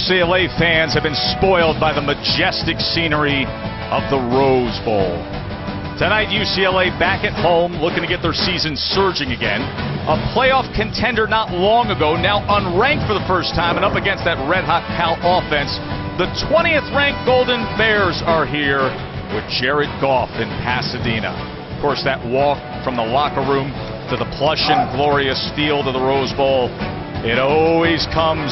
UCLA fans have been spoiled by the majestic scenery of the Rose Bowl. Tonight, UCLA back at home looking to get their season surging again. A playoff contender not long ago, now unranked for the first time and up against that red-hot Cal offense. The 20th ranked Golden Bears are here with Jared Goff in Pasadena. Of course, that walk from the locker room to the plush and glorious field of the Rose Bowl, it always comes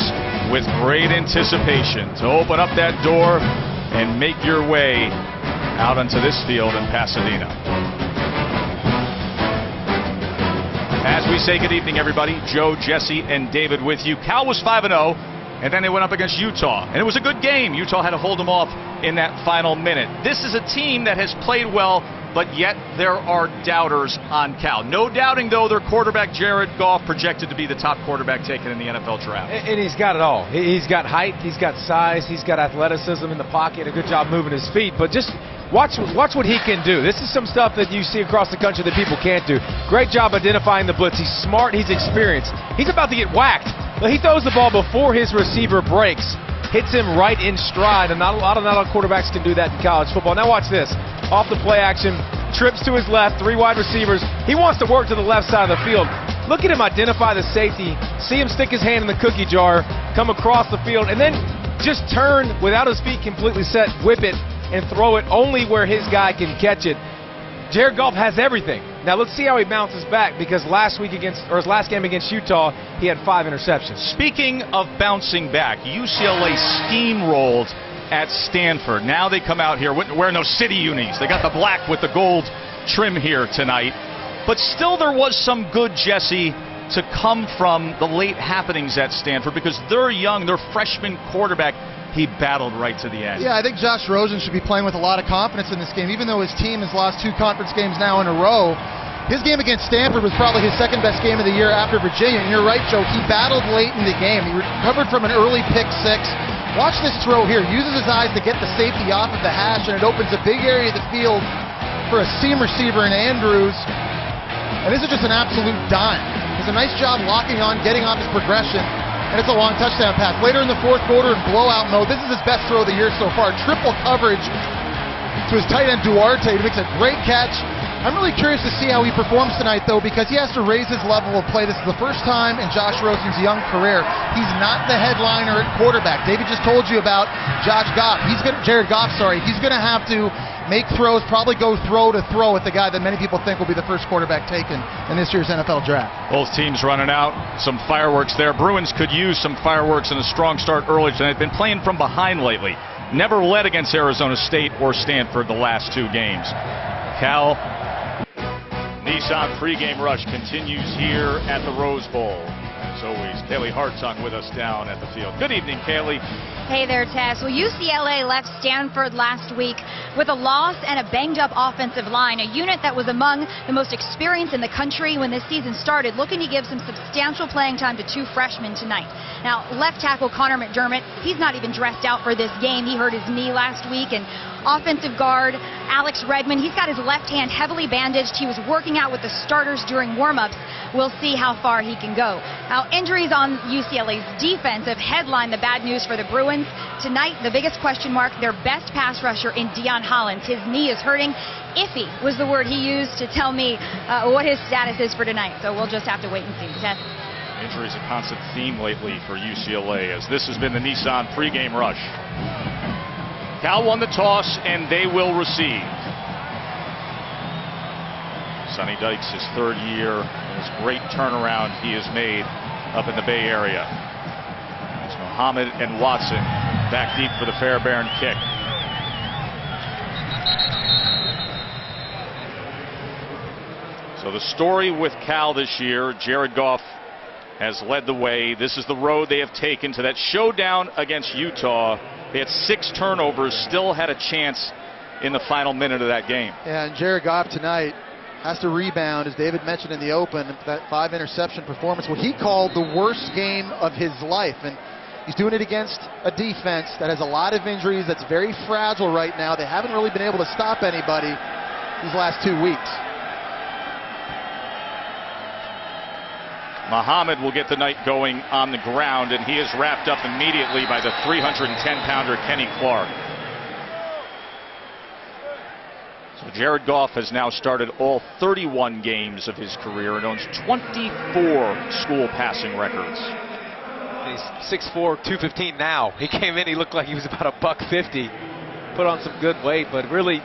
with great anticipation to open up that door and make your way out onto this field in Pasadena. As we say good evening, everybody, Joe, Jesse, and David with you. Cal was 5-0, and then they went up against Utah, and it was a good game. Utah had to hold them off in that final minute. This is a team that has played well, but yet there are doubters on Cal. No doubting, though, their quarterback, Jared Goff, projected to be the top quarterback taken in the NFL draft. And he's got it all. He's got height, he's got size, he's got athleticism in the pocket, a good job moving his feet. But just watch what he can do. This is some stuff that you see across the country that people can't do. Great job identifying the blitz. He's smart, he's experienced. He's about to get whacked. He throws the ball before his receiver breaks. Hits him right in stride, and not a lot of quarterbacks can do that in college football. Now watch this. Off the play action, trips to his left, 3 wide receivers. He wants to work to the left side of the field. Look at him identify the safety, see him stick his hand in the cookie jar, come across the field, and then just turn without his feet completely set, whip it, and throw it only where his guy can catch it. Jared Goff has everything. Now let's see how he bounces back, because his last game against Utah, he had 5 interceptions. Speaking of bouncing back, UCLA steamrolled at Stanford. Now they come out here wearing those city unis. They got the black with the gold trim here tonight. But still there was some good, Jesse, to come from the late happenings at Stanford, because they're young, their freshman quarterback, he battled right to the end. Yeah, I think Josh Rosen should be playing with a lot of confidence in this game, even though his team has lost 2 conference games now in a row. His game against Stanford was probably his second best game of the year after Virginia. And you're right, Joe, he battled late in the game. He recovered from an early pick 6. Watch this throw here. Uses his eyes to get the safety off of the hash, and it opens a big area of the field for a seam receiver in Andrews. And this is just an absolute dime. He does a nice job locking on, getting off his progression. And it's a long touchdown pass. Later in the fourth quarter in blowout mode, this is his best throw of the year so far. Triple coverage to his tight end Duarte. He makes a great catch. I'm really curious to see how he performs tonight, though, because he has to raise his level of play. This is the first time in Josh Rosen's young career he's not the headliner at quarterback. David just told you about Jared Goff. He's going to have to make throws, probably go throw to throw with the guy that many people think will be the first quarterback taken in this year's NFL draft. Both teams running out. Some fireworks there. Bruins could use some fireworks and a strong start early tonight. Been playing from behind lately. Never led against Arizona State or Stanford the last 2 games. Cal, Nissan pregame rush continues here at the Rose Bowl. As always, Kaylee Hartung with us down at the field. Good evening, Kaylee. Hey there, Tess. Well, UCLA left Stanford last week with a loss and a banged-up offensive line, a unit that was among the most experienced in the country when this season started, looking to give some substantial playing time to 2 freshmen tonight. Now, left tackle Connor McDermott, he's not even dressed out for this game. He hurt his knee last week, and offensive guard Alex Redmond, he's got his left hand heavily bandaged. He was working out with the starters during warm-ups. We'll see how far he can go. Now, injuries on UCLA's defense have headlined the bad news for the Bruins. Tonight, the biggest question mark, their best pass rusher in Deion Hollins. His knee is hurting. Iffy was the word he used to tell me what his status is for tonight. So we'll just have to wait and see. Tess? Injuries a constant theme lately for UCLA, as this has been the Nissan pregame rush. Cal won the toss, and they will receive. Sonny Dykes, his 3rd year, and his great turnaround he has made up in the Bay Area. It's Muhammad and Watson back deep for the Fairbairn kick. So the story with Cal this year, Jared Goff has led the way. This is the road they have taken to that showdown against Utah. They had 6 turnovers, still had a chance in the final minute of that game. Yeah, and Jared Goff tonight has to rebound, as David mentioned in the open, that 5 interception performance, what he called the worst game of his life. And he's doing it against a defense that has a lot of injuries, that's very fragile right now. They haven't really been able to stop anybody these last 2 weeks. Muhammad will get the night going on the ground, and he is wrapped up immediately by the 310-pounder Kenny Clark. So Jared Goff has now started all 31 games of his career and owns 24 school passing records. He's 6'4", 215 now. He came in, he looked like he was about $150. Put on some good weight, but really,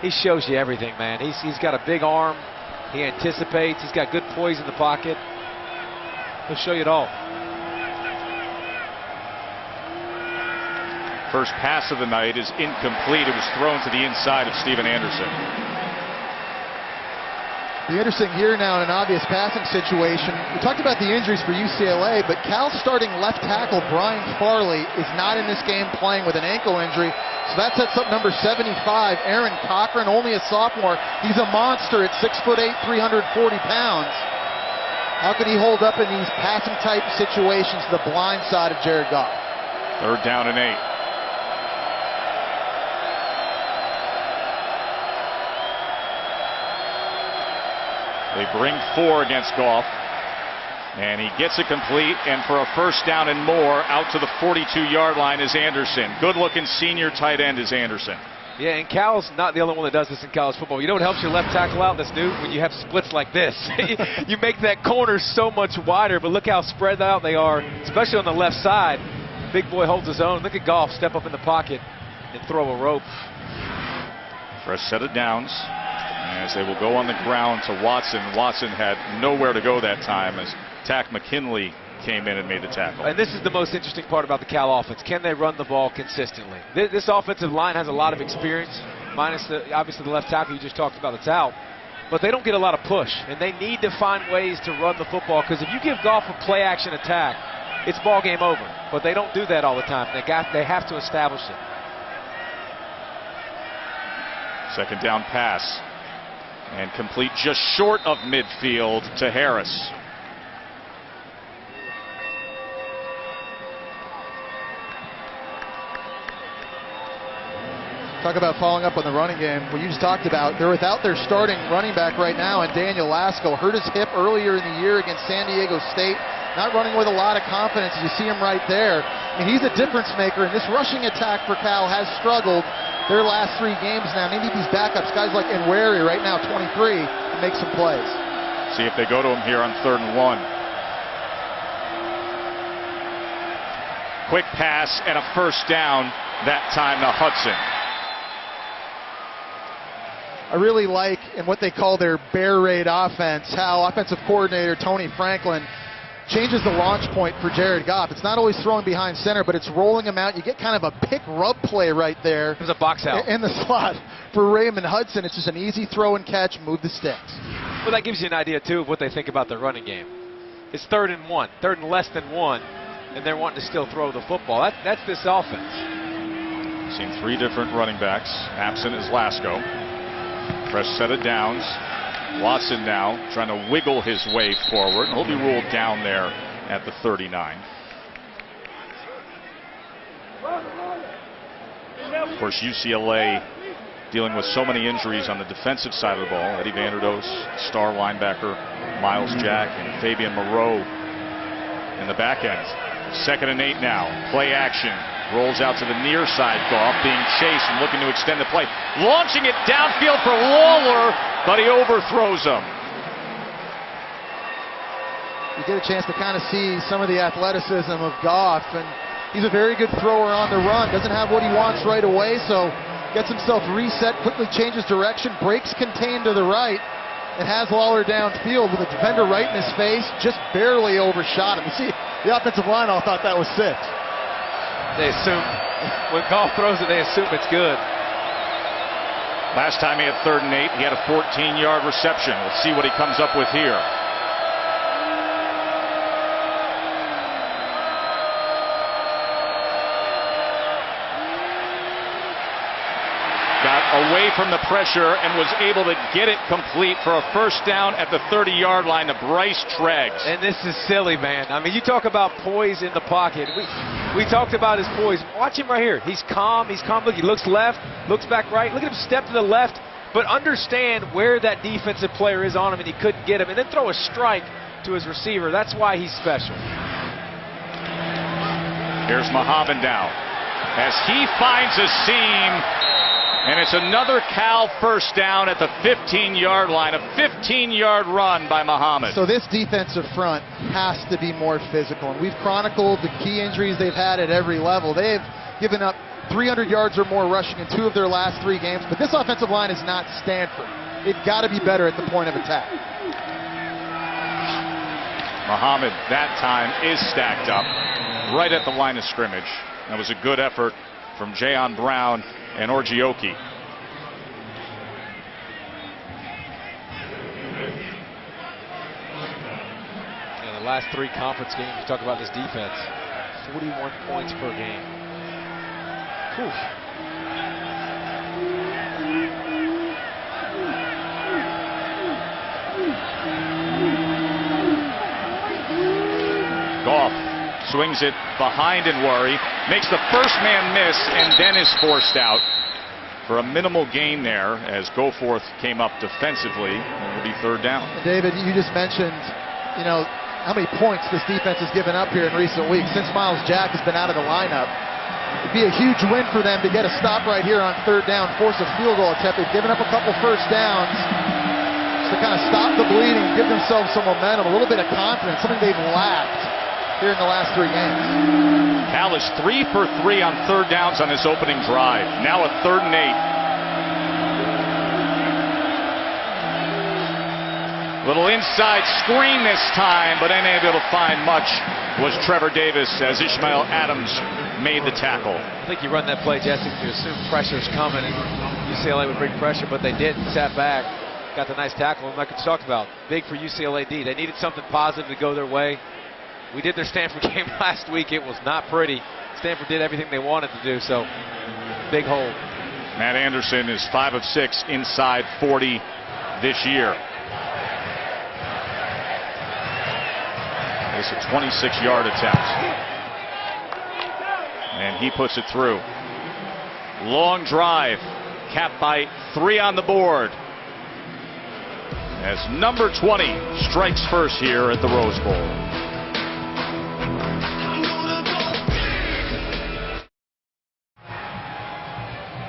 he shows you everything, man. He's got a big arm. He anticipates. He's got good poise in the pocket. He'll show you it all. First pass of the night is incomplete. It was thrown to the inside of Steven Anderson. The Anderson here now in an obvious passing situation. We talked about the injuries for UCLA, but Cal's starting left tackle Brian Farley is not in this game playing with an ankle injury. So that sets up number 75, Aaron Cochran, only a sophomore. He's a monster at 6'8", 340 pounds. How can he hold up in these passing type situations to the blind side of Jared Goff? 3rd down and 8. They bring 4 against Goff, and he gets it complete, and for a 1st down and more, out to the 42-yard line is Anderson. Good-looking senior tight end is Anderson. Yeah, and Cal's not the only one that does this in college football. You know what helps your left tackle out that's new? When you have splits like this. You make that corner so much wider, but look how spread out they are, especially on the left side. Big boy holds his own. Look at Goff step up in the pocket and throw a rope. Fresh set of downs. As they will go on the ground to Watson. Watson had nowhere to go that time as Tack McKinley came in and made the tackle. And this is the most interesting part about the Cal offense. Can they run the ball consistently? This offensive line has a lot of experience, minus obviously the left tackle you just talked about that's out. But they don't get a lot of push, and they need to find ways to run the football, because if you give Goff a play-action attack, it's ball game over. But they don't do that all the time. They have to establish it. 2nd down pass. And complete just short of midfield to Harris. Talk about following up on the running game. What you just talked about, they're without their starting running back right now, and Daniel Lasco hurt his hip earlier in the year against San Diego State. Not running with a lot of confidence. You see him right there. I mean, he's a difference maker, and this rushing attack for Cal has struggled their last 3 games now. They need these backups, guys like Nweri right now, 23, to make some plays. See if they go to him here on 3rd and 1. Quick pass and a 1st down, that time to Hudson. I really like, in what they call their bear raid offense, how offensive coordinator Tony Franklin changes the launch point for Jared Goff. It's not always throwing behind center, but it's rolling him out. You get kind of a pick-rub play right there. There's a box out in the slot for Raymond Hudson. It's just an easy throw and catch, move the sticks. Well, that gives you an idea, too, of what they think about their running game. It's 3rd and 1, 3rd and less than 1, and they're wanting to still throw the football. That's this offense. Seen 3 different running backs. Absent is Lasco. Fresh set of downs. Watson now trying to wiggle his way forward. He'll be ruled down there at the 39. Of course, UCLA dealing with so many injuries on the defensive side of the ball. Eddie Vanderdoes, star linebacker, Miles Jack, and Fabian Moreau in the back end. 2nd and 8 now. Play action. Rolls out to the near side. Goff being chased and looking to extend the play. Launching it downfield for Lawler, but he overthrows him. You get a chance to kind of see some of the athleticism of Goff, and he's a very good thrower on the run. Doesn't have what he wants right away, so gets himself reset, quickly changes direction, breaks contained to the right, and has Lawler downfield with a defender right in his face, just barely overshot him. You see, the offensive line all thought that was 6. They assume, when Goff throws it, they assume it's good. Last time he had 3rd and 8, he had a 14-yard reception. We'll see what he comes up with here. Got away from the pressure and was able to get it complete for a 1st down at the 30-yard line to Bryce Treggs. And this is silly, man. I mean, you talk about poise in the pocket. We talked about his poise. Watch him right here. He's calm. He's calm. Look, he looks left, looks back right. Look at him step to the left, but understand where that defensive player is on him, and he couldn't get him. And then throw a strike to his receiver. That's why he's special. Here's Muhammad now as he finds a seam, and it's another Cal first down at the 15-yard line. A 15-yard run by Muhammad. So this defensive front has to be more physical, and we've chronicled the key injuries they've had at every level. They've given up 300 yards or more rushing in 2 of their last 3 games, but this offensive line is not Stanford. They've got to be better at the point of attack. Muhammad that time is stacked up right at the line of scrimmage. That was a good effort from Jayon Brown and Orgioki. In the last 3 conference games, you talk about this defense. 41 points per game. Whew. Goff swings it behind and Worry, makes the first man miss, and then is forced out for a minimal gain there as Goforth came up defensively. It'll be 3rd down. David, you just mentioned, how many points this defense has given up here in recent weeks. Since Miles Jack has been out of the lineup, it'd be a huge win for them to get a stop right here on 3rd down, force a field goal attempt. They've given up a couple first downs just to kind of stop the bleeding, give themselves some momentum, a little bit of confidence, something they've lacked here in the last 3 games. Cal is 3 for 3 on 3rd downs on this opening drive. Now a 3rd and 8. Little inside screen this time, but unable to find much was Trevor Davis as Ishmael Adams made the tackle. I think you run that play, Jesse, to assume pressure's coming, and UCLA would bring pressure, but they didn't. Sat back, got the nice tackle, and like we talked about, big for UCLA D. They needed something positive to go their way. We did their Stanford game last week. It was not pretty. Stanford did everything they wanted to do, so big hole. Matt Anderson is 5 of 6 inside 40 this year. It's a 26-yard attempt. And he puts it through. Long drive, capped by 3 on the board. As number 20 strikes first here at the Rose Bowl.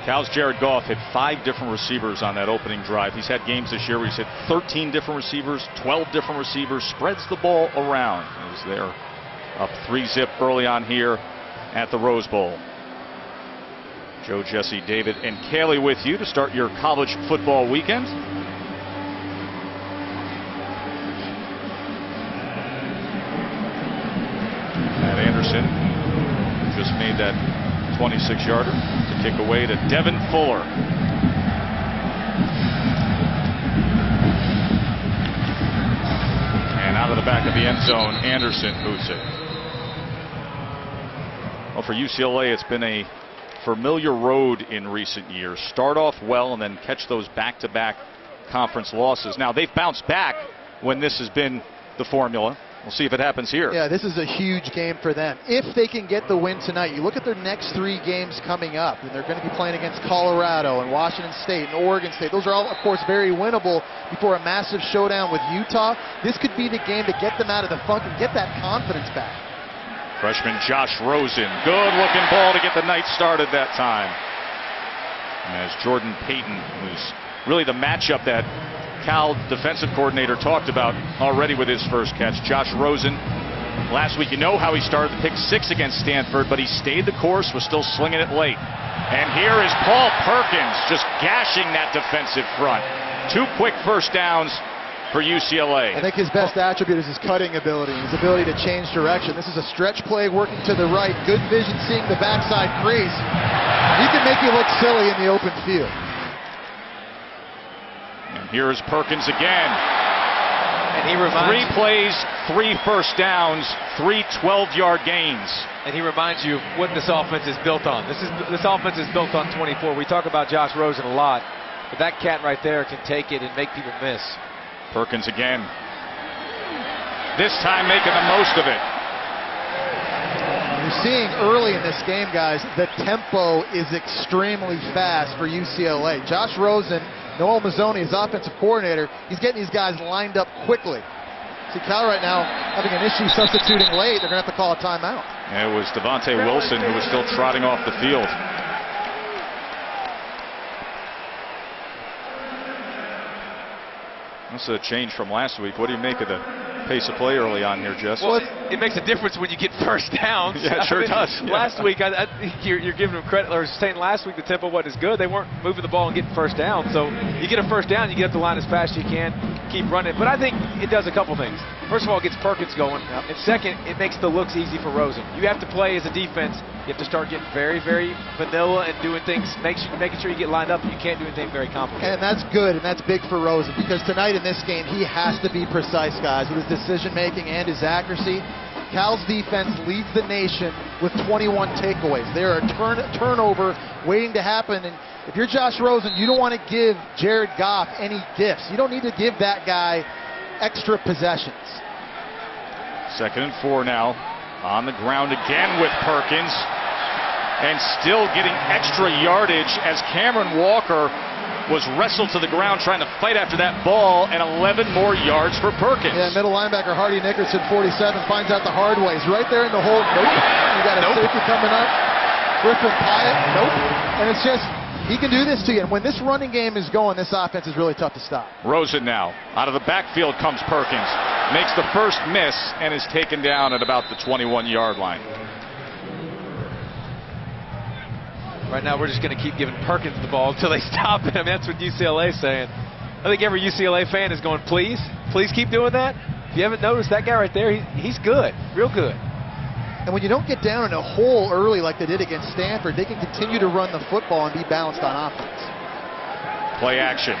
Cal's Jared Goff had 5 different receivers on that opening drive. He's had games this year where he's had 13 different receivers, 12 different receivers, spreads the ball around. He's there up 3-zip early on here at the Rose Bowl. Joe, Jesse, David, and Kaylee with you to start your college football weekend. Matt Anderson just made that 26-yarder to kick away to Devin Fuller. And out of the back of the end zone, Anderson boots it. Well, for UCLA, it's been a familiar road in recent years. Start off well and then catch those back-to-back conference losses. Now, they've bounced back when this has been the formula. We'll see if it happens here. Yeah, this is a huge game for them. If they can get the win tonight, you look at their next 3 games coming up, and they're going to be playing against Colorado and Washington State and Oregon State. Those are all, of course, very winnable before a massive showdown with Utah. This could be the game to get them out of the funk and get that confidence back. Freshman Josh Rosen, good-looking ball to get the night started that time. And as Jordan Payton, who's really the matchup that Cal defensive coordinator talked about already with his first catch. Josh Rosen, last week, you know how he started the pick 6 against Stanford, but he stayed the course, was still slinging it late. And here is Paul Perkins just gashing that defensive front. 2 quick first downs for UCLA. I think his best attribute is his cutting ability, his ability to change direction. This is a stretch play working to the right, good vision seeing the backside crease. He can make you look silly in the open field. And here is Perkins again. And he reminds 3 plays, 3 first downs, 3 12-yard gains. And he reminds you what this offense is built on. This offense is built on 24. We talk about Josh Rosen a lot, but that cat right there can take it and make people miss. Perkins again. This time making the most of it. You're seeing early in this game, guys, the tempo is extremely fast for UCLA. Josh Rosen, Noel Mazzoni, his offensive coordinator, he's getting these guys lined up quickly. See, Cal right now having an issue substituting late. They're going to have to call a timeout. And it was Devontae Wilson who was still trotting off the field. That's a change from last week. What do you make of the pace of play early on here, Jess? Well, it makes a difference when you get first downs. Yeah, it sure does. Last week, I think you're giving them credit, or saying last week the tempo wasn't as good. They weren't moving the ball and getting first down. So you get a first down, you get up the line as fast as you can, keep running. But I think it does a couple things. First of all, it gets Perkins going. And second, it makes the looks easy for Rosen. You have to play as a defense. You have to start getting very, very vanilla and doing things, making sure you get lined up. You can't do anything very complicated. And that's good, and that's big for Rosen, because tonight in this game, he has to be precise, guys, with his decision-making and his accuracy. Cal's defense leads the nation with 21 takeaways. They're a turnover waiting to happen, and if you're Josh Rosen, you don't want to give Jared Goff any gifts. You don't need to give that guy extra possessions. 2nd and 4 now. On the ground again with Perkins. And still getting extra yardage as Cameron Walker was wrestled to the ground trying to fight after that ball, and 11 more yards for Perkins. Yeah, middle linebacker Hardy Nickerson, 47, finds out the hard way. He's right there in the hole. Nope. You got a safety coming up. Griffin Pyatt. Nope. And it's just, he can do this to you. And when this running game is going, this offense is really tough to stop. Rosen now. Out of the backfield comes Perkins. Makes the first miss and is taken down at about the 21-yard line. Right now, we're just going to keep giving Perkins the ball until they stop it. I mean, that's what UCLA is saying. I think every UCLA fan is going, please keep doing that. If you haven't noticed, that guy right there, he's good, real good. And when you don't get down in a hole early like they did against Stanford, they can continue to run the football and be balanced on offense. Play action.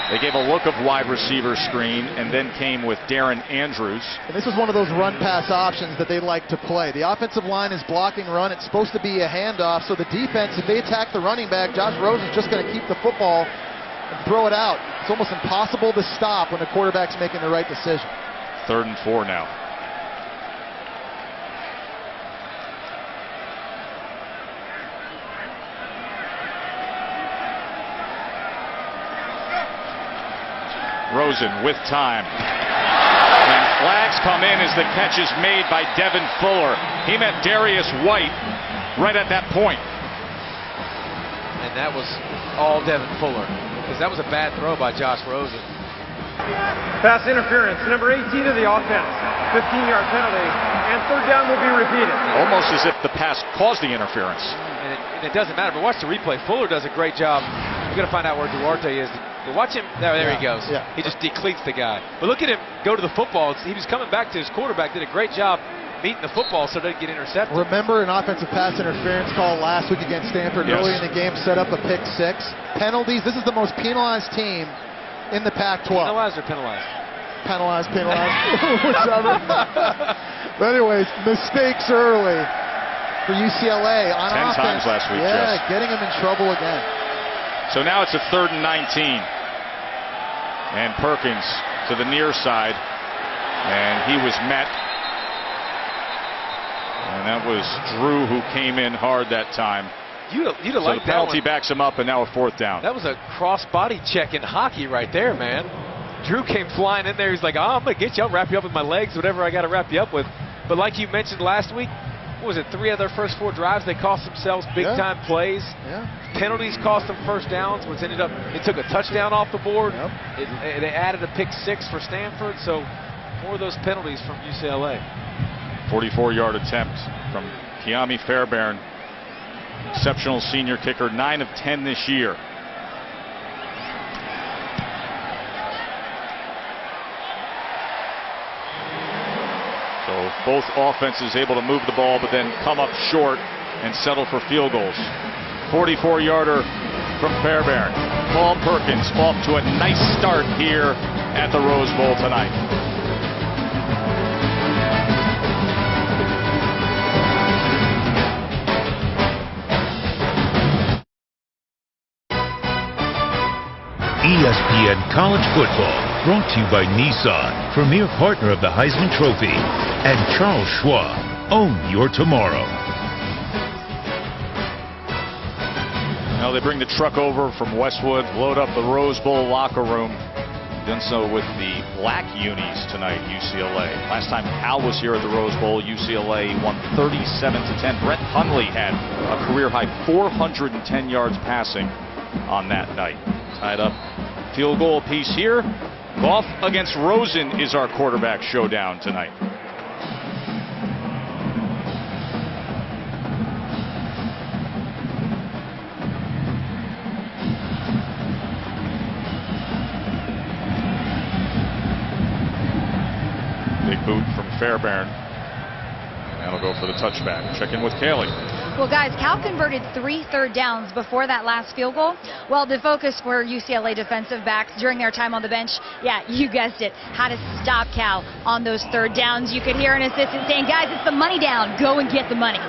They gave a look of wide receiver screen and then came with Darren Andrews. And this is one of those run-pass options that they like to play. The offensive line is blocking run. It's supposed to be a handoff. So the defense, if they attack the running back, Josh Rosen's just going to keep the football and throw it out. It's almost impossible to stop when the quarterback's making the right decision. 3rd and 4 now. Rosen with time. And flags come in as the catch is made by Devin Fuller. He met Darius White right at that point. And that was all Devin Fuller, because that was a bad throw by Josh Rosen. Pass interference, number 18 of the offense. 15-yard penalty, and 3rd down will be repeated. Almost as if the pass caused the interference. And it doesn't matter, but watch the replay. Fuller does a great job. We've got to find out where Duarte is. But watch him. There he goes. Yeah. He just decleats the guy. But look at him go to the football. He was coming back to his quarterback, did a great job meeting the football so they didn't get intercepted. Remember an offensive pass interference call last week against Stanford early in the game, set up a pick 6. Penalties. This is the most penalized team in the Pac-12. Penalized or penalized? Penalized, whichever. But anyways, mistakes early for UCLA on 10 offense. times last week, yeah, Jess. getting them in trouble again. So now it's a 3rd and 19. And Perkins to the near side. And he was met. And that was Drew who came in hard that time. You'd have So liked the penalty that one. backs him up, and now a 4th down. That was a cross-body check in hockey right there, man. Drew came flying in there. He's like, oh, I'm going to get you. I'll wrap you up with my legs, whatever I got to wrap you up with. But like you mentioned last week, what was it, 3 of their first 4 drives, they cost themselves big-time plays. Yeah. Penalties cost them first downs, which ended up, it took a touchdown off the board. Yep. They added a pick 6 for Stanford, so more of those penalties from UCLA. 44-yard attempt from Kiami Fairbairn. Exceptional senior kicker, 9 of 10 this year. So both offenses able to move the ball, but then come up short and settle for field goals. 44-yarder from Fairbairn. Paul Perkins off to a nice start here at the Rose Bowl tonight. ESPN College Football, brought to you by Nissan, premier partner of the Heisman Trophy, and Charles Schwab, own your tomorrow. Now they bring the truck over from Westwood, load up the Rose Bowl locker room. done so with the black unis tonight, UCLA. Last time Cal was here at the Rose Bowl, UCLA won 37-10. Brett Hundley had a career-high 410 yards passing on that night. Tied up field goal apiece here. Goff against Rosen is our quarterback showdown tonight. Big boot from Fairbairn. That'll go for the touchback. Check in with Kaylee. Well, guys, Cal converted 3 third downs before that last field goal. Well, the focus for UCLA defensive backs during their time on the bench, yeah, you guessed it, how to stop Cal on those third downs. You could hear an assistant saying, guys, it's the money down. Go and get the money.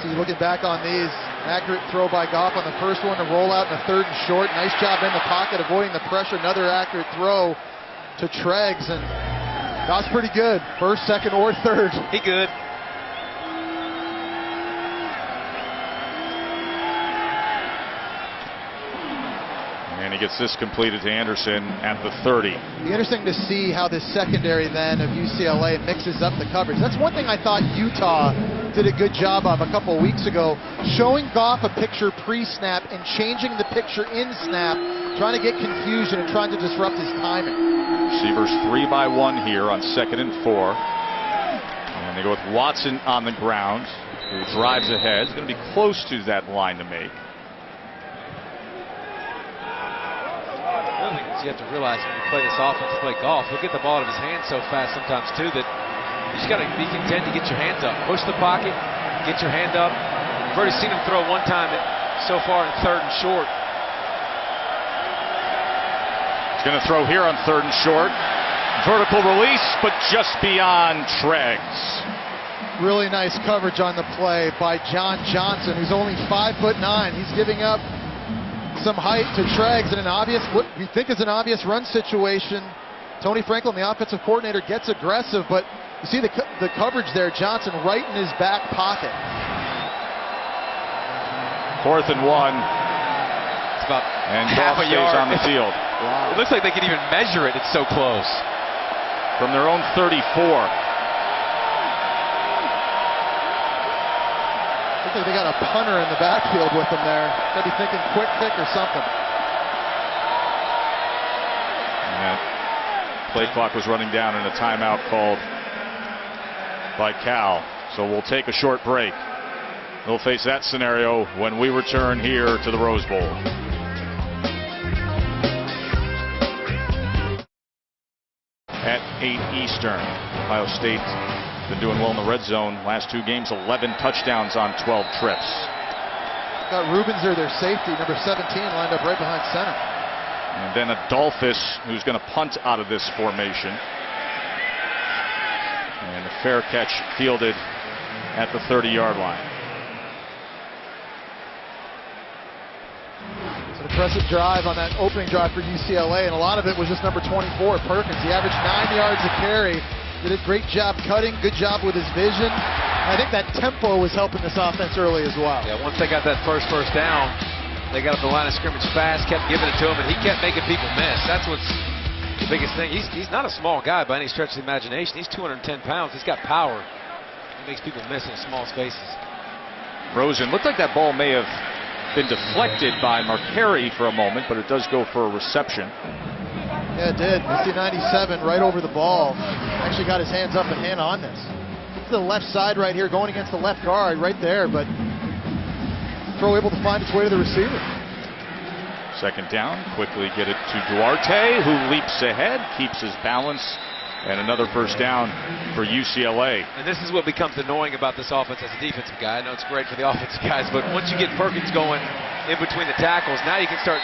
See, looking back on these, accurate throw by Goff on the first one, to roll out in the 3rd and short. Nice job in the pocket, avoiding the pressure. Another accurate throw to Treggs, and Goff's pretty good. 1st, 2nd, or 3rd. He good. And he gets this completed to Anderson at the 30. It'll be interesting to see how this secondary then of UCLA mixes up the coverage. That's one thing I thought Utah did a good job of a couple of weeks ago, showing Goff a picture pre-snap and changing the picture in snap, trying to get confusion and trying to disrupt his timing. Receivers 3 by 1 here on 2nd and 4. And they go with Watson on the ground, who drives ahead. He's going to be close to that line to make. You have to realize when you play this offense, play golf, he'll get the ball out of his hands so fast sometimes too that you just got to be content to get your hands up. Push the pocket, get your hand up. We've already seen him throw one time so far in 3rd and short. He's going to throw here on 3rd and short. Vertical release, but just beyond Treggs. Really nice coverage on the play by John Johnson, who's only 5'9". He's giving up some height to Treggs in an obvious, what we think is an obvious run situation. Tony Franklin, the offensive coordinator, gets aggressive, but you see the coverage there. Johnson right in his back pocket. 4th and 1. It's about And half Goff a stays yard on the field. Wow. It looks like they can even measure it. It's so close. From their own 34. Looks like they got a punter in the backfield with them there. Gotta be thinking quick kick or something. And play clock was running down and a timeout called by Cal. So we'll take a short break. We'll face that scenario when we return here to the Rose Bowl. At 8 Eastern, Ohio State been doing well in the red zone. Last 2 games, 11 touchdowns on 12 trips. Got Rubens there, their safety, number 17, lined up right behind center. And then Adolphus, who's going to punt out of this formation. And a fair catch fielded at the 30-yard line. It's an impressive drive on that opening drive for UCLA, and a lot of it was just number 24, Perkins. He averaged 9 yards a carry. Did a great job cutting, good job with his vision. I think that tempo was helping this offense early as well. Yeah, once they got that first down, they got up the line of scrimmage fast, kept giving it to him, and he kept making people miss. That's what's the biggest thing. He's not a small guy by any stretch of the imagination. He's 210 pounds. He's got power. He makes people miss in small spaces. Rosen, looked like that ball may have been deflected by Marcari for a moment, but it does go for a reception. Yeah, it did. Missy 97 right over the ball. Actually got his hands up and hand on this. To the left side right here, going against the left guard right there, but throw able to find its way to the receiver. 2nd down, quickly get it to Duarte, who leaps ahead, keeps his balance, and another 1st down for UCLA. And this is what becomes annoying about this offense as a defensive guy. I know it's great for the offensive guys, but once you get Perkins going in between the tackles, now you can start.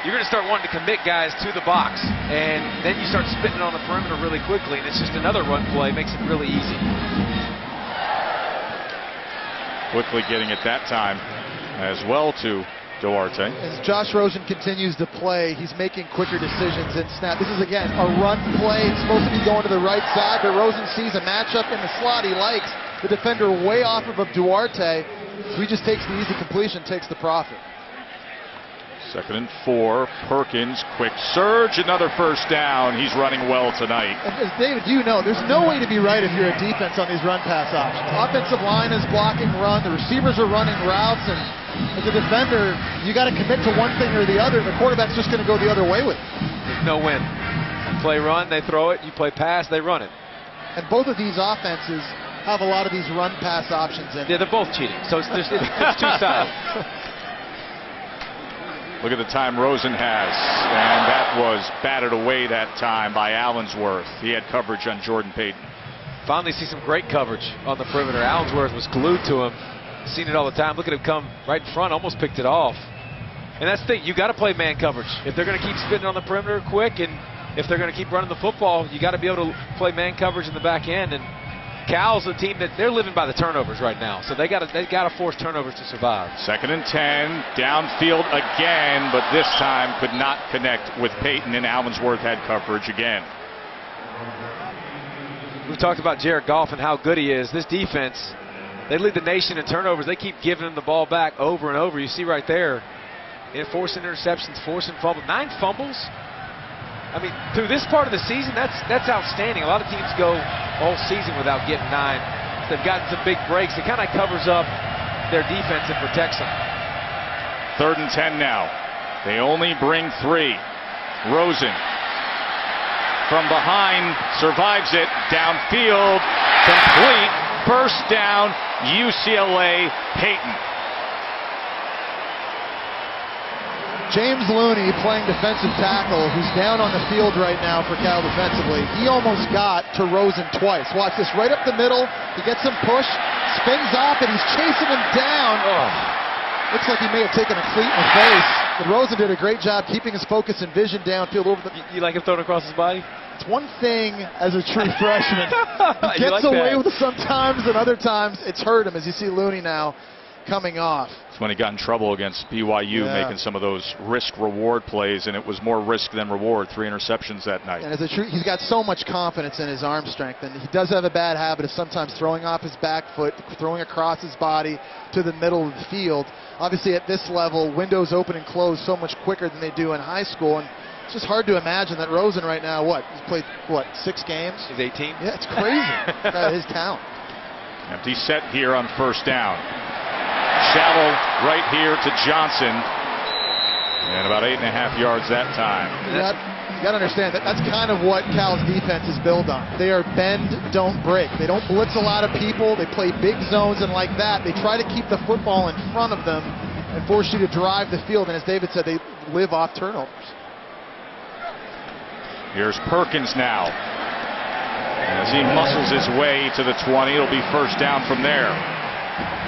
You're going to start wanting to commit guys to the box, and then you start spitting on the perimeter really quickly, and it's just another run play, makes it really easy. Quickly getting it that time as well to Duarte. As Josh Rosen continues to play, he's making quicker decisions in snap. This is, again, a run play. It's supposed to be going to the right side, but Rosen sees a matchup in the slot he likes. The defender way off of Duarte, so he just takes the easy completion, takes the profit. 2nd and 4. Perkins, quick surge, another first down. He's running well tonight. And as David, you know, there's no way to be right if you're a defense on these run-pass options. Offensive line is blocking run. The receivers are running routes. And as a defender, you got to commit to one thing or the other. The quarterback's just going to go the other way with it. There's no win. You play run, they throw it. You play pass, they run it. And both of these offenses have a lot of these run-pass options in. Yeah, they're both cheating. So it's two sides. Look at the time Rosen has, and that was batted away that time by Allensworth. He had coverage on Jordan Payton. Finally see some great coverage on the perimeter. Allensworth was glued to him. Seen it all the time. Look at him come right in front, almost picked it off. And that's the thing, you got to play man coverage. If they're going to keep spinning on the perimeter quick, and if they're going to keep running the football, you got to be able to play man coverage in the back end. And Cal's a team that they're living by the turnovers right now, so they got to force turnovers to survive. 2nd and 10, downfield again, but this time could not connect with Payton, and Allensworth had coverage again. We've talked about Jared Goff and how good he is. This defense, they lead the nation in turnovers. They keep giving him the ball back over and over. You see right there, forcing interceptions, forcing fumbles, 9 fumbles. I mean, through this part of the season, that's outstanding. A lot of teams go all season without getting 9. They've gotten some big breaks. It kind of covers up their defense and protects them. 3rd and 10 now. They only bring 3. Rosen from behind survives it. Downfield, complete. First down, UCLA, Payton. James Looney playing defensive tackle, who's down on the field right now for Cal defensively. He almost got to Rosen twice. Watch this, right up the middle. He gets some push, spins off, and he's chasing him down. Oh. Looks like he may have taken a cleat in the face. But Rosen did a great job keeping his focus and vision downfield over the... You like him throwing across his body? It's one thing as a true freshman. He gets away with it sometimes, and other times it's hurt him, as you see Looney now coming off. It's when he got in trouble against BYU, making some of those risk-reward plays, and it was more risk than reward. 3 interceptions that night. And he's got so much confidence in his arm strength, and he does have a bad habit of sometimes throwing off his back foot, throwing across his body to the middle of the field. Obviously, at this level, windows open and close so much quicker than they do in high school, and it's just hard to imagine that Rosen right now, he's played, 6 games? He's 18. Yeah, it's crazy. His talent. Empty set here on first down. Shallow right here to Johnson, and about 8.5 yards that time. You got to understand that's kind of what Cal's defense is built on. They are bend, don't break. They don't blitz a lot of people. They play big zones, and like that, they try to keep the football in front of them and force you to drive the field. And as David said, they live off turnovers. Here's Perkins now. As he muscles his way to the 20, it'll be first down from there.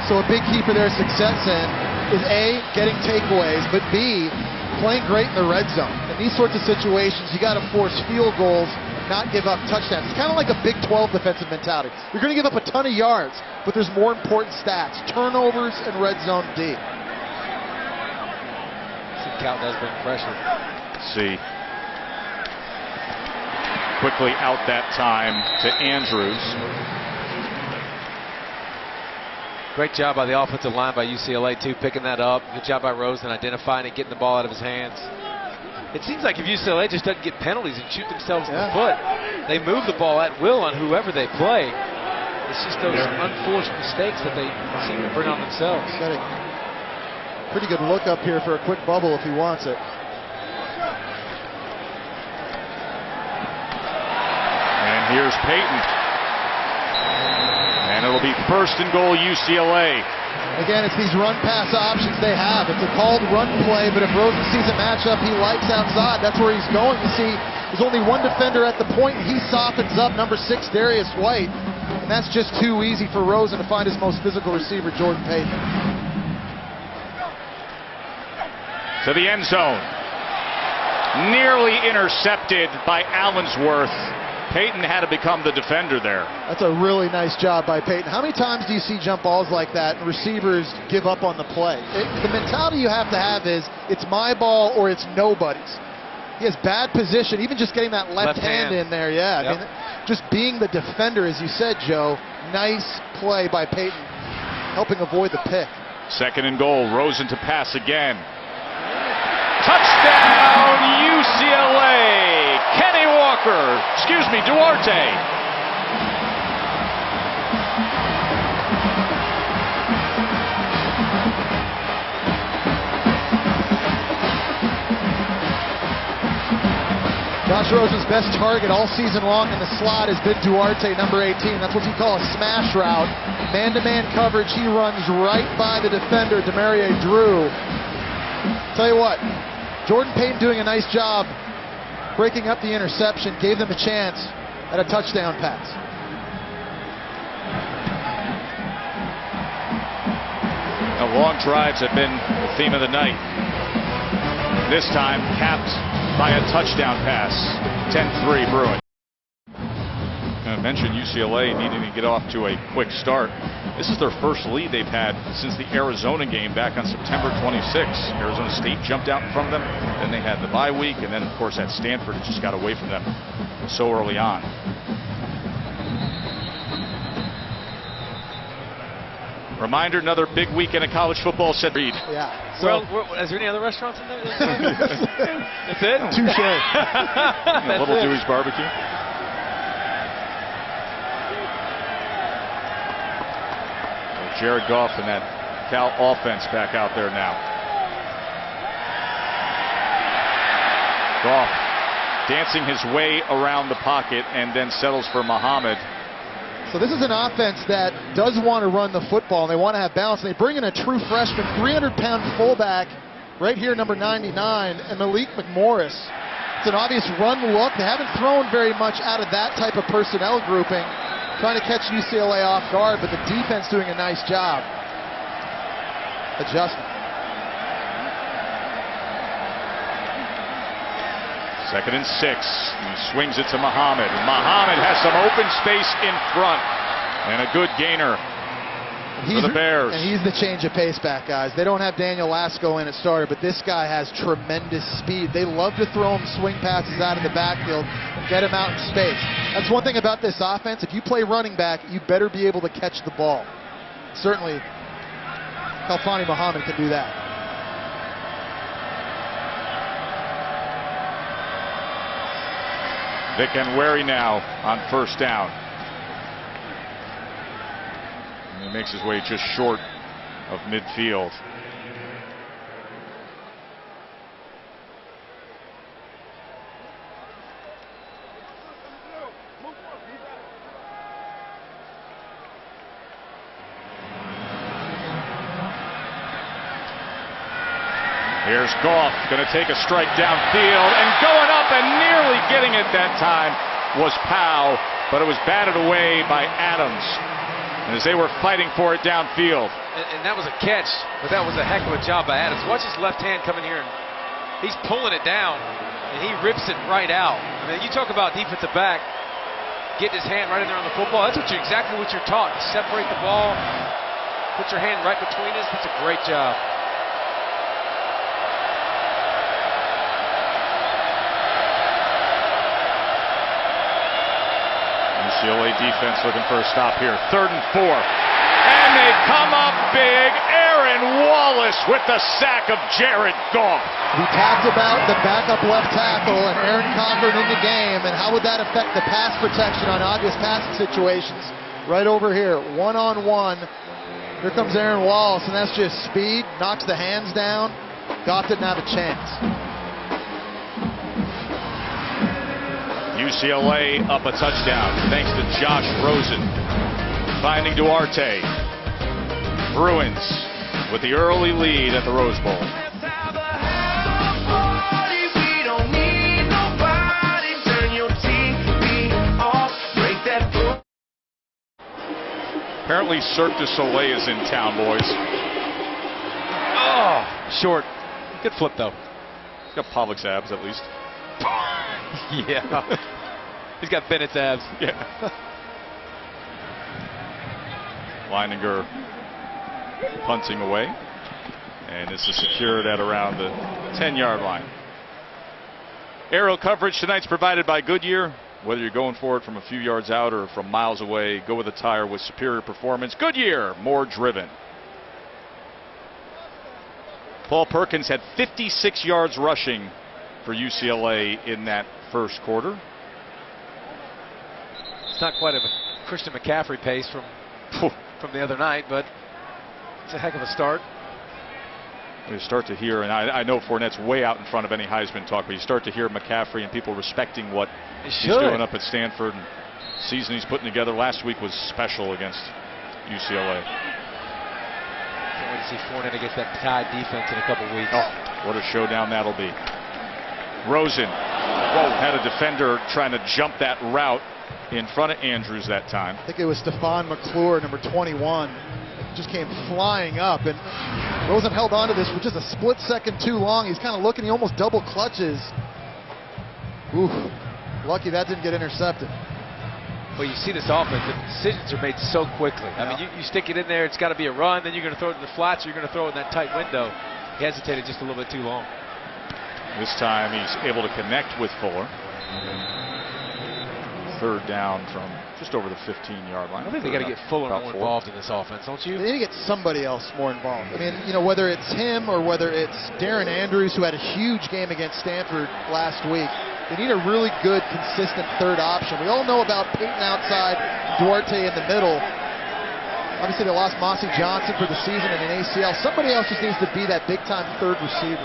So a big key for their success is A, getting takeaways, but B, playing great in the red zone. In these sorts of situations, you got to force field goals, not give up touchdowns. It's kind of like a Big 12 defensive mentality. You're going to give up a ton of yards, but there's more important stats: turnovers and red zone D. Cal does bring pressure. See. Quickly out that time to Andrews. Great job by the offensive line by UCLA, too, picking that up. Good job by Rosen identifying it, getting the ball out of his hands. It seems like if UCLA just doesn't get penalties and shoot themselves in the foot, they move the ball at will on whoever they play. It's just those unforced mistakes that they seem to bring on themselves. Got a pretty good look up here for a quick bubble if he wants it. And here's Payton. And it'll be first and goal UCLA. Again, it's these run-pass options they have. It's a called run play, but if Rosen sees a matchup he likes outside, that's where he's going. You see, there's only one defender at the point, and he softens up number 6, Darius White. And that's just too easy for Rosen to find his most physical receiver, Jordan Payton. To the end zone. Nearly intercepted by Allensworth. Payton had to become the defender there. That's a really nice job by Payton. How many times do you see jump balls like that and receivers give up on the play? The mentality you have to have is it's my ball or it's nobody's. He has bad position, even just getting that left hand in there. Yeah, I mean, just being the defender, as you said, Joe. Nice play by Payton, helping avoid the pick. 2nd and goal. Rosen to pass again. Touchdown, UCLA. Kenny Walker, Duarte. Josh Rosen's best target all season long in the slot has been Duarte, number 18. That's what you call a smash route. Man-to-man coverage, he runs right by the defender, Demarie Drew. Tell you what, Jordan Payton doing a nice job breaking up the interception, gave them a chance at a touchdown pass. Now, long drives have been the theme of the night. This time capped by a touchdown pass. 10-3 Bruins. I mentioned UCLA needing to get off to a quick start. This is their first lead they've had since the Arizona game back on September 26th. Arizona State jumped out in front of them. Then they had the bye week. And then, of course, at Stanford, it just got away from them so early on. Reminder, another big weekend of college football set. Read. Yeah. So, well, is there any other restaurants in there? That's it? Touche. Little Dewey's Barbecue. Jared Goff and that Cal offense back out there now. Goff dancing his way around the pocket and then settles for Muhammad. So this is an offense that does want to run the football, and they want to have balance. And they bring in a true freshman, 300-pound fullback right here, number 99, and Malik McMorris. It's an obvious run look. They haven't thrown very much out of that type of personnel grouping, trying to catch UCLA off guard, but the defense doing a nice job adjusting. Second and 6. He swings it to Muhammad. Muhammad has some open space in front. And a good gainer for the Bears. And he's the change of pace back, guys. They don't have Daniel Lasco in at starter, but this guy has tremendous speed. They love to throw him swing passes out of the backfield and get him out in space. That's one thing about this offense. If you play running back, you better be able to catch the ball. Certainly, Khalfani Muhammad can do that. Vic Enweri now on first down. And he makes his way just short of midfield. Here's Goff, going to take a strike downfield, and going up and nearly getting it that time was Powell, but it was batted away by Adams as they were fighting for it downfield. And that was a catch, but that was a heck of a job by Adams. Watch his left hand coming here, and he's pulling it down, and he rips it right out. I mean, you talk about defensive back getting his hand right in there on the football. That's exactly what you're taught. You separate the ball, put your hand right between us. That's a great job. UCLA defense looking for a stop here. 3rd and 4. And they come up big. Aaron Wallace with the sack of Jared Goff. We talked about the backup left tackle and Aaron Cochran in the game, and how would that affect the pass protection on obvious passing situations? Right over here, one-on-one. Here comes Aaron Wallace, and that's just speed. Knocks the hands down. Goff didn't have a chance. UCLA up a touchdown thanks to Josh Rosen. Finding Duarte. Bruins with the early lead at the Rose Bowl. Apparently Cirque du Soleil is in town, boys. Oh, short. Good flip, though. He's got Pavlik's abs, at least. Yeah. He's got Bennett's abs. Yeah. Leininger punting away. And this is secured at around the 10-yard line. Aerial coverage tonight's provided by Goodyear. Whether you're going for it from a few yards out or from miles away, go with a tire with superior performance. Goodyear, more driven. Paul Perkins had 56 yards rushing for UCLA in that first quarter. It's not quite a Christian McCaffrey pace from the other night, but it's a heck of a start. You start to hear, and I know Fournette's way out in front of any Heisman talk, but you start to hear McCaffrey and people respecting what he's doing up at Stanford. And season he's putting together last week was special against UCLA. Can't wait to see Fournette against that Tide defense in a couple weeks. Oh, what a showdown that'll be. Rosen had a defender trying to jump that route in front of Andrews that time. I think it was Stephon McClure, number 21. Just came flying up, and Rosen held on to this for just a split second too long. He's kind of looking, he almost double clutches. Oof, lucky that didn't get intercepted. Well, you see this offense, the decisions are made so quickly. I mean, you stick it in there, it's got to be a run, then you're going to throw it to the flats, or you're going to throw it in that tight window. He hesitated just a little bit too long. This time he's able to connect with Fuller. Third down from just over the 15-yard line. I think they got to get Fuller more involved in this offense, don't you? They need to get somebody else more involved. I mean, you know, whether it's him or whether it's Darren Andrews, who had a huge game against Stanford last week, they need a really good, consistent third option. We all know about Peyton outside, Duarte in the middle. Obviously, they lost Mossy Johnson for the season in an ACL. Somebody else just needs to be that big-time third receiver.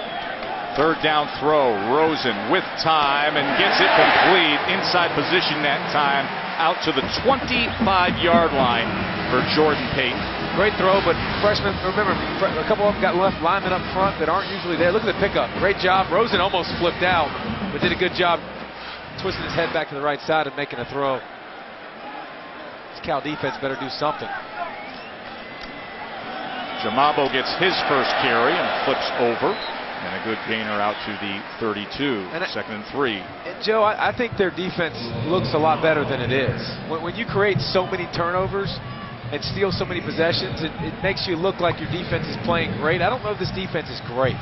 Third down throw, Rosen with time and gets it complete. Inside position that time, out to the 25-yard line for Jordan Payton. Great throw, but freshmen, remember, a couple of them got left linemen up front that aren't usually there. Look at the pickup. Great job. Rosen almost flipped out, but did a good job twisting his head back to the right side and making a throw. This Cal defense better do something. Jamabo gets his first carry and flips over. And a good gainer out to the 32, second and 3. And Joe, I think their defense looks a lot better than it is. When you create so many turnovers and steal so many possessions, it makes you look like your defense is playing great. I don't know if this defense is great.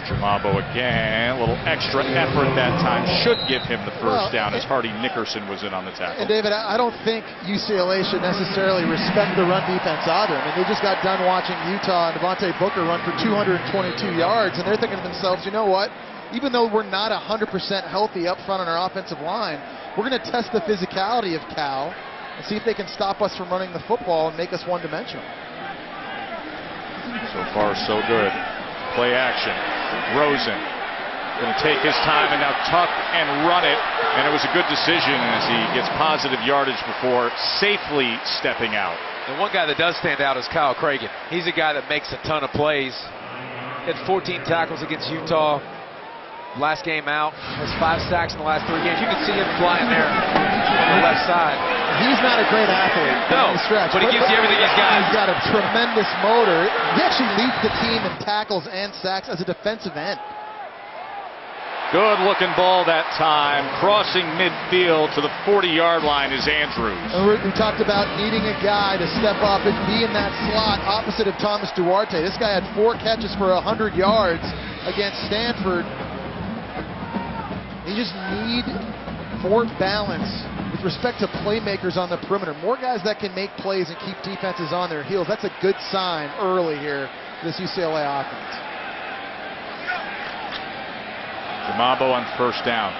Jamabo again, a little extra effort that time. Should give him the first down as Hardy Nickerson was in on the tackle. And David, I don't think UCLA should necessarily respect the run defense either. I mean, they just got done watching Utah and Devontae Booker run for 222 yards, and they're thinking to themselves, you know what? Even though we're not 100% healthy up front on our offensive line, we're going to test the physicality of Cal and see if they can stop us from running the football and make us one-dimensional. So far, so good. Play action. Rosen going to take his time and now tuck and run it. And it was a good decision as he gets positive yardage before safely stepping out. The one guy that does stand out is Kyle Cragen. He's a guy that makes a ton of plays. He had 14 tackles against Utah. Last game out, has 5 sacks in the last 3 games. You can see him flying there on the left side. He's not a great athlete. No, but he gives you everything he's got. He's got a tremendous motor. He actually leads the team in tackles and sacks as a defensive end. Good looking ball that time. Crossing midfield to the 40-yard line is Andrews. And we talked about needing a guy to step up and be in that slot opposite of Thomas Duarte. This guy had 4 catches for 100 yards against Stanford. You just need more balance with respect to playmakers on the perimeter. More guys that can make plays and keep defenses on their heels. That's a good sign early here for this UCLA offense. Jamabo on first down.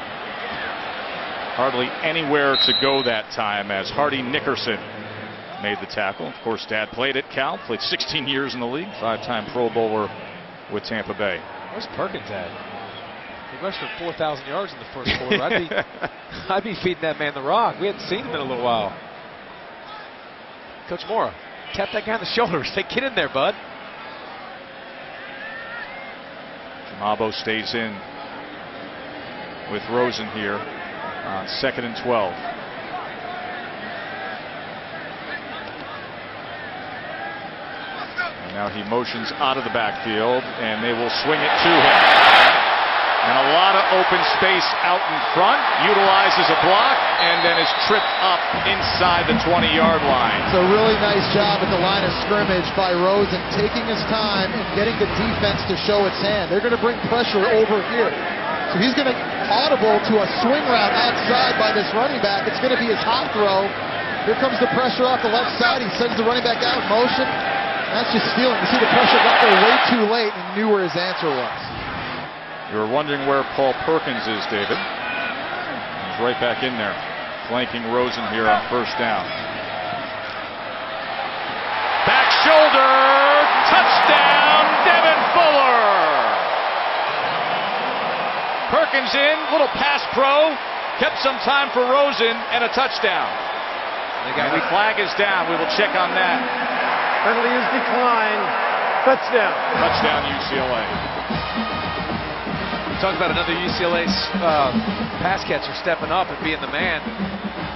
Hardly anywhere to go that time as Hardy Nickerson made the tackle. Of course, Dad played at Cal, played 16 years in the league, 5-time Pro Bowler with Tampa Bay. Where's Perkins at? He rushed for 4,000 yards in the first quarter. I'd be feeding that man the rock. We hadn't seen him in a little while. Coach Mora, tap that guy on the shoulder. Say, get in there, bud. Jamabo stays in with Rosen here on 2nd and 12. And now he motions out of the backfield, and they will swing it to him. And a lot of open space out in front, utilizes a block, and then is tripped up inside the 20-yard line. It's a really nice job at the line of scrimmage by Rosen, taking his time and getting the defense to show its hand. They're going to bring pressure over here. So he's going to audible to a swing route outside by this running back. It's going to be his hot throw. Here comes the pressure off the left side. He sends the running back out in motion. That's just stealing. You see the pressure got there way too late and knew where his answer was. You were wondering where Paul Perkins is, David. He's right back in there, flanking Rosen here on first down. Back shoulder, touchdown, Devin Fuller. Perkins in, little pass pro, kept some time for Rosen, and a touchdown. And the flag is down. We will check on that. Penalty is declined. Touchdown. Touchdown, UCLA. Talk about another UCLA pass catcher stepping up and being the man.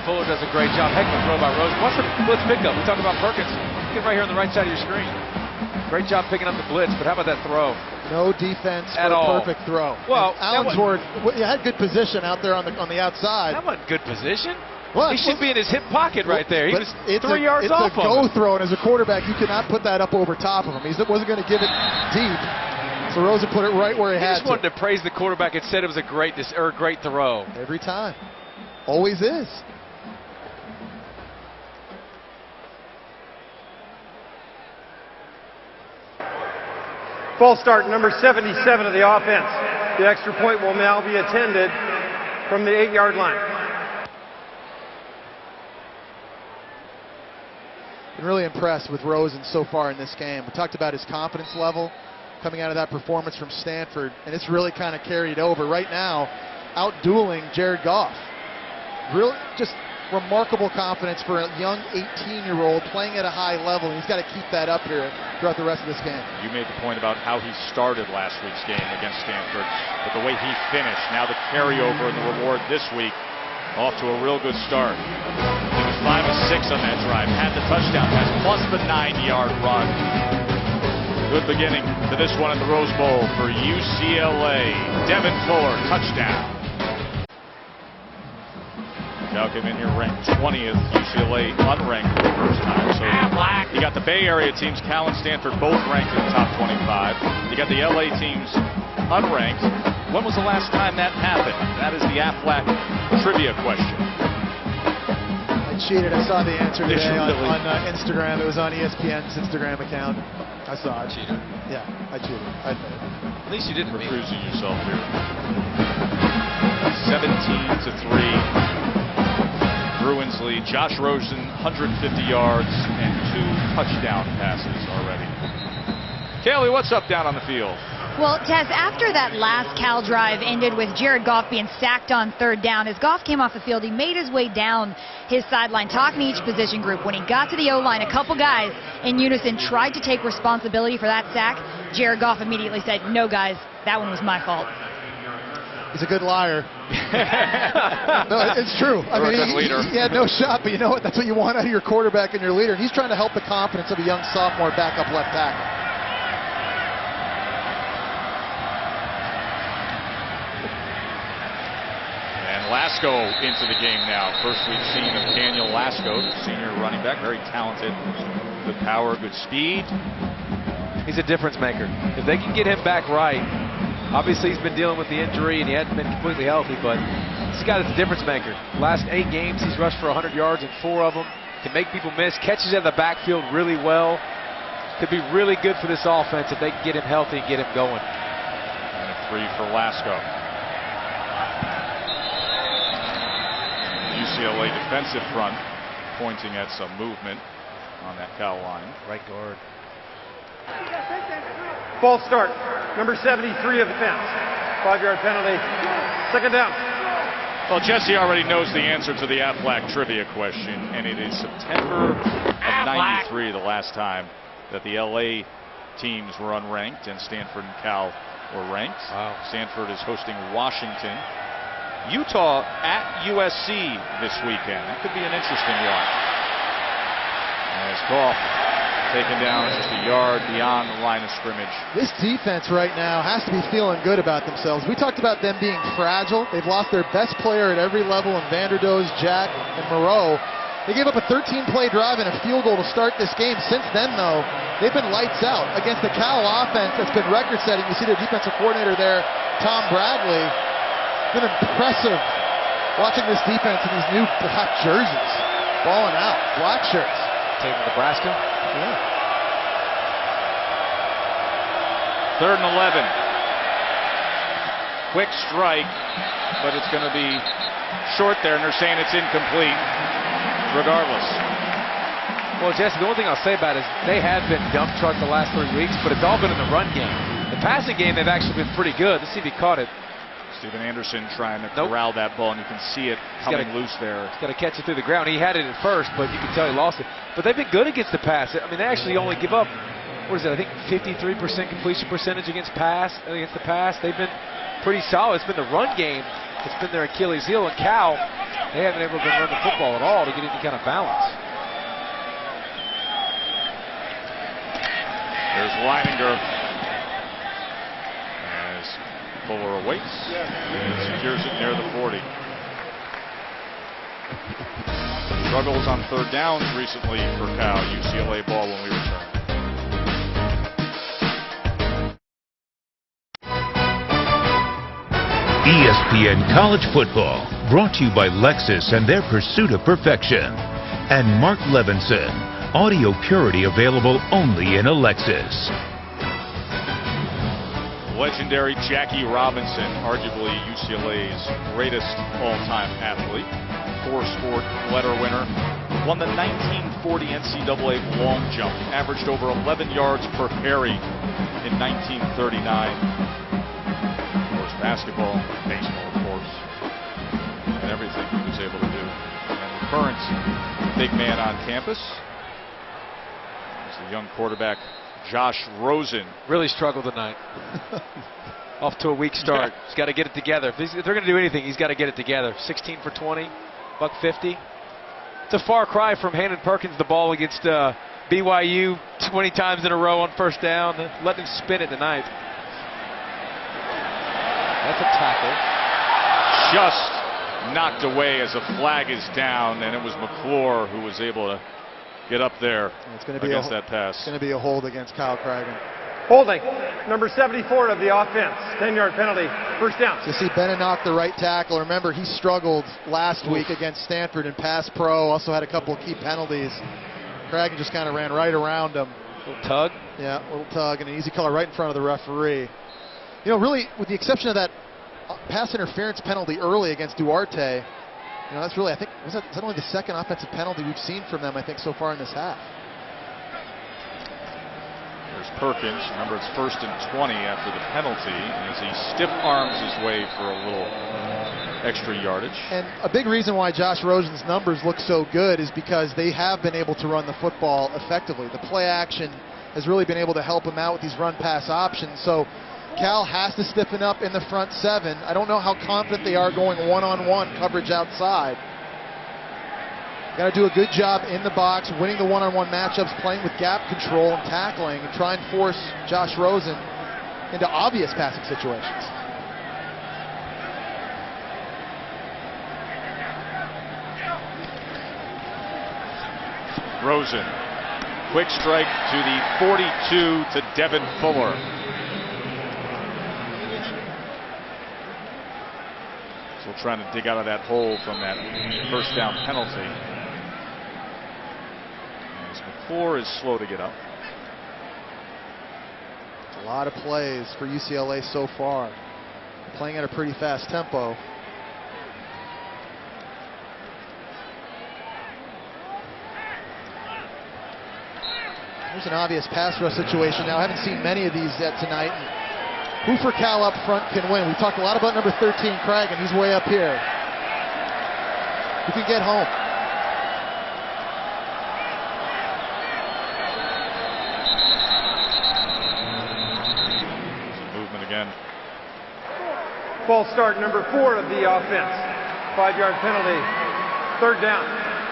Fuller does a great job. Heck of a throw by Rosen. What's the blitz pickup? We talk about Perkins. Get right here on the right side of your screen. Great job picking up the blitz, but how about that throw? No defense At for all. a perfect throw. Well, Allensworth, you had good position out there on the outside. That wasn't good position. Well, He should be in his hip pocket right there. He But was it's 3 yards it's off a of go him. throw, and as a quarterback, you cannot put that up over top of him. He wasn't going to give it deep, so Rosen put it right where he He had just wanted to praise the quarterback and said it was a great throw. Every time. Always is. False start, number 77 of the offense. The extra point will now be attended from the 8-yard line. Been really impressed with Rosen so far in this game. We talked about his confidence level coming out of that performance from Stanford, and it's really kind of carried over. Right now, out-dueling Jared Goff. Really just remarkable confidence for a young 18-year-old playing at a high level, and he's got to keep that up here throughout the rest of this game. You made the point about how he started last week's game against Stanford, but the way he finished, now the carryover and the reward this week, off to a real good start. He was 5 of 6 on that drive, had the touchdown pass, plus the 9-yard run. Good beginning to this one at the Rose Bowl for UCLA. Devin Fuller, touchdown. Cal came in here ranked 20th, UCLA unranked for the first time. So you got the Bay Area teams, Cal and Stanford, both ranked in the top 25. You got the LA teams unranked. When was the last time that happened? That is the Aflac trivia question. I cheated. I saw the answer today on Instagram. It was on ESPN's Instagram account. I saw it. Cheater. Yeah, I cheated. I admit it. At least you didn't mean it. Recruising yourself here. 17-3. Bruins lead. Josh Rosen, 150 yards and 2 touchdown passes already. Kaylee, what's up down on the field? Well, Tess, after that last Cal drive ended with Jared Goff being sacked on third down, as Goff came off the field, he made his way down his sideline, talking to each position group. When he got to the O-line, a couple guys in unison tried to take responsibility for that sack. Jared Goff immediately said, "No, guys, that one was my fault." He's a good liar. No, it's true. I mean, he had no shot, but you know what? That's what you want out of your quarterback and your leader. And he's trying to help the confidence of a young sophomore backup left tackle. And Lasco into the game now. First we've seen of Daniel Lasco, the senior running back, very talented. Good power, good speed. He's a difference maker. If they can get him back right, obviously he's been dealing with the injury and he hasn't been completely healthy, but this guy is a difference maker. Last 8 games he's rushed for 100 yards in 4 of them. Can make people miss, catches out of the backfield really well. Could be really good for this offense if they can get him healthy and get him going. And a 3 for Lasco. UCLA defensive front pointing at some movement on that Cal line. Right guard. False start, number 73 of the fence. 5-yard penalty. Second down. Well, Jesse already knows the answer to the Aflac trivia question, and it is September of '93, the last time that the LA teams were unranked and Stanford and Cal were ranked. Wow. Stanford is hosting Washington. Utah at USC this weekend. That could be an interesting one. As Goff taken down just a yard beyond the line of scrimmage. This defense right now has to be feeling good about themselves. We talked about them being fragile. They've lost their best player at every level in Vanderdoes, Jack, and Moreau. They gave up a 13-play drive and a field goal to start this game. Since then, though, they've been lights out against the Cal offense that's been record-setting. You see the defensive coordinator there, Tom Bradley. It's been impressive watching this defense in these new black jerseys. Balling out, black shirts. Taking Nebraska. Yeah. 3rd and 11. Quick strike, but it's going to be short there, and they're saying it's incomplete regardless. Well, Jesse, the only thing I'll say about it is they have been dump trucked the last 3 weeks, but it's all been in the run game. The passing game, they've actually been pretty good. Let's see if he caught it. Steven Anderson trying to corral that ball, and you can see it coming loose there. He's got to catch it through the ground. He had it at first, but you can tell he lost it. But they've been good against the pass. I mean, they actually only give up, what is it, I think 53% completion percentage against the pass. They've been pretty solid. It's been the run game. It's been their Achilles heel. And Cal, they haven't been able to run the football at all to get any kind of balance. There's Leininger as Fuller awaits and secures it near the 40. Struggles on 3rd downs recently for Cal. UCLA ball when we return. ESPN College Football, brought to you by Lexus and their pursuit of perfection. And Mark Levinson, audio purity available only in a Lexus. Legendary Jackie Robinson, arguably UCLA's greatest all-time athlete. 4-sport letter winner. Won the 1940 NCAA long jump. Averaged over 11 yards per carry in 1939. Basketball, baseball, of course, and everything he was able to do. And the current big man on campus is the young quarterback, Josh Rosen. Really struggled tonight. Off to a weak start. He's got to get it together. If they're going to do anything, he's got to get it together. 16 for 20, $150. It's a far cry from handing Perkins the ball against BYU 20 times in a row on 1st down. Let him spin it tonight. That's a tackle. Just knocked away as a flag is down, and it was McClure who was able to get up there against that pass. It's going to be a hold against Kyle Cragen. Holding. Number 74 of the offense. 10-yard penalty. 1st down. So you see Benenoch, the right tackle. Remember, he struggled last week against Stanford in pass pro. Also had a couple of key penalties. Cragen just kind of ran right around him. Little tug. Yeah, a little tug and an easy color right in front of the referee. You know, really, with the exception of that pass interference penalty early against Duarte, you know, that's really, I think, is that only the 2nd offensive penalty we've seen from them, I think, so far in this half. There's Perkins. Remember, it's 1st and 20 after the penalty, as he stiff arms his way for a little extra yardage. And a big reason why Josh Rosen's numbers look so good is because they have been able to run the football effectively. The play action has really been able to help him out with these run-pass options. So Cal has to stiffen up in the front 7. I don't know how confident they are going one-on-one coverage outside. Got to do a good job in the box, winning the one-on-one matchups, playing with gap control and tackling, and try and force Josh Rosen into obvious passing situations. Rosen, quick strike to the 42 to Devin Fuller. Still trying to dig out of that hole from that 1st down penalty. As McClure is slow to get up. A lot of plays for UCLA so far. Playing at a pretty fast tempo. There's an obvious pass rush situation now. I haven't seen many of these yet tonight. Who for Cal up front can win? We've talked a lot about number 13, Cragen. He's way up here. Who can get home? Movement again. False start. Number 4 of the offense. 5-yard penalty. 3rd down.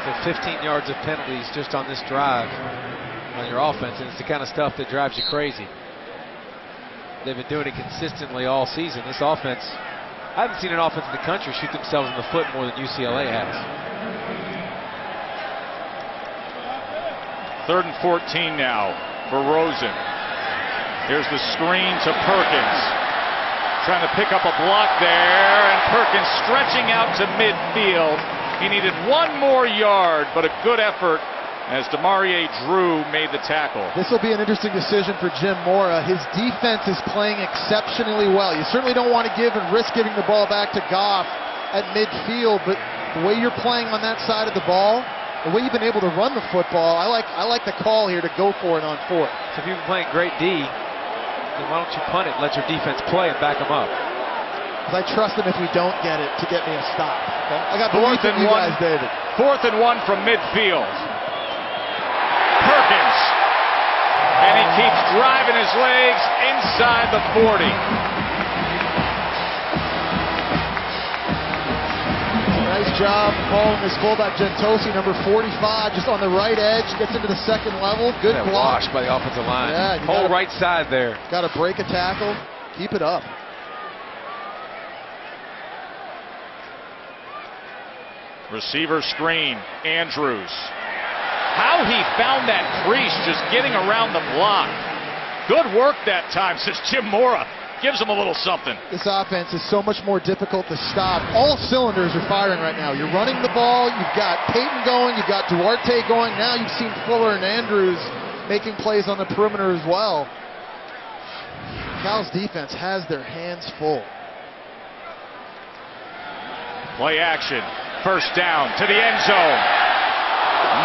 So 15 yards of penalties just on this drive on your offense, and it's the kind of stuff that drives you crazy. They've been doing it consistently all season. This offense, I haven't seen an offense in the country shoot themselves in the foot more than UCLA has. 3rd and 14 now for Rosen. Here's the screen to Perkins. Trying to pick up a block there, and Perkins stretching out to midfield. He needed 1 more yard, but a good effort as Demarie Drew made the tackle. This will be an interesting decision for Jim Mora. His defense is playing exceptionally well. You certainly don't want to give and risk giving the ball back to Goff at midfield, but the way you're playing on that side of the ball, the way you've been able to run the football, I like the call here to go for it on 4th. So if you've been playing great D, then why don't you punt it, let your defense play, and back them up? Because I trust them if we don't get it to get me a stop. Okay? I got Fourth belief in and you one. guys, David. 4th and 1 from midfield. Perkins. And he keeps driving his legs inside the 40. Nice job following his fullback Gentosi, number 45, just on the right edge, gets into the second level. Good That block. wash by the offensive line. Yeah, whole right side there. Got to break a tackle. Keep it up. Receiver screen, Andrews. How he found that crease just getting around the block. Good work that time, says Jim Mora. Gives him a little something. This offense is so much more difficult to stop. All cylinders are firing right now. You're running the ball. You've got Peyton going. You've got Duarte going. Now you've seen Fuller and Andrews making plays on the perimeter as well. Cal's defense has their hands full. Play action. First down to the end zone.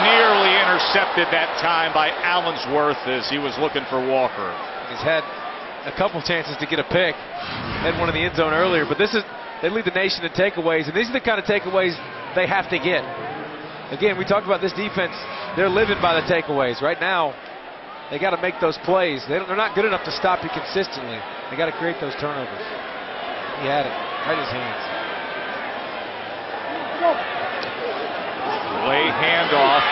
Nearly intercepted that time by Allensworth as he was looking for Walker. He's had a couple chances to get a pick. Had one in the end zone earlier, but they lead the nation in takeaways, and these are the kind of takeaways they have to get. Again, we talked about this defense. They're living by the takeaways. Right now, they got to make those plays. They're not good enough to stop you consistently. They got to create those turnovers. He had it right in his hands. Lay handoff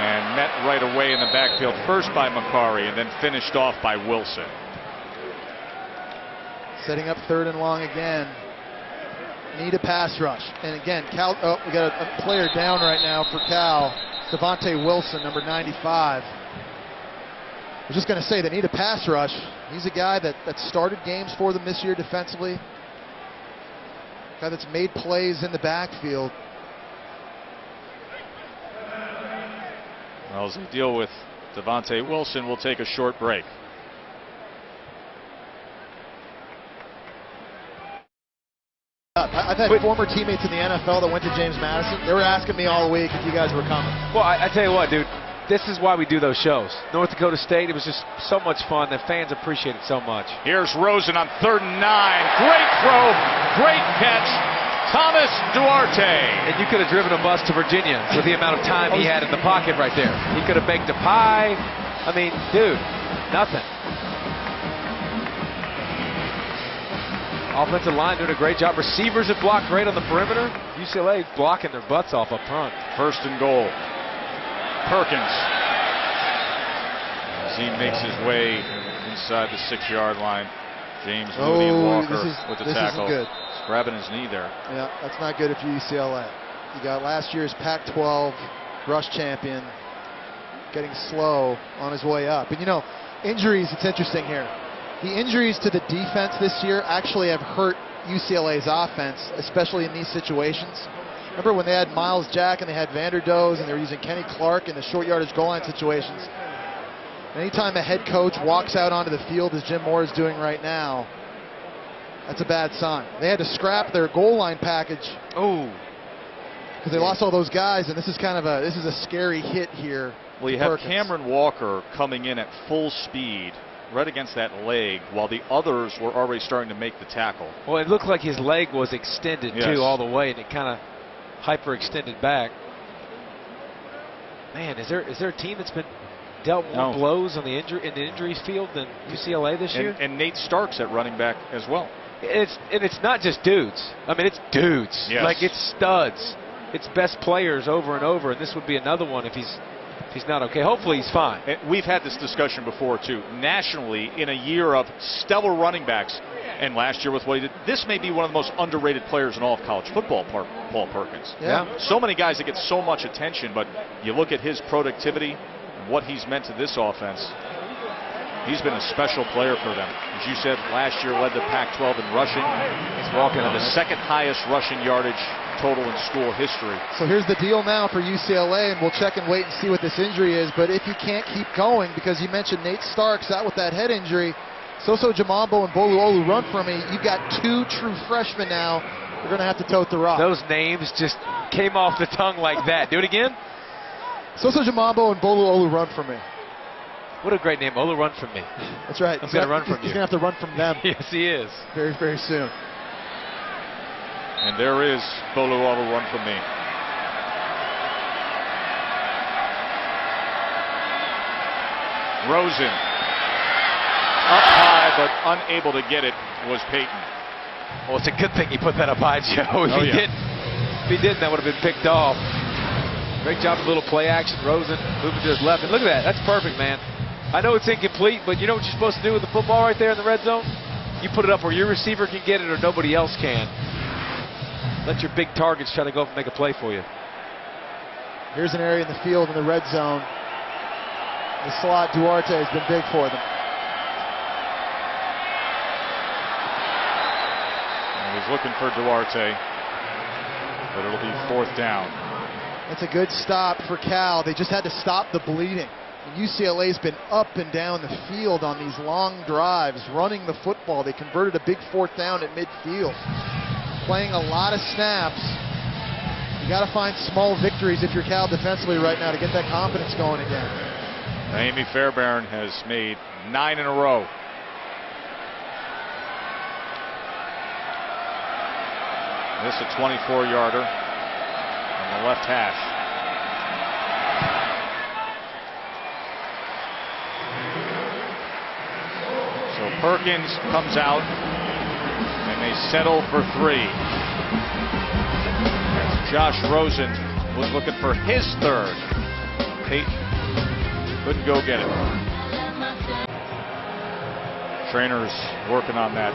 and met right away in the backfield, first by Macari and then finished off by Wilson. Setting up 3rd and long again. Need a pass rush. And again, Cal, we got a player down right now for Cal. Devontae Wilson, number 95. I was just going to say, they need a pass rush. He's a guy that started games for them this year defensively. Guy that's made plays in the backfield. Well, as we deal with Devontae Wilson, we'll take a short break. I've had former teammates in the NFL that went to James Madison. They were asking me all week if you guys were coming. Well, I tell you what, dude. This is why we do those shows. North Dakota State, it was just so much fun. The fans appreciate it so much. Here's Rosen on 3rd and 9. Great throw, great catch. Thomas Duarte. And you could have driven a bus to Virginia with the amount of time he had in the pocket right there. He could have baked a pie. I mean, dude, nothing. Offensive line doing a great job. Receivers have blocked great on the perimeter. UCLA blocking their butts off up front. 1st and goal. Perkins. As he makes his way inside the 6-yard line. James Moody and Walker with the tackle. This isn't good. He's grabbing his knee there. Yeah, that's not good if you're UCLA. You got last year's Pac-12 rush champion getting slow on his way up. And you know, injuries, it's interesting here. The injuries to the defense this year actually have hurt UCLA's offense, especially in these situations. Remember when they had Miles Jack and they had Vanderdoes and they were using Kenny Clark in the short yardage goal line situations? Anytime a head coach walks out onto the field, as Jim Moore is doing right now, that's a bad sign. They had to scrap their goal line package. Oh, because they lost all those guys, and this is a scary hit here. Well, you have Cameron Walker coming in at full speed right against that leg while the others were already starting to make the tackle. Well, it looked like his leg was extended too all the way, and it kind of hyper-extended back. Man, is there a team that's been dealt more blows on the injuries field than UCLA this year? And Nate Stark's at running back as well. It's not just dudes. I mean, it's dudes. Yes. Like, it's studs. It's best players over and over, and this would be another one if he's not okay. Hopefully he's fine. We've had this discussion before, too. Nationally, in a year of stellar running backs, and last year with what he did, this may be one of the most underrated players in all of college football, Paul Perkins. Yeah. So many guys that get so much attention, but you look at his productivity and what he's meant to this offense. He's been a special player for them. As you said, last year led the Pac-12 in rushing. He's walking on the second highest rushing yardage total in school history. So here's the deal now for UCLA, and we'll check and wait and see what this injury is. But if you can't keep going, because you mentioned Nate Starks out with that head injury, Soso Jamambo and Boluolu run for me. You've got two true freshmen now. You're going to have to tote the rock. Those names just came off the tongue like that. Do it again. Soso Jamambo and Boluolu run for me. What a great name. Olu, run from me. That's right. I'm going to run from you. He's going to have to run from them. Yes, he is. Very, very soon. And there is Boluolu run from me. Rosen. Up high, but unable to get it was Peyton. Well, it's a good thing he put that up high, Joe. If he didn't, that would have been picked off. Great job of little play action. Rosen moving to his left. And look at that. That's perfect, man. I know it's incomplete, but you know what you're supposed to do with the football right there in the red zone? You put it up where your receiver can get it or nobody else can. Let your big targets try to go up and make a play for you. Here's an area in the field in the red zone. The slot, Duarte, has been big for them. And he's looking for Duarte, but it'll be 4th down. That's a good stop for Cal. They just had to stop the bleeding. And UCLA's been up and down the field on these long drives, running the football. They converted a big 4th down at midfield. Playing a lot of snaps. You got to find small victories if you're Cal defensively right now to get that confidence going again. Amy Fairbairn has made 9 in a row. This a 24-yarder on the left hash. So Perkins comes out, and they settle for 3. As Josh Rosen was looking for his 3rd. Peyton couldn't go get it. Trainers working on that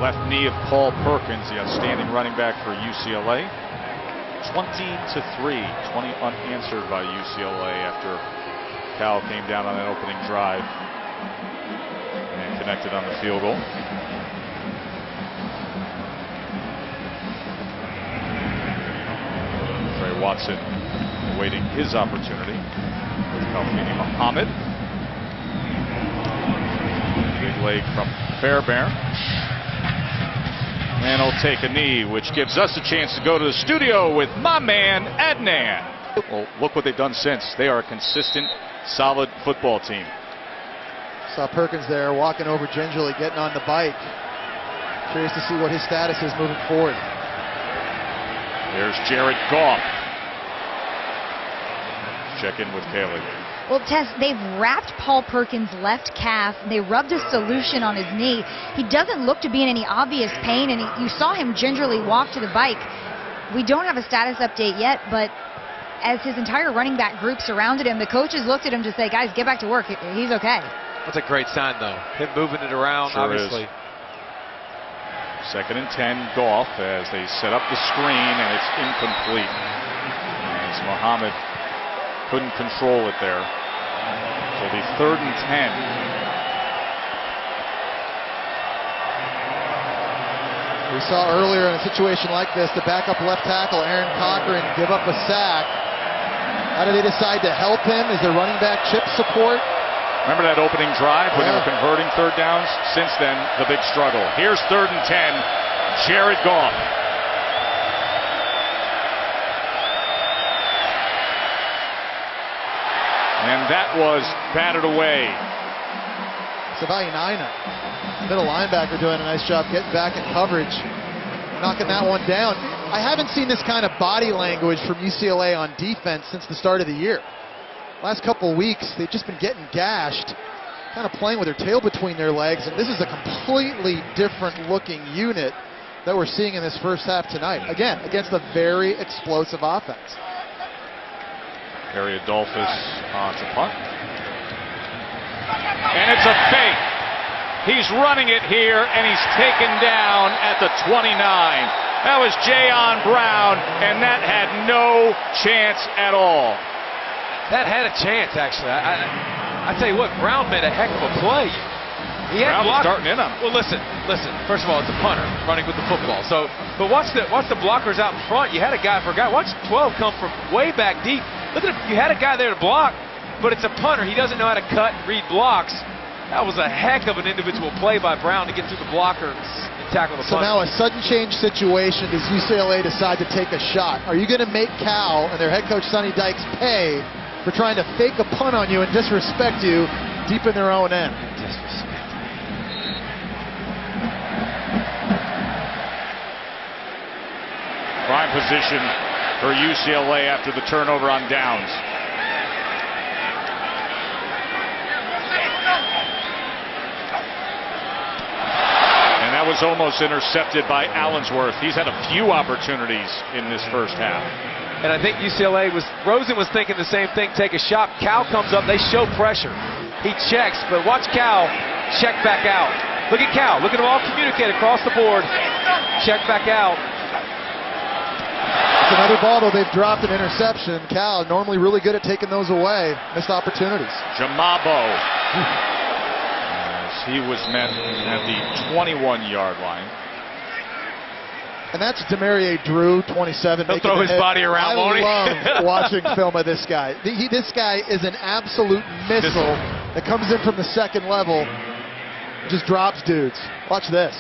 left knee of Paul Perkins, the outstanding running back for UCLA. 20-3, 20 unanswered by UCLA after Cal came down on an opening drive and connected on the field goal. Trey Watson awaiting his opportunity with Kalfini Muhammad. Big leg from Fairbairn. And he'll take a knee, which gives us a chance to go to the studio with my man, Adnan. Well, look what they've done since. They are a consistent, solid football team. Saw Perkins there walking over gingerly, getting on the bike. Curious to see what his status is moving forward. There's Jared Goff. Check in with Kaylee. Well, Tess, they've wrapped Paul Perkins' left calf. They rubbed a solution on his knee. He doesn't look to be in any obvious pain, and you saw him gingerly walk to the bike. We don't have a status update yet, but as his entire running back group surrounded him, the coaches looked at him to say, guys, get back to work. He's okay. That's a great sign, though. Him moving it around, Sure obviously. Is. 2nd and 10, Goff, as they set up the screen, and it's incomplete. As Muhammad couldn't control it there. So it'll be 3rd and 10. We saw earlier in a situation like this, the backup left tackle, Aaron Cochran, give up a sack. How do they decide to help him? Is there running back chip support? Remember that opening drive when they were converting 3rd downs? Since then, the big struggle. Here's 3rd and 10, Jared Goff. And that was batted away. Savaiinaina, middle linebacker, doing a nice job getting back in coverage, knocking that one down. I haven't seen this kind of body language from UCLA on defense since the start of the year. Last couple weeks, they've just been getting gashed, kind of playing with their tail between their legs, and this is a completely different looking unit that we're seeing in this first half tonight. Again, against a very explosive offense. Harry Adolphus on to punt. And it's a fake. He's running it here, and he's taken down at the 29. That was Jayon Brown, and that had no chance at all. That had a chance, actually. I tell you what, Brown made a heck of a play. He had Brown blocked. starting in on him. Well, listen. First of all, it's a punter running with the football. So, but watch the blockers out in front. You had a guy for a guy. Watch 12 come from way back deep. Look at it. You had a guy there to block, but it's a punter. He doesn't know how to cut and read blocks. That was a heck of an individual play by Brown to get through the blocker and tackle the punter. So now a sudden change situation. Does UCLA decide to take a shot? Are you going to make Cal and their head coach Sonny Dykes pay for trying to fake a punt on you and disrespect you deep in their own end? Prime position for UCLA after the turnover on downs. And that was almost intercepted by Allensworth. He's had a few opportunities in this first half. And I think Rosen was thinking the same thing, take a shot. Cal comes up, they show pressure. He checks, but watch Cal check back out. Look at Cal, look at them all communicate across the board. Check back out. It's another ball, though. They've dropped an interception. Cal, normally really good at taking those away. Missed opportunities. Jamabo. As he was met at the 21-yard line. And that's Demarie Drew, 27. He'll throw his body around, won't he? I love watching film of this guy. This guy is an absolute missile that comes in from the second level. Just drops dudes. Watch this.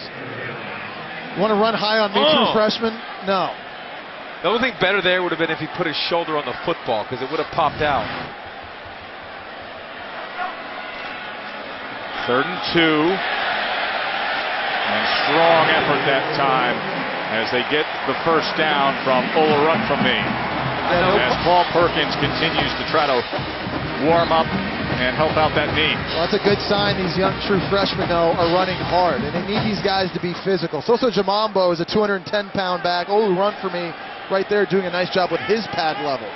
You want to run high on me, true freshman? No. The only thing better there would have been if he put his shoulder on the football, because it would have popped out. 3rd and 2. And strong effort that time as they get the first down from Ola Run From Me. As Paul Perkins continues to try to warm up and help out that knee. Well, that's a good sign. These young true freshmen, though, are running hard, and they need these guys to be physical. Soso Jamambo is a 210-pound back. Olu Run For Me right there doing a nice job with his pad level.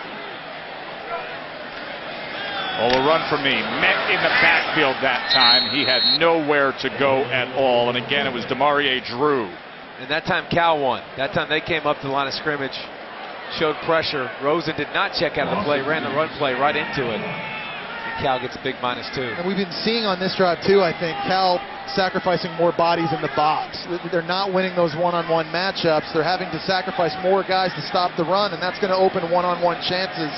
Ola Run For Me met in the backfield that time. He had nowhere to go at all, and again, it was Demarie Drew. And that time Cal won. That time they came up to the line of scrimmage, showed pressure. Rosen did not check out of the play, ran the run play right into it. Cal gets a big -2. And we've been seeing on this drive, too, I think, Cal sacrificing more bodies in the box. They're not winning those one-on-one matchups. They're having to sacrifice more guys to stop the run, and that's going to open one-on-one chances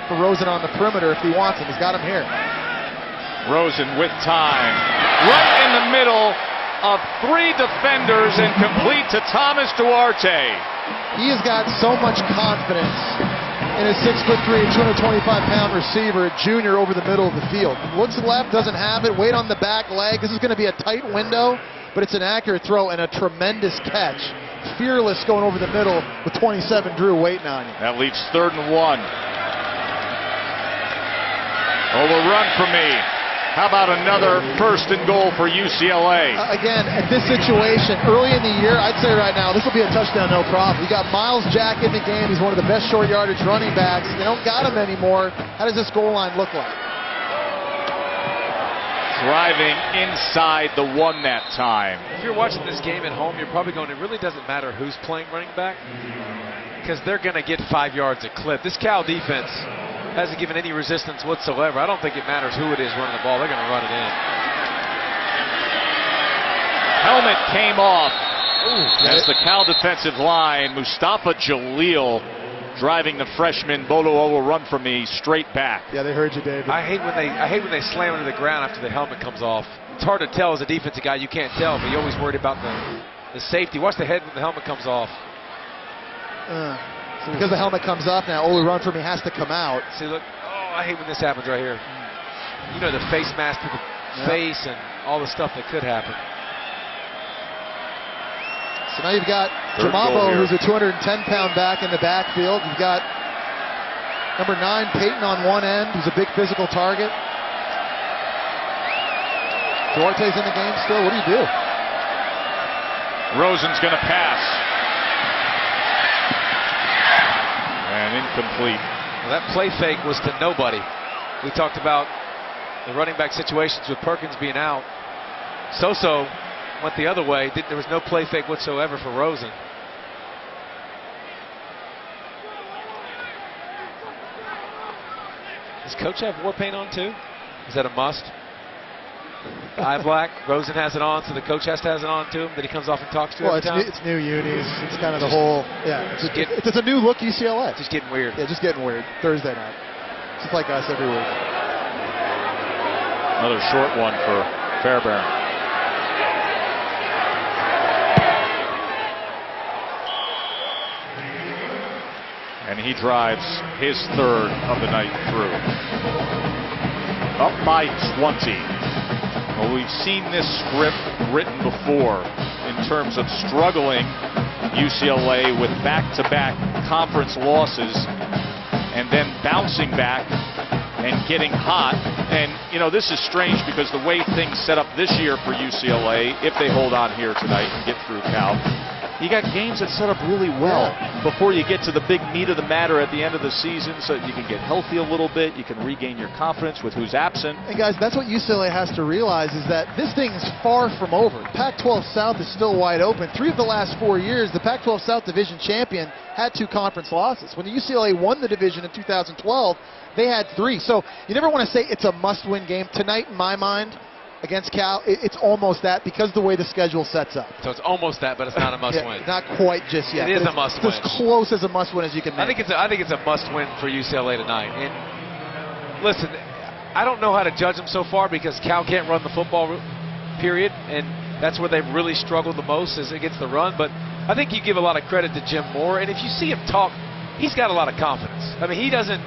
for Rosen on the perimeter if he wants him. He's got him here. Rosen with time. Right in the middle of 3 defenders and complete to Thomas Duarte. He has got so much confidence in his 6'3", 225-pound receiver, junior, over the middle of the field. Looks left, doesn't have it. Wait on the back leg. This is going to be a tight window, but it's an accurate throw and a tremendous catch. Fearless going over the middle with 27 Drew waiting on you. That leaves 3rd and 1. Ola Run For Me. How about another 1st and goal for UCLA? Again, at this situation, early in the year, I'd say right now, this will be a touchdown, no problem. You got Miles Jack in the game. He's one of the best short yardage running backs. They don't got him anymore. How does this goal line look like? Driving inside the 1 that time. If you're watching this game at home, you're probably going, it really doesn't matter who's playing running back, because they're going to get 5 yards a clip. This Cal defense hasn't given any resistance whatsoever. I don't think it matters who it is running the ball. They're going to run it in. Helmet came off. As the Cal defensive line, Mustafa Jalil driving the freshman Bolo Ola Run For Me straight back. Yeah, they heard you, David. I hate when they slam into the ground after the helmet comes off. It's hard to tell as a defensive guy. You can't tell, but you're always worried about the safety. Watch the head when the helmet comes off. So because the helmet comes off now, Ola Run For Me has to come out. See, look. Oh, I hate when this happens right here. You know, the face mask to the face and all the stuff that could happen. So now you've got Jamabo, who's a 210-pound back in the backfield. You've got number 9, Peyton, on one end, who's a big physical target. Duarte's in the game still. What do you do? Rosen's going to pass. And incomplete. Well, that play fake was to nobody. We talked about the running back situations with Perkins being out. Soso went the other way. There was no play fake whatsoever for Rosen. Does Coach have war paint on too? Is that a must? The eye black. Rosen has it on, so the coach has to have it on to him that he comes off and talks to every time. It's new unis. It's kind of the whole, it's a new look UCLA. Just getting weird. Yeah, just getting weird. Thursday night. Just like us every week. Another short one for Fairbairn. And he drives his third of the night through. Up by 20. Well, we've seen this script written before in terms of struggling UCLA with back-to-back conference losses and then bouncing back and getting hot. And, you know, this is strange because the way things set up this year for UCLA, if they hold on here tonight and get through Cal, you got games that set up really well before you get to the big meat of the matter at the end of the season, so you can get healthy a little bit, you can regain your confidence with who's absent. And guys, that's what UCLA has to realize, is that this thing is far from over. Pac-12 South is still wide open. 3 of the last 4 years, the Pac-12 South division champion had 2 conference losses. When UCLA won the division in 2012, they had 3. So you never want to say it's a must-win game. Tonight, in my mind, against Cal, it's almost that because the way the schedule sets up. So it's almost that, but it's not a must-win. Not quite just yet. It is a must-win. It's as close as a must-win as you can make. I think it's a must-win for UCLA tonight. And listen, I don't know how to judge them so far because Cal can't run the football, period, and that's where they've really struggled the most is against the run. But I think you give a lot of credit to Jim Moore, and if you see him talk, he's got a lot of confidence. I mean, he doesn't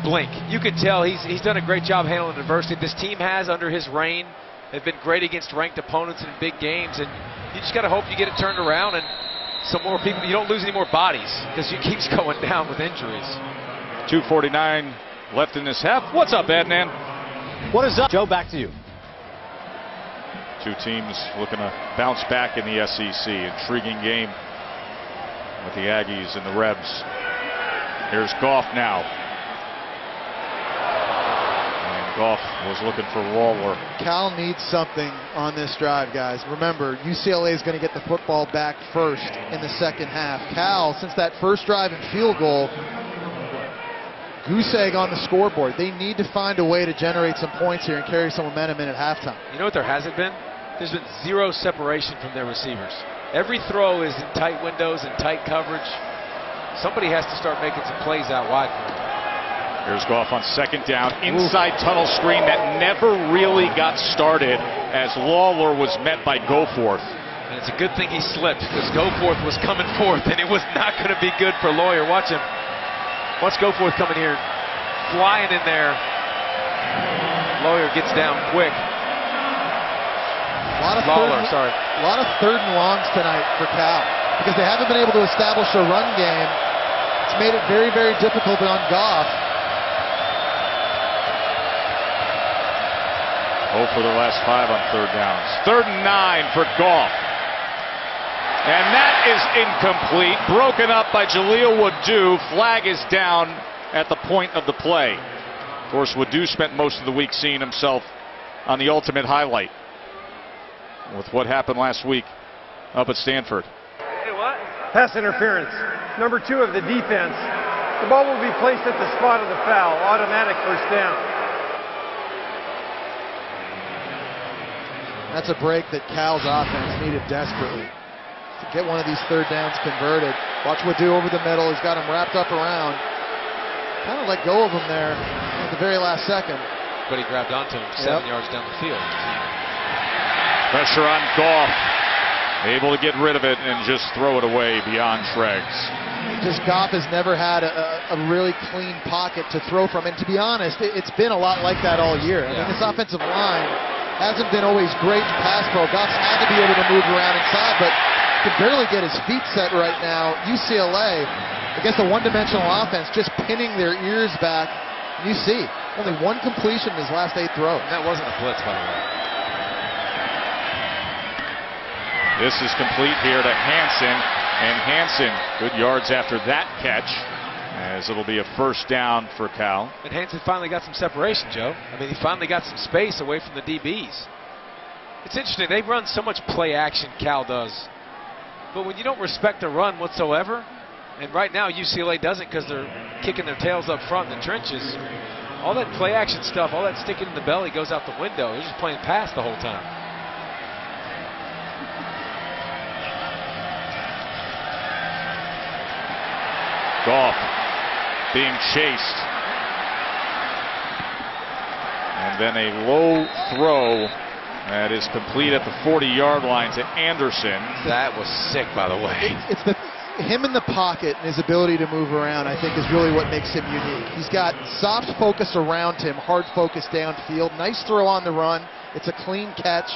blink. You can tell he's done a great job handling adversity. This team has, under his reign, have been great against ranked opponents in big games, and you just got to hope you get it turned around and some more people. You don't lose any more bodies because you keeps going down with injuries. 2:49 left in this half. What's up, Adnan? What is up, Joe? Back to you. Two teams looking to bounce back in the SEC. Intriguing game with the Aggies and the Rebs. Here's Goff now. Goff was looking for Lawler. Cal needs something on this drive, guys. Remember, UCLA is going to get the football back first in the second half. Cal, since that first drive and field goal, goose egg on the scoreboard. They need to find a way to generate some points here and carry some momentum in at halftime. You know what there hasn't been? There's been 0 separation from their receivers. Every throw is in tight windows and tight coverage. Somebody has to start making some plays out wide for them. Here's Goff on second down. Inside tunnel screen that never really got started as Lawler was met by Goforth. And it's a good thing he slipped because Goforth was coming forth and it was not going to be good for Lawyer. Watch him. Watch Goforth coming here, flying in there. Lawyer gets down quick. A lot of third and longs tonight for Cal because they haven't been able to establish a run game. It's made it very, very difficult on Goff. 0 for the last 5 on third downs. 3rd and 9 for Goff. And that is incomplete. Broken up by Jaleel Waddou. Flag is down at the point of the play. Of course, Waddou spent most of the week seeing himself on the ultimate highlight with what happened last week up at Stanford. Hey, what? Pass interference. Number 2 of the defense. The ball will be placed at the spot of the foul. Automatic first down. That's a break that Cal's offense needed desperately to get one of these third downs converted. Watch Waddou over the middle. He's got him wrapped up around. Kind of let go of him there at the very last second. But he grabbed onto him 7 yards down the field. Pressure on Goff. Able to get rid of it and just throw it away beyond Schreggs. Just Goff has never had a really clean pocket to throw from. And to be honest, it's been a lot like that all year. I mean, this offensive line hasn't been always great in pass pro. Goff's had to be able to move around inside, but can barely get his feet set right now. UCLA, against a one-dimensional offense, just pinning their ears back. You see, only 1 completion in his last 8 throws. And that wasn't a blitz, by the way. This is complete here to Hansen, and Hansen, good yards after that catch, as it'll be a first down for Cal. And Hansen finally got some separation, Joe. I mean, he finally got some space away from the DBs. It's interesting, they run so much play action, Cal does. But when you don't respect the run whatsoever, and right now UCLA doesn't because they're kicking their tails up front in the trenches, All that play action stuff, all that sticking in the belly goes out the window. They're just playing pass the whole time. Goff being chased. And then a low throw that is complete at the 40-yard line to Anderson. That was sick, by the way. It's him in the pocket and his ability to move around, I think, is really what makes him unique. He's got soft focus around him, hard focus downfield. Nice throw on the run. It's a clean catch.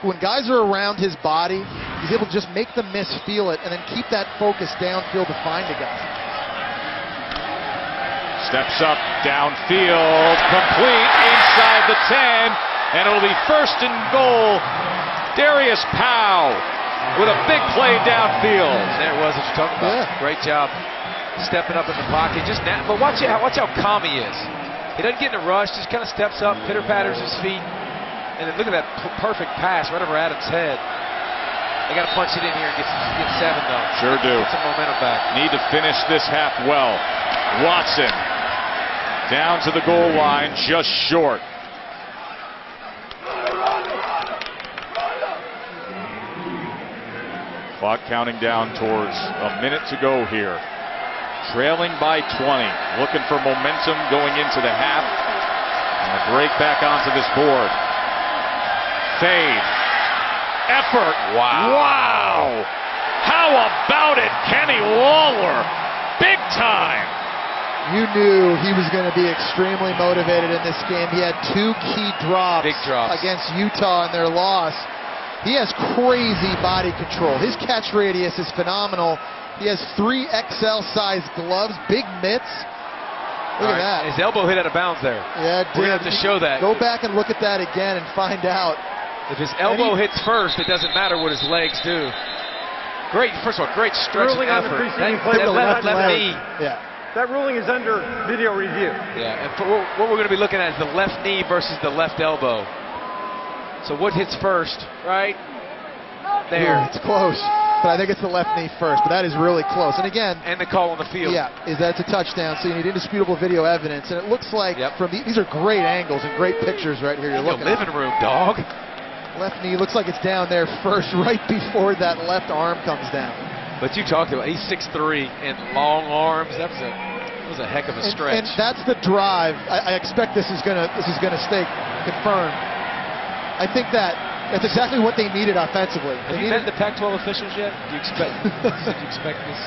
When guys are around his body, he's able to just make the miss feel it and then keep that focus downfield to find a guy. Steps up downfield, complete inside the 10, and it'll be first and goal. Darius Powell with a big play downfield. There it was that you're talking about. Yeah. Great job stepping up in the pocket. But watch how calm he is. He doesn't get in a rush, just kind of steps up, pitter-patters his feet. And then look at that perfect pass right over Adams' head. They got to punch it in here and get 7, though. Sure do. Get some momentum back. Need to finish this half well. Watson down to the goal line, just short. Clock counting down towards a minute to go here. Trailing by 20. Looking for momentum going into the half. And a break back onto this board. Fade. Effort. Wow. How about it, Kenny Lawler? Big time. You knew he was going to be extremely motivated in this game. He had 2 key drops, Big drops against Utah in their loss. He has crazy body control. His catch radius is phenomenal. He has 3 XL size gloves, big mitts. Look at that. His elbow hit out of bounds there. Yeah, we're going to have to show that. Go back and look at that again and find out. If his elbow hits first, it doesn't matter what his legs do. Great, first of all, great stretch and Ruling on the effort. preceding play, That the left left knee. Yeah. That ruling is under video review. Yeah, and for what we're going to be looking at is the left knee versus the left elbow. So what hits first, right? There. Yeah, it's close, but I think it's the left knee first, but that is really close. And again, And the call on the field. yeah, is that it's a touchdown, so you need indisputable video evidence. And it looks like from these are great angles and great pictures right here. You're looking at living room, dog. Left knee looks like it's down there first, right before that left arm comes down. But you talked about, he's 6'3" and long arms. That was a heck of a stretch. And that's the drive. I expect this is gonna stay confirmed. I think that's exactly what they needed offensively. Have you met the Pac-12 officials yet? Do you expect? Did you expect this?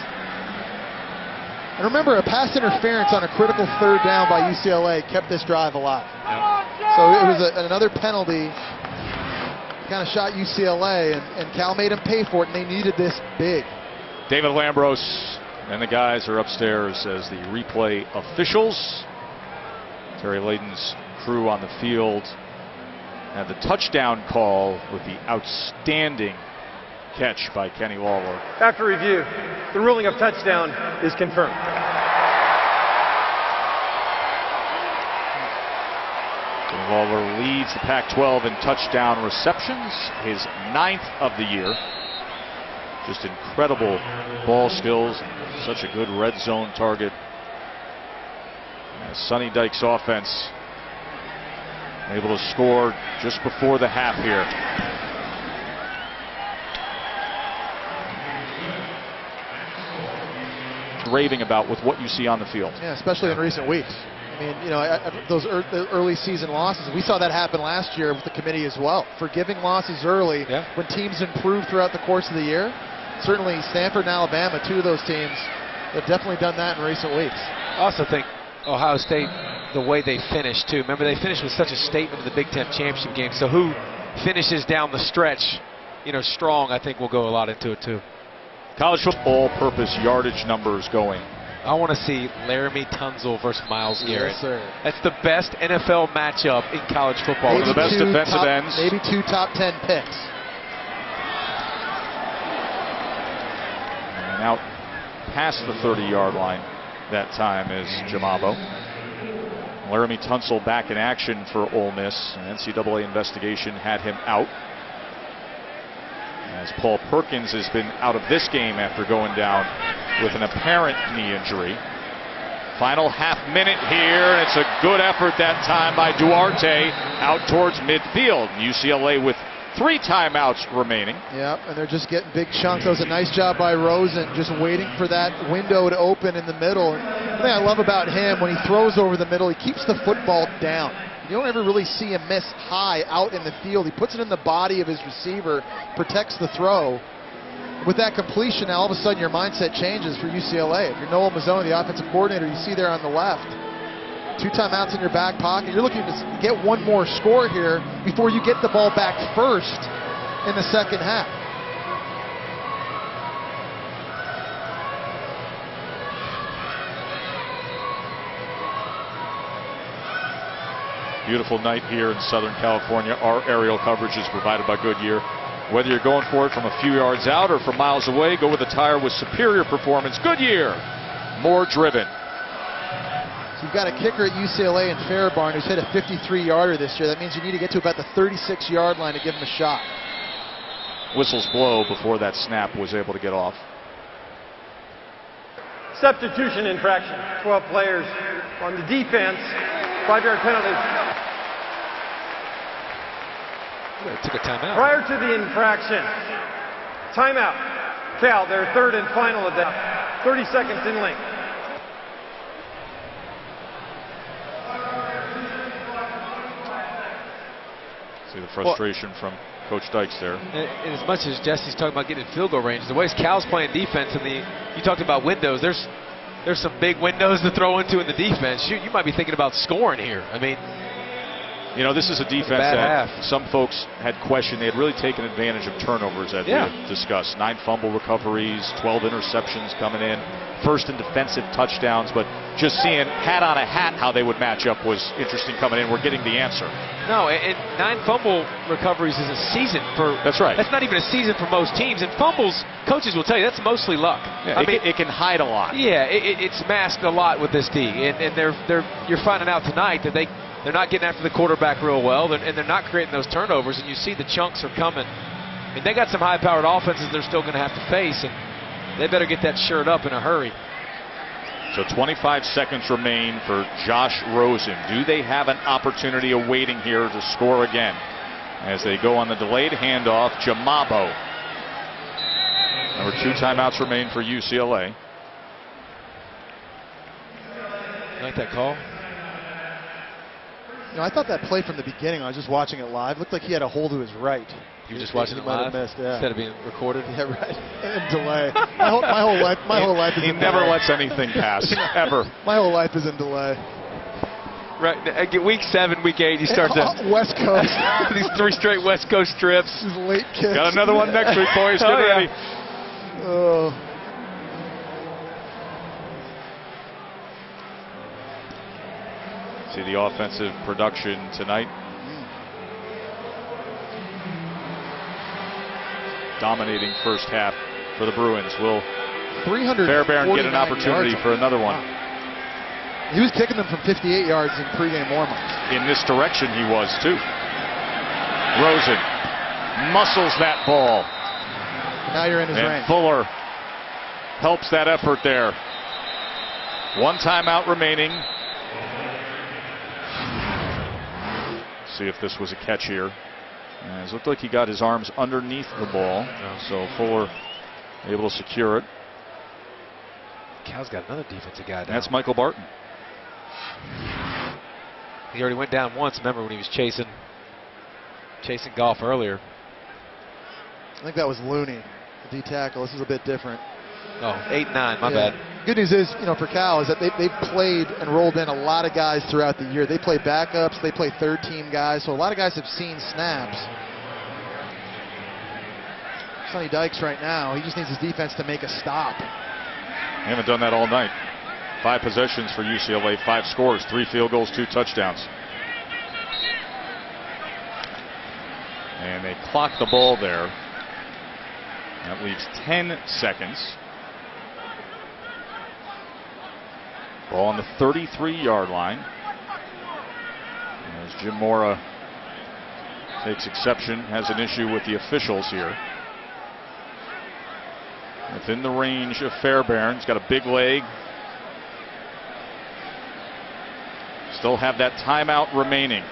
And remember, a pass interference on a critical 3rd down by UCLA kept this drive alive. Yep. So it was another penalty. Kind of shot UCLA, and Cal made them pay for it, and they needed this big. David Lambros and the guys are upstairs as the replay officials. Terry Layden's crew on the field had the touchdown call with the outstanding catch by Kenny Lawler. After review, the ruling of touchdown is confirmed. Kenny Lawler leads the Pac-12 in touchdown receptions, his 9th of the year. Just incredible ball skills, such a good red zone target. As Sonny Dykes' offense able to score just before the half here. Raving about with what you see on the field. Yeah, especially in recent weeks. I mean, you know, those early season losses, we saw that happen last year with the committee as well. Forgiving losses early when teams improve throughout the course of the year. Certainly Stanford and Alabama, 2 of those teams, have definitely done that in recent weeks. I also think Ohio State, the way they finished too. Remember, they finished with such a statement in the Big Ten championship game. So who finishes down the stretch, you know, strong, I think will go a lot into it too. College football all-purpose yardage numbers going. I want to see Laramie Tunsil versus Myles Garrett. Yes, sir. That's the best NFL matchup in college football. One of the best defensive ends. Maybe 2 top 10 picks. And out past the 30-yard line that time is Jamabo. Laramie Tunsil back in action for Ole Miss. An NCAA investigation had him out, as Paul Perkins has been out of this game after going down with an apparent knee injury. Final half minute here, and it's a good effort that time by Duarte out towards midfield. UCLA with 3 timeouts remaining. Yep, and they're just getting big chunks. That was a nice job by Rosen, just waiting for that window to open in the middle. And the thing I love about him, when he throws over the middle, he keeps the football down. You don't ever really see him miss high out in the field. He puts it in the body of his receiver, protects the throw. With that completion, now all of a sudden your mindset changes for UCLA. If you're Noel Mazzone, the offensive coordinator, you see there on the left, 2 timeouts in your back pocket. You're looking to get one more score here before you get the ball back first in the second half. Beautiful night here in Southern California. Our aerial coverage is provided by Goodyear. Whether you're going for it from a few yards out or from miles away, go with a tire with superior performance. Goodyear, more driven. So you've got a kicker at UCLA in Fairbarn who's hit a 53-yarder this year. That means you need to get to about the 36-yard line to give him a shot. Whistles blow before that snap was able to get off. Substitution infraction. 12 players on the defense. 5-yard penalty. Took a timeout. Prior to the infraction, timeout. Cal, their 3rd and final of that. 30 seconds in length. See the frustration from Coach Dykes there. And as much as Jesse's talking about getting in field goal range, the way Cal's playing defense, and you talked about windows, there's some big windows to throw into in the defense. You might be thinking about scoring here. I mean, you know, this is a defense that some folks had questioned. They had really taken advantage of turnovers, as we have discussed. 9 fumble recoveries, 12 interceptions coming in, 1st in defensive touchdowns. But just seeing hat on a hat how they would match up was interesting coming in. We're getting the answer. No, and 9 fumble recoveries is a season for. That's right. That's not even a season for most teams. And fumbles, coaches will tell you, that's mostly luck. Yeah, it can hide a lot. Yeah, it's masked a lot with this D, and you're finding out tonight that they're not getting after the quarterback real well, and they're not creating those turnovers, and you see the chunks are coming. And they got some high-powered offenses they're still going to have to face, and they better get that shirt up in a hurry. So 25 seconds remain for Josh Rosen. Do they have an opportunity awaiting here to score again? As they go on the delayed handoff, Jamabo. Number 2 timeouts remain for UCLA. Like that call? You know, I thought that play from the beginning, I was just watching it live, looked like he had a hole to his right. You were just watching it live instead of being recorded? Yeah, right. And delay. My whole life is in delay. He never lets anything pass, ever. My whole life is in delay. Right. Week 7, week 8, you start to West Coast. These 3 straight West Coast trips. These late kicks. Got another one next week, boys. Get ready. Oh. See the offensive production tonight. Dominating first half for the Bruins. Will Fairbairn get an opportunity for another one? Wow. He was kicking them from 58 yards in pregame warm-ups. In this direction he was too. Rosen muscles that ball. Now you're in his range. And Fuller helps that effort there. 1 timeout remaining. See if this was a catch here. It looked like he got his arms underneath the ball, so Fuller able to secure it. Cal's got another defensive guy down. That's Michael Barton. He already went down once. Remember when he was chasing Goff earlier? I think that was Looney, the D tackle. This is a bit different. Oh, 8-9. My bad. Good news is, you know, for Cal is that they've played and rolled in a lot of guys throughout the year. They play backups, they play 3rd-team guys, so a lot of guys have seen snaps. Sonny Dykes right now, he just needs his defense to make a stop. They haven't done that all night. 5 possessions for UCLA, 5 scores, 3 field goals, 2 touchdowns. And they clock the ball there. That leaves 10 seconds. Ball on the 33-yard line. As Jim Mora takes exception, has an issue with the officials here. Within the range of Fairbairn. He's got a big leg. still have that timeout remaining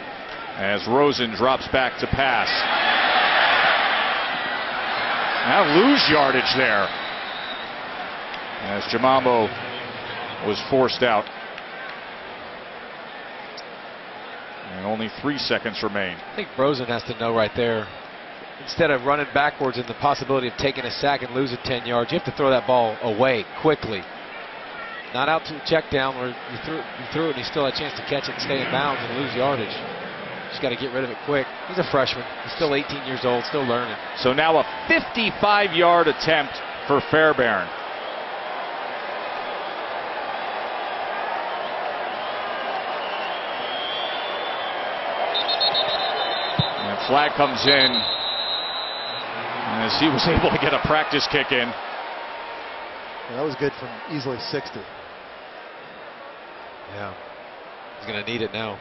as Rosen drops back to pass. Now lose yardage there as Jamambo was forced out. And only 3 seconds remain. I think Rosen has to know right there, instead of running backwards and the possibility of taking a sack and losing 10 yards, you have to throw that ball away quickly. Not out to the check down where you threw it and he still had a chance to catch it and stay in bounds and lose yardage. Just got to get rid of it quick. He's a freshman. He's still 18 years old, still learning. So now a 55-yard attempt for Fairbairn. And flag comes in as he was able to get a practice kick in. Yeah, that was good from easily 60. Yeah, he's going to need it now.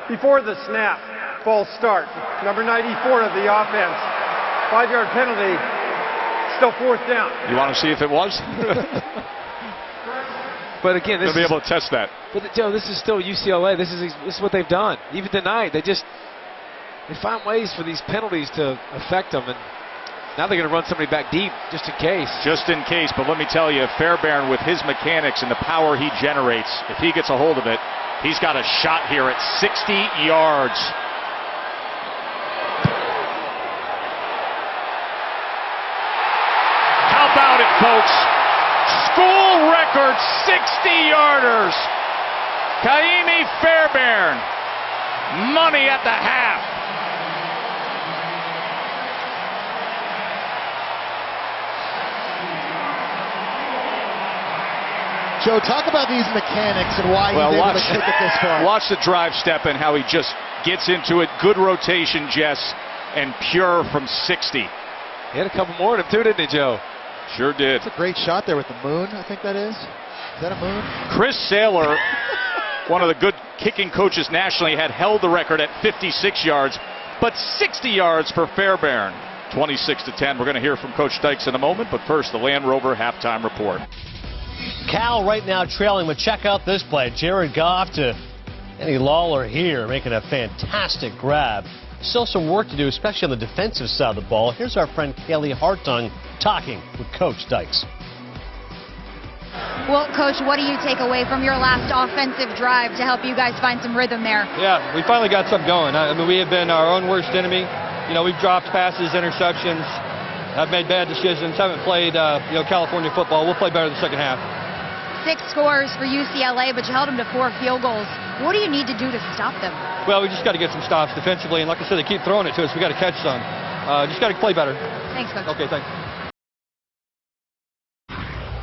Before the snap, false start. Number 94 of the offense. 5-yard penalty. Still 4th down. You want to see if it was? But again, this They'll be able to test that. But Joe, this is still UCLA. This is what they've done. Even tonight, they find ways for these penalties to affect them, and now they're going to run somebody back deep just in case. Just in case, but let me tell you, Fairbairn with his mechanics and the power he generates, if he gets a hold of it, he's got a shot here at 60 yards. How about it, folks? School record 60-yarders. Kaimi Fairbairn. Money at the half. Joe, talk about these mechanics and why he's able to kick it this far. Watch the drive step and how he just gets into it. Good rotation, Jess, and pure from 60. He had a couple more in him too, didn't he, Joe? Sure did. It's a great shot there with the moon, I think that is. Is that a moon? Chris Saylor, one of the good kicking coaches nationally, had held the record at 56 yards, but 60 yards for Fairbairn. 26-10. We're going to hear from Coach Dykes in a moment, but first, the Land Rover halftime report. Cal right now trailing, but check out this play. Jared Goff to Eddie Lawler here, making a fantastic grab. Still some work to do, especially on the defensive side of the ball. Here's our friend Kaylee Hartung talking with Coach Dykes. Well, Coach, what do you take away from your last offensive drive to help you guys find some rhythm there? Yeah, we finally got something going. I mean, we have been our own worst enemy. You know, we've dropped passes, interceptions. I've made bad decisions. Haven't played, California football. We'll play better in the second half. 6 scores for UCLA, but you held them to 4 field goals. What do you need to do to stop them? Well, we just got to get some stops defensively, and like I said, they keep throwing it to us. We got to catch some. Just got to play better. Thanks, Coach. Okay, thanks.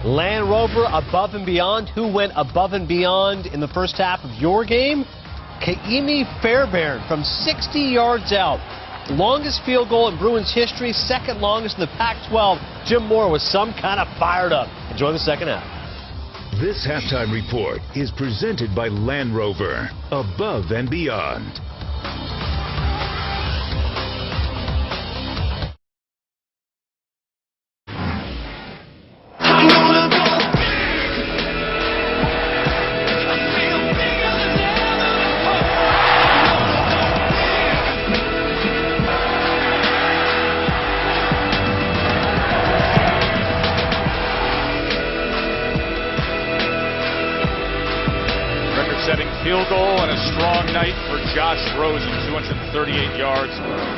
Land Rover above and beyond. Who went above and beyond in the first half of your game? Kaimi Fairbairn from 60 yards out. Longest field goal in Bruins history, second longest in the Pac-12. Jim Moore was some kind of fired up. Enjoy the second half. This halftime report is presented by Land Rover, above and beyond. Setting field goal and a strong night for Josh Rosen, 238 yards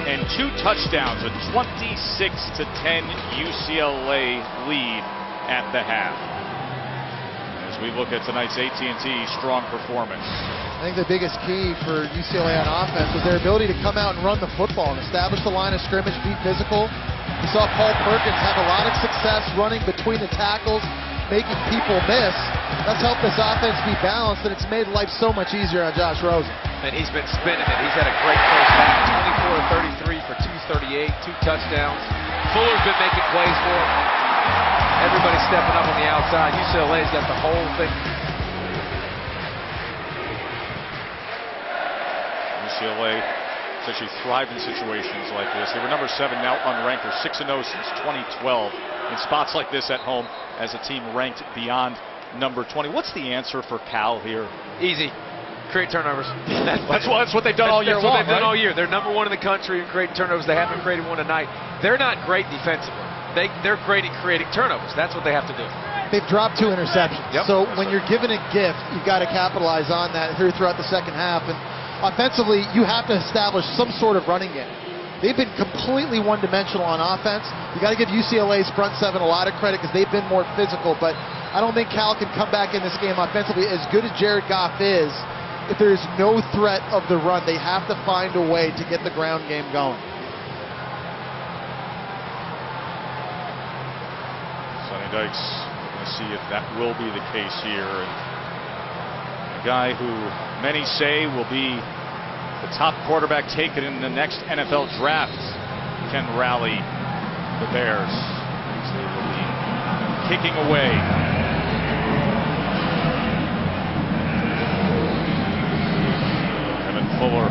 and 2 touchdowns, a 26-10 UCLA lead at the half. As we look at tonight's AT&T strong performance. I think the biggest key for UCLA on offense was their ability to come out and run the football and establish the line of scrimmage, be physical. We saw Paul Perkins have a lot of success running between the tackles, making people miss. That's helped this offense be balanced, and it's made life so much easier on Josh Rosen. And he's been spinning it. He's had a great first half. 24-33 for 238, 2 touchdowns. Fuller's been making plays for him. Everybody stepping up on the outside. UCLA's got the whole thing. UCLA essentially thrived in situations like this. They were number 7 now unranked. They're 6-0 since 2012 in spots like this at home as a team ranked beyond number 20. What's the answer for Cal here? Easy. Create turnovers. That's what they've done all year long. That's what they've done all year. They're number one in the country in creating turnovers. They haven't created one tonight. They're not great defensively. They're great at creating turnovers. That's what they have to do. They've dropped 2 interceptions. Yep. So when you're given a gift, you've got to capitalize on that here throughout the second half. And offensively, you have to establish some sort of running game. They've been completely one-dimensional on offense. You got to give UCLA's front seven a lot of credit because they've been more physical. But I don't think Cal can come back in this game offensively. As good as Jared Goff is, if there is no threat of the run, they have to find a way to get the ground game going. Sonny Dykes going to see if that will be the case here. And a guy who many say will be the top quarterback taken in the next NFL draft can rally the Bears. They will be kicking away. Kevin Fuller,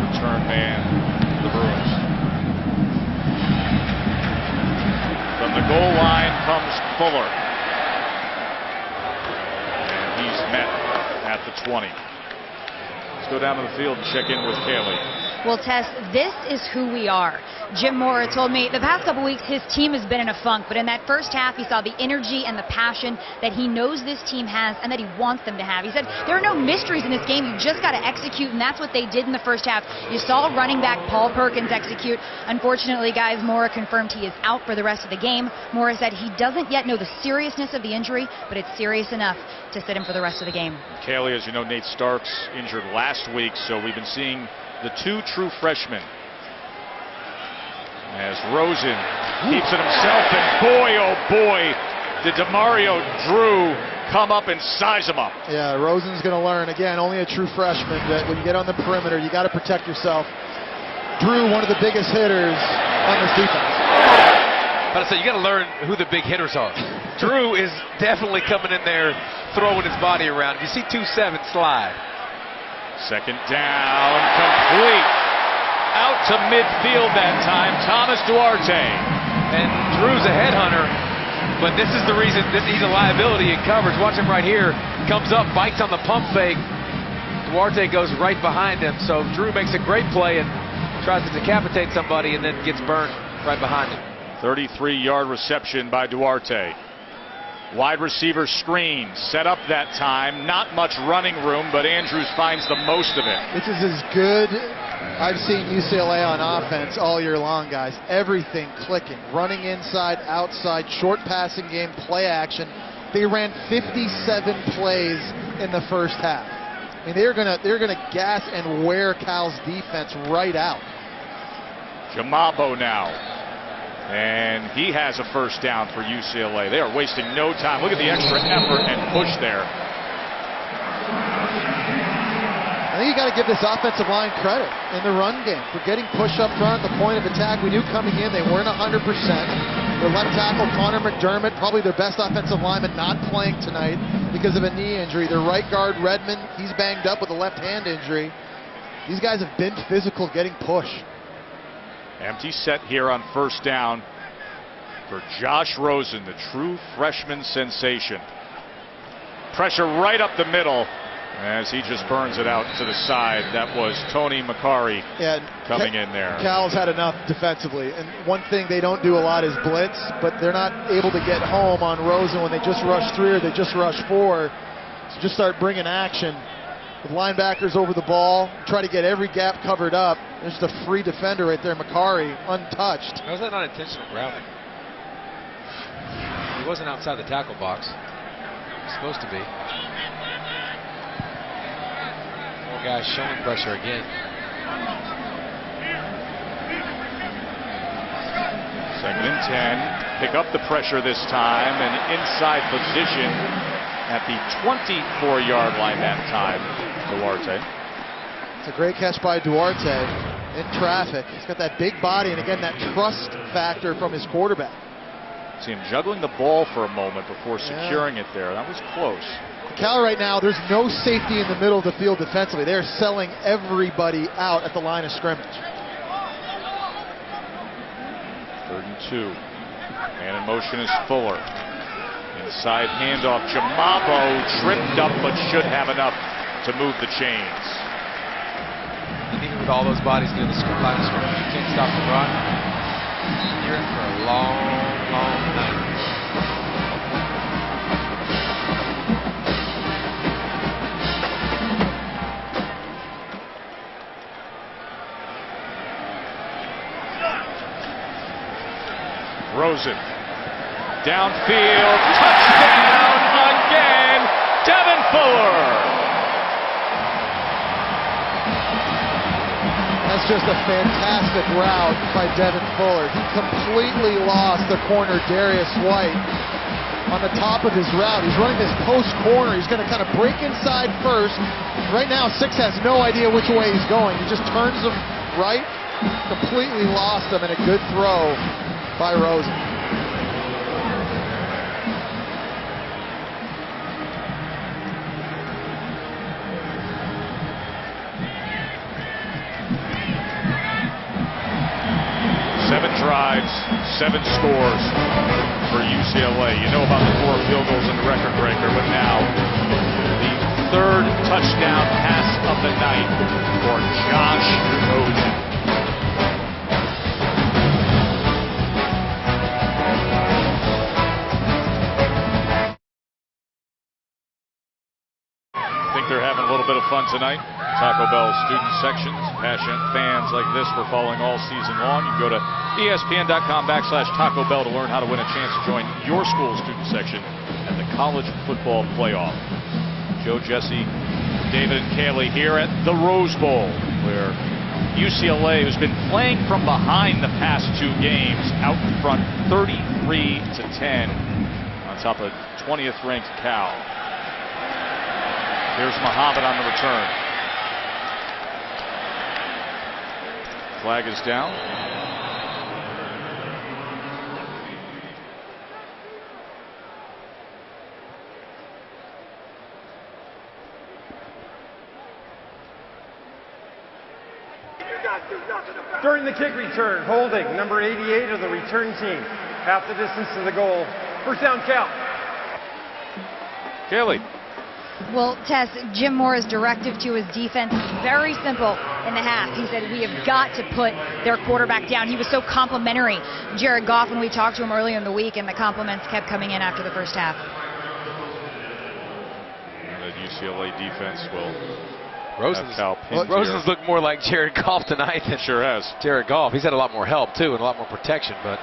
return man, the Bruins. From the goal line comes Fuller. And he's met at the 20. Let's go down to the field and check in with Kaylee. Well, Tess, this is who we are. Jim Mora told me the past couple weeks his team has been in a funk, but in that first half he saw the energy and the passion that he knows this team has and that he wants them to have. He said there are no mysteries in this game. You just got to execute, and that's what they did in the first half. You saw running back Paul Perkins execute. Unfortunately, guys, Mora confirmed he is out for the rest of the game. Mora said he doesn't yet know the seriousness of the injury, but it's serious enough to sit him for the rest of the game. Kaylee, as you know, Nate Starks injured last week, so we've been seeing the 2 true freshmen. As Rosen keeps it himself, and boy, oh boy, did DeMario Drew come up and size him up. Yeah, Rosen's going to learn. Again, only a true freshman, that when you get on the perimeter, you got to protect yourself. Drew, one of the biggest hitters on this defense. But I said, you got to learn who the big hitters are. Drew is definitely coming in there, throwing his body around. You see 2-7 slide. Second down, complete. Out to midfield that time, Thomas Duarte. And Drew's a headhunter, but this is the reason he's a liability in coverage. Watch him right here. Comes up, bites on the pump fake. Duarte goes right behind him. So Drew makes a great play and tries to decapitate somebody and then gets burned right behind him. 33-yard reception by Duarte. Wide receiver screen set up that time. Not much running room, but Andrews finds the most of it. This is as good I've seen UCLA on offense all year long, guys. Everything clicking, running inside, outside, short passing game, play action. They ran 57 plays in the first half. I mean, they're gonna gas and wear Cal's defense right out. Jamabo now. And he has a first down for UCLA. They are wasting no time. Look at the extra effort and push there. I think you got to give this offensive line credit in the run game for getting push up front at the point of attack. We knew coming in they weren't 100%. Their left tackle, Connor McDermott, probably their best offensive lineman, not playing tonight because of a knee injury. Their right guard, Redmond, he's banged up with a left hand injury. These guys have been physical getting push. Empty set here on first down for Josh Rosen, the true freshman sensation. Pressure right up the middle as he just burns it out to the side. That was Tony Macari coming in there. Cal's had enough defensively. And one thing they don't do a lot is blitz, but they're not able to get home on Rosen when they just rush 3 or they just rush 4. So just start bringing action. With linebackers over the ball, try to get every gap covered up. There's the free defender right there, Macari, untouched. How was that not intentional grounding? He wasn't outside the tackle box. He's supposed to be. More guys showing pressure again. Second and 10. Pick up the pressure this time, and inside position at the 24-yard line that time. Duarte. It's a great catch by Duarte in traffic. He's got that big body, and again, that trust factor from his quarterback. See him juggling the ball for a moment before securing it there. That was close. Cal right now, there's no safety in the middle of the field defensively. They're selling everybody out at the line of scrimmage. 3rd and 2. Man in motion is Fuller. Inside handoff. Jamabo tripped up but should have enough to move the chains. And even with all those bodies near the line of scrimmage, you can't stop the run. You're in for a long, long night. Rosen. Downfield. Touchdown again. Devin Fuller. That's just a fantastic route by Devin Fuller. He completely lost the corner Darius White on the top of his route. He's running this post corner. He's going to kind of break inside first. Right now, Six has no idea which way he's going. He just turns him right, completely lost him, and a good throw by Rosen. Seven drives, 7 scores for UCLA. You know about the 4 field goals in the record breaker, but now the 3rd touchdown pass of the night for Josh Rosen. Think they're having a little bit of fun tonight. Taco Bell student sections, passionate fans like this we're following all season long. You can go to ESPN.com/Taco Bell to learn how to win a chance to join your school's student section at the College Football Playoff. Joe, Jesse, David, and Kaylee here at the Rose Bowl, where UCLA, who's been playing from behind the past 2 games, out in front 33-10 on top of 20th ranked Cal. Here's Muhammad on the return. Flag is down. During the kick return, holding number 88 of the return team. Half the distance to the goal. First down count. Kaylee. Well, Tess, Jim Mora's directive to his defense is very simple in the half. He said, we have got to put their quarterback down. He was so complimentary, Jared Goff, when we talked to him earlier in the week, and the compliments kept coming in after the first half. The UCLA defense will Rosen's looked more like Jared Goff tonight than sure has. Jared Goff. He's had a lot more help, too, and a lot more protection, but...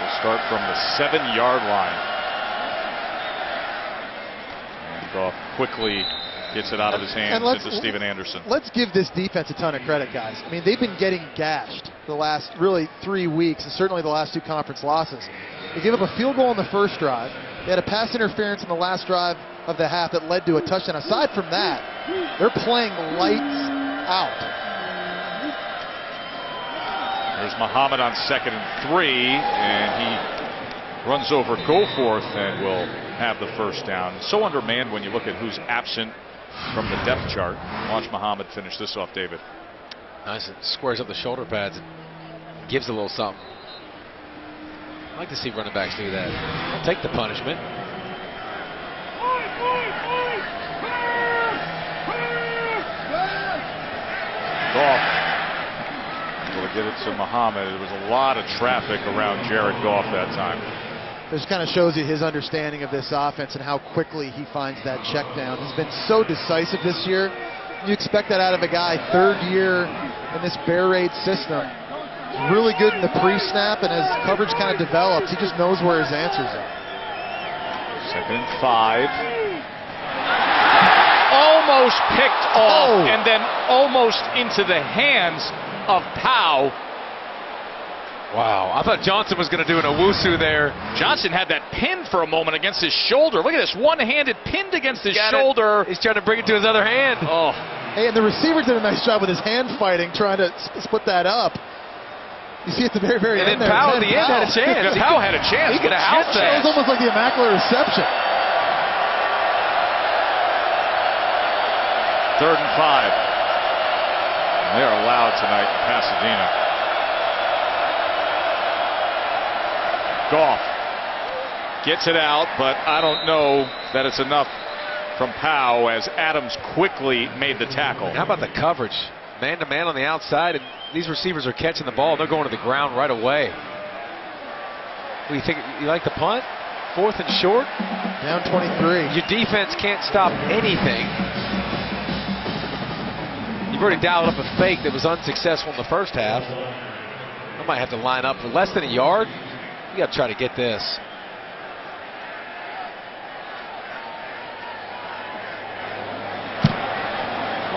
We'll start from the 7-yard line. Goff quickly gets it out of his hands into Steven Anderson. Let's give this defense a ton of credit, guys. I mean, they've been getting gashed the last really 3 weeks, and certainly the last 2 conference losses. They gave up a field goal on the first drive. They had a pass interference in the last drive of the half that led to a touchdown. Aside from that, they're playing lights out. There's Muhammad on 2nd and 3, and he runs over Goforth and will have the first down. So undermanned when you look at who's absent from the depth chart. Watch Muhammad finish this off, David. Nice. It squares up the shoulder pads and gives a little something. I like to see running backs do that. I'll take the punishment. Goff will get it to Muhammad. There was a lot of traffic around Jared Goff that time. This kind of shows you his understanding of this offense and how quickly he finds that check down. He's been so decisive this year. You expect that out of a guy 3rd year in this Bear Raid system. He's really good in the pre-snap, and as coverage kind of develops, he just knows where his answers are. 2nd and 5. Almost picked off, and then almost into the hands of Powell. Wow, I thought Johnson was going to do an Owusu there. Johnson had that pinned for a moment against his shoulder. Look at this, one-handed pinned against his shoulder. He's trying to bring it to his other hand. Oh. Hey, and the receiver did a nice job with his hand fighting, trying to split that up. You see at the very, very end there. And then Powell at the end had a chance. Powell had a chance. He could have housed that. It was almost like the Immaculate Reception. 3rd and 5. And they're allowed tonight in Pasadena. Goff gets it out, but I don't know that it's enough from Powell as Adams quickly made the tackle. How about the coverage? Man-to-man on the outside, and these receivers are catching the ball. They're going to the ground right away. What do you think? You like the punt? 4th and short? Down 23. Your defense can't stop anything. You've already dialed up a fake that was unsuccessful in the first half. I might have to line up for less than a yard. You got to try to get this.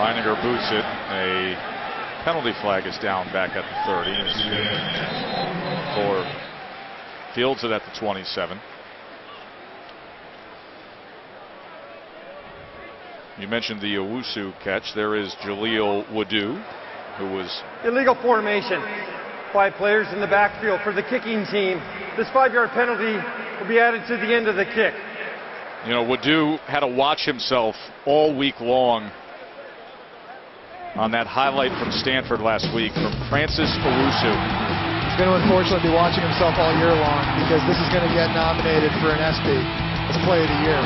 Leininger boots it. A penalty flag is down back at the 30. For Fields it at the 27. You mentioned the Owusu catch. There is Jaleel Wadu, who was Illegal formation. 5 players in the backfield for the kicking team. This 5-yard penalty will be added to the end of the kick. You know, Wadu had to watch himself all week long on that highlight from Stanford last week from Francis Owusu. He's going to unfortunately be watching himself all year long because this is going to get nominated for an ESPY as Play of the Year.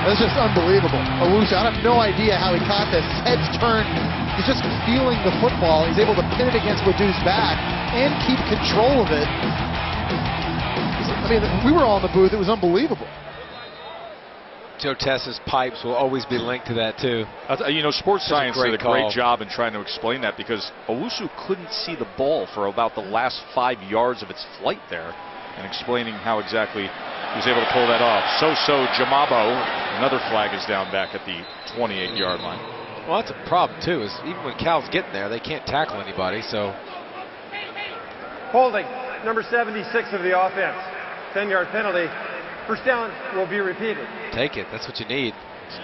That's just unbelievable. Owusu, I have no idea how he caught this. His head's turned. He's just feeling the football. He's able to pin it against Wadu's back and keep control of it. I mean, we were all in the booth. It was unbelievable. Joe Tessa's pipes will always be linked to that, too. You know, Sports Science did a call. great job in trying to explain that because Owusu couldn't see the ball for about the last 5 yards of its flight there, and explaining how exactly he was able to pull that off. So Jamabo, another flag is down back at the 28-yard line. Well, that's a problem, too, is even when Cal's getting there, they can't tackle anybody, so. Holding, number 76 of the offense. 10-yard penalty. First down will be repeated. Take it. That's what you need.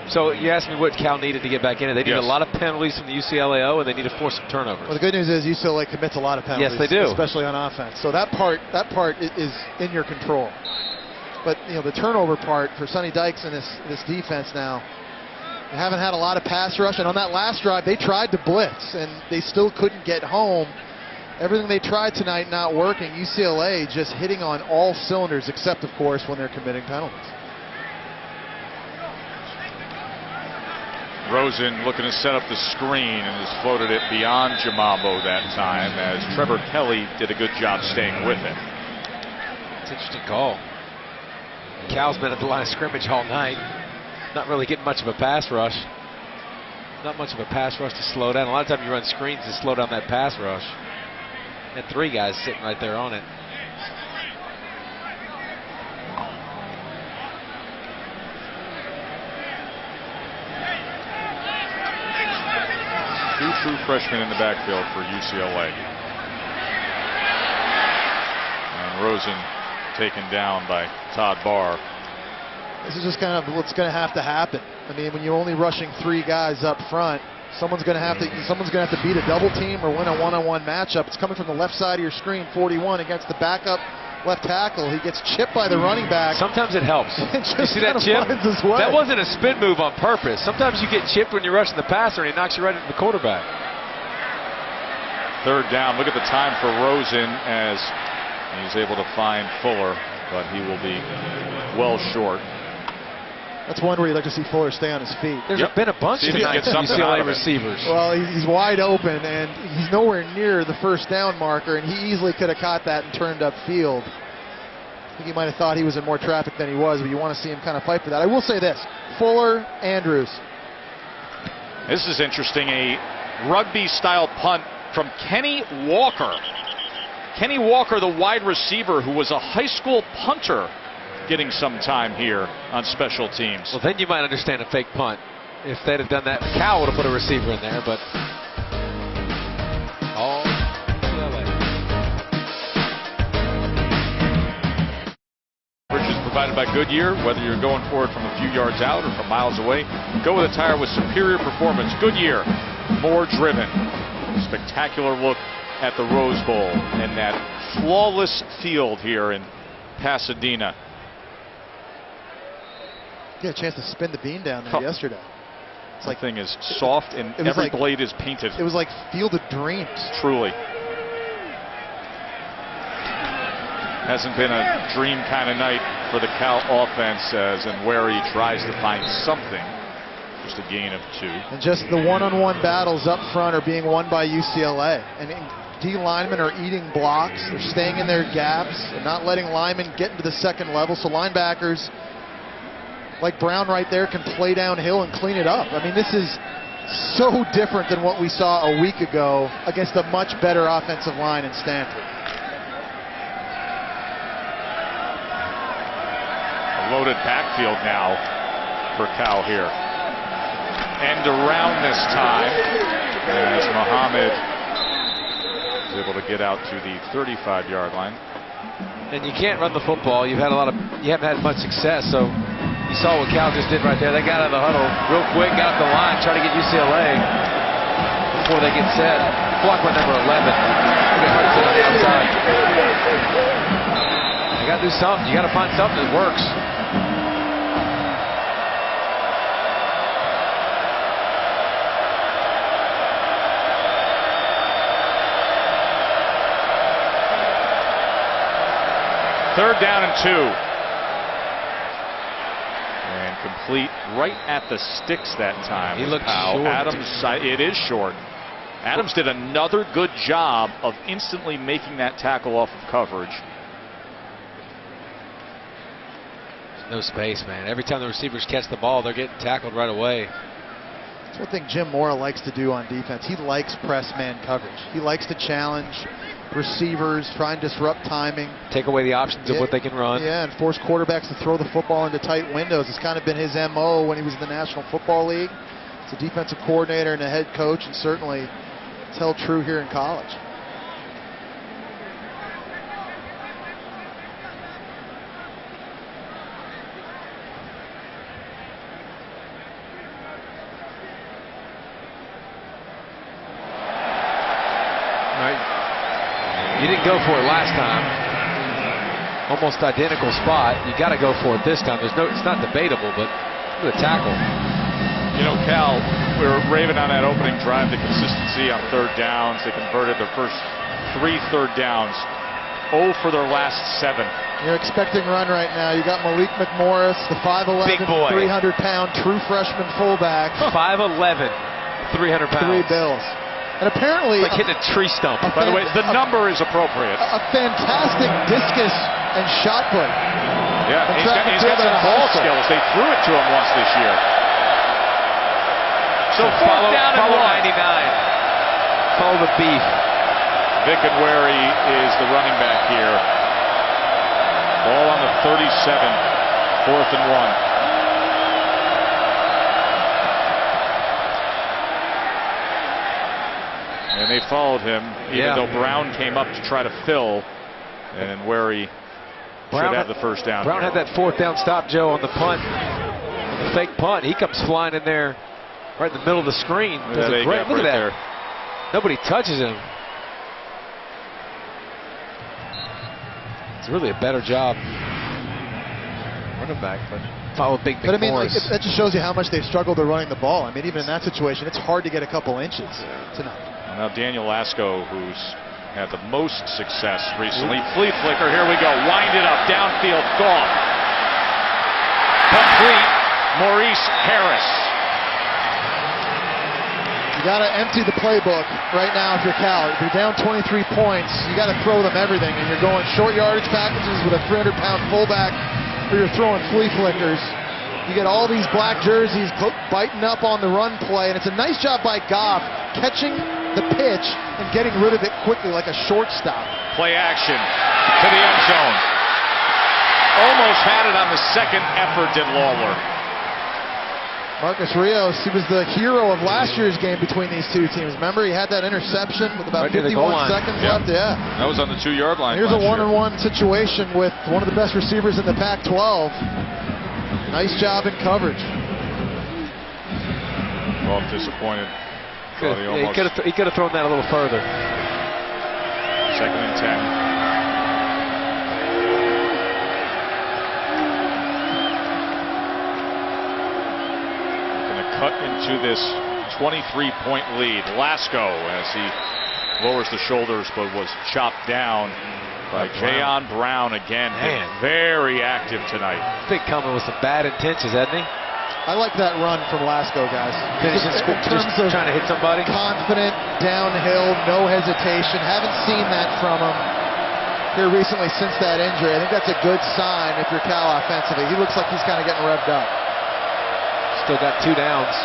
So you asked me what Cal needed to get back in it. They need a lot of penalties from the UCLA, and they need to force some turnovers. Well, the good news is UCLA commits a lot of penalties. Yes, they do. Especially on offense. So that part is in your control. But, you know, the turnover part for Sonny Dykes and this defense now, they haven't had a lot of pass rush. And on that last drive, they tried to blitz, and they still couldn't get home. Everything they tried tonight not working. UCLA just hitting on all cylinders, except, of course, when they're committing penalties. Rosen looking to set up the screen and has floated it beyond Jamabo that time as Trevor Kelly did a good job staying with it. It's an interesting call. Cal's been at the line of scrimmage all night. Not really getting much of a pass rush. Not much of a pass rush to slow down. A lot of times you run screens to slow down that pass rush. And 3 guys sitting right there on it. Two true freshmen in the backfield for UCLA. And Rosen taken down by Todd Barr. This is just kind of what's going to have to happen. I mean, when you're only rushing 3 guys up front, someone's going to have to beat a double team or win a one-on-one matchup. It's coming from the left side of your screen, 41 against the backup left tackle. He gets chipped by the running back. Sometimes it helps. You see that chip? That wasn't a spin move on purpose. Sometimes you get chipped when you're rushing the passer and he knocks you right into the quarterback. 3rd down. Look at the time for Rosen as he's able to find Fuller, but he will be well short. That's one where you'd like to see Fuller stay on his feet. There's been a bunch of UCLA receivers. Well, he's wide open, and he's nowhere near the first down marker, and he easily could have caught that and turned upfield. I think he might have thought he was in more traffic than he was, but you want to see him kind of fight for that. I will say this, Fuller, Andrews. This is interesting, a rugby-style punt from Kenny Walker. Kenny Walker, the wide receiver, who was a high school punter, getting some time here on special teams. Well, then you might understand a fake punt. If they'd have done that, Cal would have put a receiver in there, but all UCLA. Bridge is provided by Goodyear. Whether you're going for it from a few yards out or from miles away, go with a tire with superior performance. Goodyear, more driven. Spectacular look at the Rose Bowl and that flawless field here in Pasadena. Get a chance to spin the bean down there yesterday. It's like the thing is soft and every blade is painted. It was like Field of Dreams. Truly. Hasn't been a dream kind of night for the Cal offense as Nweri tries to find something. Just a gain of 2. And just the one-on-one battles up front are being won by UCLA. And D linemen are eating blocks. They're staying in their gaps. They're not letting linemen get into the second level. So linebackers like Brown right there can play downhill and clean it up. I mean, this is so different than what we saw a week ago against a much better offensive line in Stanford. A loaded backfield now for Cal here. End around this time as Muhammad is able to get out to the 35-yard line. And you can't run the football. You haven't had much success. So you saw what Cal just did right there. They got out of the huddle real quick, got up the line, try to get UCLA before they get set. Block by number 11. Look at Hudson on the outside. You got to do something. You got to find something that works. Third down and 2. And complete right at the sticks that time. He looked short. Adams, it is short. Adams did another good job of instantly making that tackle off of coverage. No space, man. Every time the receivers catch the ball, they're getting tackled right away. That's one thing Jim Mora likes to do on defense. He likes press man coverage. He likes to challenge receivers, try and disrupt timing. Take away the options of what they can run. Yeah, and force quarterbacks to throw the football into tight windows. It's kind of been his MO when he was in the National Football League. It's a defensive coordinator and a head coach, and certainly it's held true here in college. You didn't go for it last time. Almost identical spot. You got to go for it this time. It's not debatable, but look at the tackle. You know, Cal, we were raving on that opening drive, the consistency on third downs. They converted their first 3 third downs. 0 for their last 7. You're expecting run right now. You got Malik McMorris, the 5'11", 300-pound true freshman fullback. 5'11", 300 pounds. 3 bills. And apparently, it's like hitting a tree stump. By the way, the number is appropriate. A fantastic discus and shot put. Yeah, he's got some ball skills. They threw it to him once this year. So fourth down and 1. Follow the beef. Vic Nweri is the running back here. Ball on the 37. 4th and 1. And they followed him, even though Brown came up to try to fill, and Nweri should have the first down. Brown had that 4th down stop, Joe, on the punt, on the fake punt. He comes flying in there right in the middle of the screen. Does a great, look at that. There. Nobody touches him. It's really a better job. Running back, but follow big. But I mean, like, that just shows you how much they've struggled at running the ball. I mean, even in that situation, it's hard to get a couple inches tonight. Now Daniel Lasco, who's had the most success recently. Flea flicker, here we go. Wind it up, downfield, Goff. Complete, Maurice Harris. You got to empty the playbook right now if you're Cal. If you're down 23 points, you got to throw them everything. And you're going short yardage packages with a 300-pound fullback, or you're throwing flea flickers. You get all these black jerseys biting up on the run play, and it's a nice job by Goff catching the pitch and getting rid of it quickly like a shortstop. Play action to the end zone. Almost had it on the second effort, did Lawler. Marcus Rios, he was the hero of last year's game between these two teams. Remember, he had that interception with about 51 seconds left. Yeah, that was on the 2-yard line. Here's a one-on-one situation with one of the best receivers in the Pac-12. Nice job in coverage. Well, disappointed. He could have thrown that a little further. 2nd and 10. Going to cut into this 23-point lead. Lasco, as he lowers the shoulders, but was chopped down by Jayon Brown again. Man. Very active tonight. I think coming with some bad intentions, hasn't he? I like that run from Lasco, guys. Finishing In terms just of trying to hit somebody. confident, downhill, no hesitation. Haven't seen that from him here recently since that injury. I think that's a good sign if you're Cal offensively. He looks like he's kind of getting revved up. Still got 2 downs.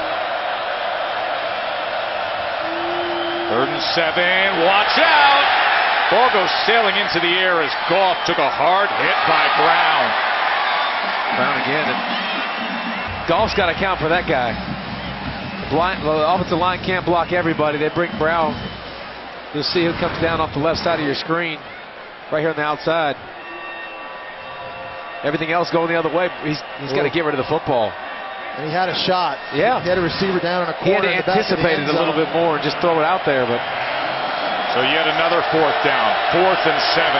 3rd and 7. Watch out! Ball goes sailing into the air as Goff took a hard hit by Brown. Brown again. And Goff's got to account for that guy. The offensive line can't block everybody. They bring Brown. You'll see who comes down off the left side of your screen, right here on the outside. Everything else going the other way. He's got to get rid of the football. And he had a shot. Yeah. He had a receiver down in a He had corner. to anticipate it a little bit more and just throw it out there. But So yet another 4th down. 4th and 7.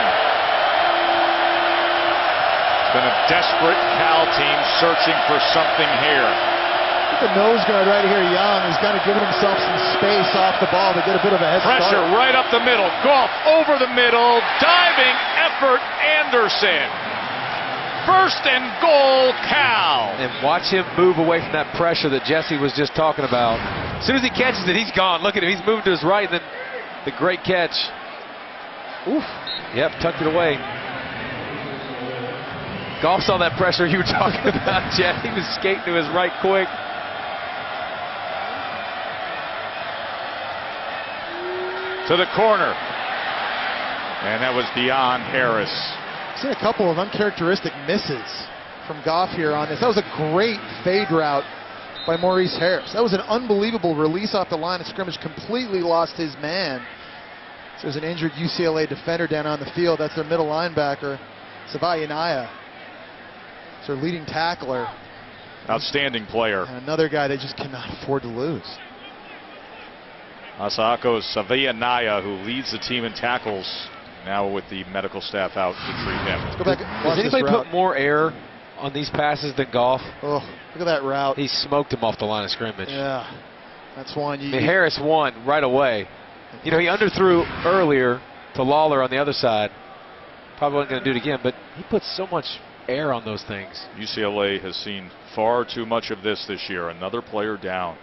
It's been a desperate Cal team searching for something here. The nose guard right here, Young, is kind of giving himself some space off the ball to get a bit of a head Pressure start. right up the middle. Goff over the middle. Diving effort, Anderson. 1st and goal, Cal. and watch him move away from that pressure that Jesse was just talking about. As soon as he catches it, he's gone. Look at him. He's moved to his right, and then the great catch. Oof. Yep, tucked it away. Goff saw that pressure you were talking about, Jeff. He was skating to his right quick. To the corner. And that was beyond Harris. I've seen a couple of uncharacteristic misses from Goff here on this. That was a great fade route by Maurice Harris. That was an unbelievable release off the line of scrimmage. Completely lost his man. So there's an injured UCLA defender down on the field. That's their middle linebacker, Savayanaya. It's their leading tackler. Outstanding player. And another guy they just cannot afford to lose. Asako Savayanaya, who leads the team in tackles, now with the medical staff out to treat him. Let's go back and watch Does this anybody route. put more air on these passes than Goff? Oh, look at that route. He smoked him off the line of scrimmage. Yeah, that's one. I mean, Harris won right away. You know, he underthrew earlier to Lawler on the other side. Probably wasn't going to do it again, but he puts so much air on those things. UCLA has seen far too much of this year. Another player down.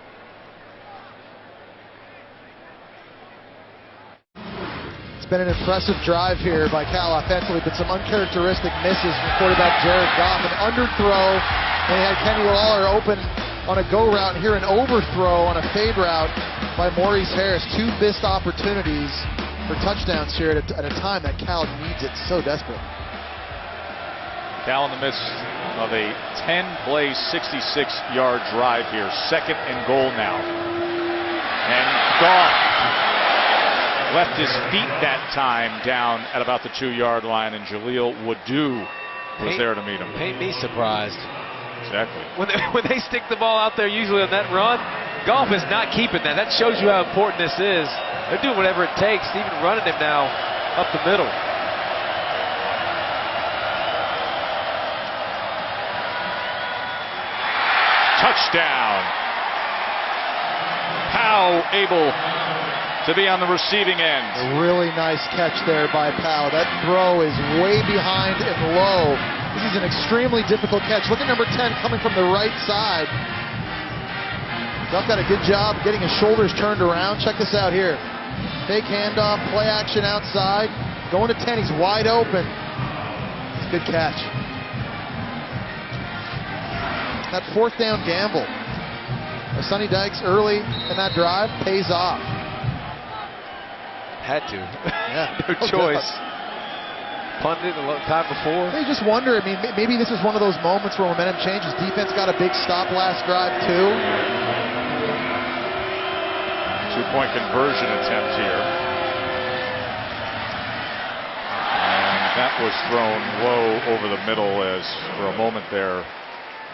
It's been an impressive drive here by Cal offensively, but some uncharacteristic misses from quarterback Jared Goff. An underthrow, and he had Kenny Lawler open on a go route, and here an overthrow on a fade route by Maurice Harris. 2 missed opportunities for touchdowns here at a time that Cal needs it so desperately. Cal in the midst of a 10-play, 66-yard drive here. 2nd and goal now. And Goff left his feet that time down at about the 2-yard line, and Jaleel Wadu was there to meet him. Ain't me surprised. Exactly. When they stick the ball out there usually on that run, Goff is not keeping that. That shows you how important this is. They're doing whatever it takes, even running him now up the middle. Touchdown. Powell able to be on the receiving end. A really nice catch there by Powell. That throw is way behind and low. This is an extremely difficult catch. Look at number 10 coming from the right side. Duck got a good job getting his shoulders turned around. Check this out here. Fake handoff, play action outside. Going to 10, he's wide open. It's a good catch. That 4th down gamble by Sonny Dykes early in that drive pays off. Had to. Yeah. No choice. Punted a long time before. You just wonder, I mean, maybe this is one of those moments where momentum changes. Defense got a big stop last drive, too. 2-point conversion attempt here. And that was thrown low over the middle as for a moment there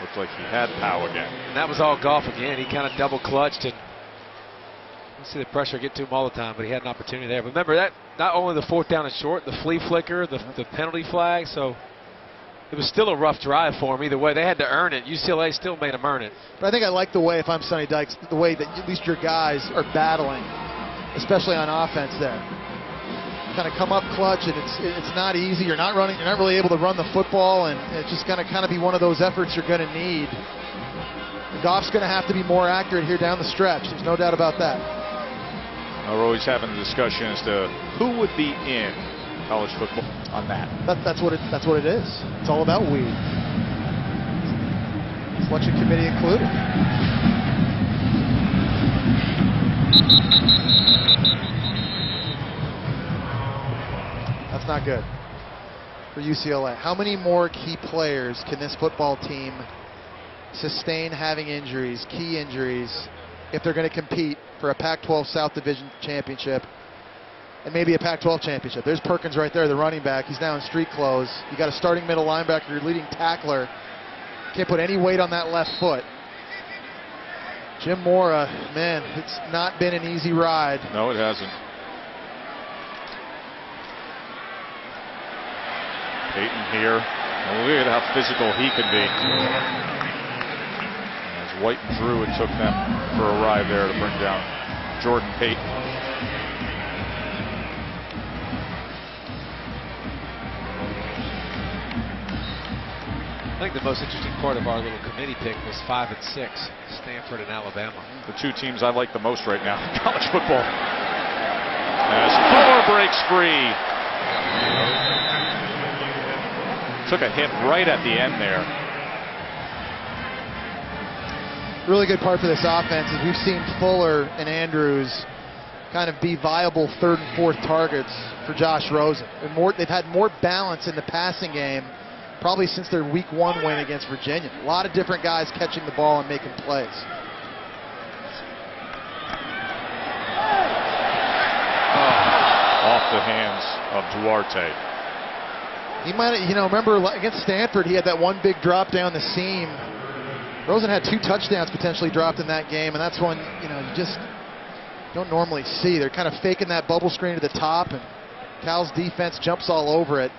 looked like he had Powell again. And that was all Goff again. He kind of double clutched, and you see the pressure get to him all the time, but he had an opportunity there. Remember that not only the 4th down and short, the flea flicker, the penalty flag, so it was still a rough drive for him either way. They had to earn it. UCLA still made them earn it. But I think I like the way, if I'm Sonny Dykes, the way that at least your guys are battling, especially on offense there. kind of come up clutch, and it's not easy. You're not really able to run the football, and it's just going to kind of be one of those efforts you're going to need. Goff's going to have to be more accurate here down the stretch. There's no doubt about that. We're always having the discussion as to who would be in college football on that. That's what it is. It's all about we. Selection committee included. That's not good for UCLA. How many more key players can this football team sustain having injuries, key injuries, if they're going to compete for a Pac-12 South Division championship and maybe a Pac-12 championship? There's Perkins right there, the running back. He's now in street clothes. You got a starting middle linebacker, your leading tackler. Can't put any weight on that left foot. Jim Mora, man, it's not been an easy ride. No, it hasn't. Peyton here. Well, look at how physical he can be. As White and Drew, it took them for a ride there to bring down Jordan Payton. I think the most interesting part of our little committee pick was 5 and 6, Stanford and Alabama. The two teams I like the most right now in college football. As Fuller breaks free. Took a hit right at the end there. Really good part for this offense is we've seen Fuller and Andrews kind of be viable third and fourth targets for Josh Rosen. And they've had more balance in the passing game probably since their week 1 win against Virginia. A lot of different guys catching the ball and making plays. Off the hands of Duarte. He might, remember against Stanford, he had that one big drop down the seam. Rosen had 2 touchdowns potentially dropped in that game, and that's one, you just don't normally see. They're kind of faking that bubble screen to the top, and Cal's defense jumps all over it.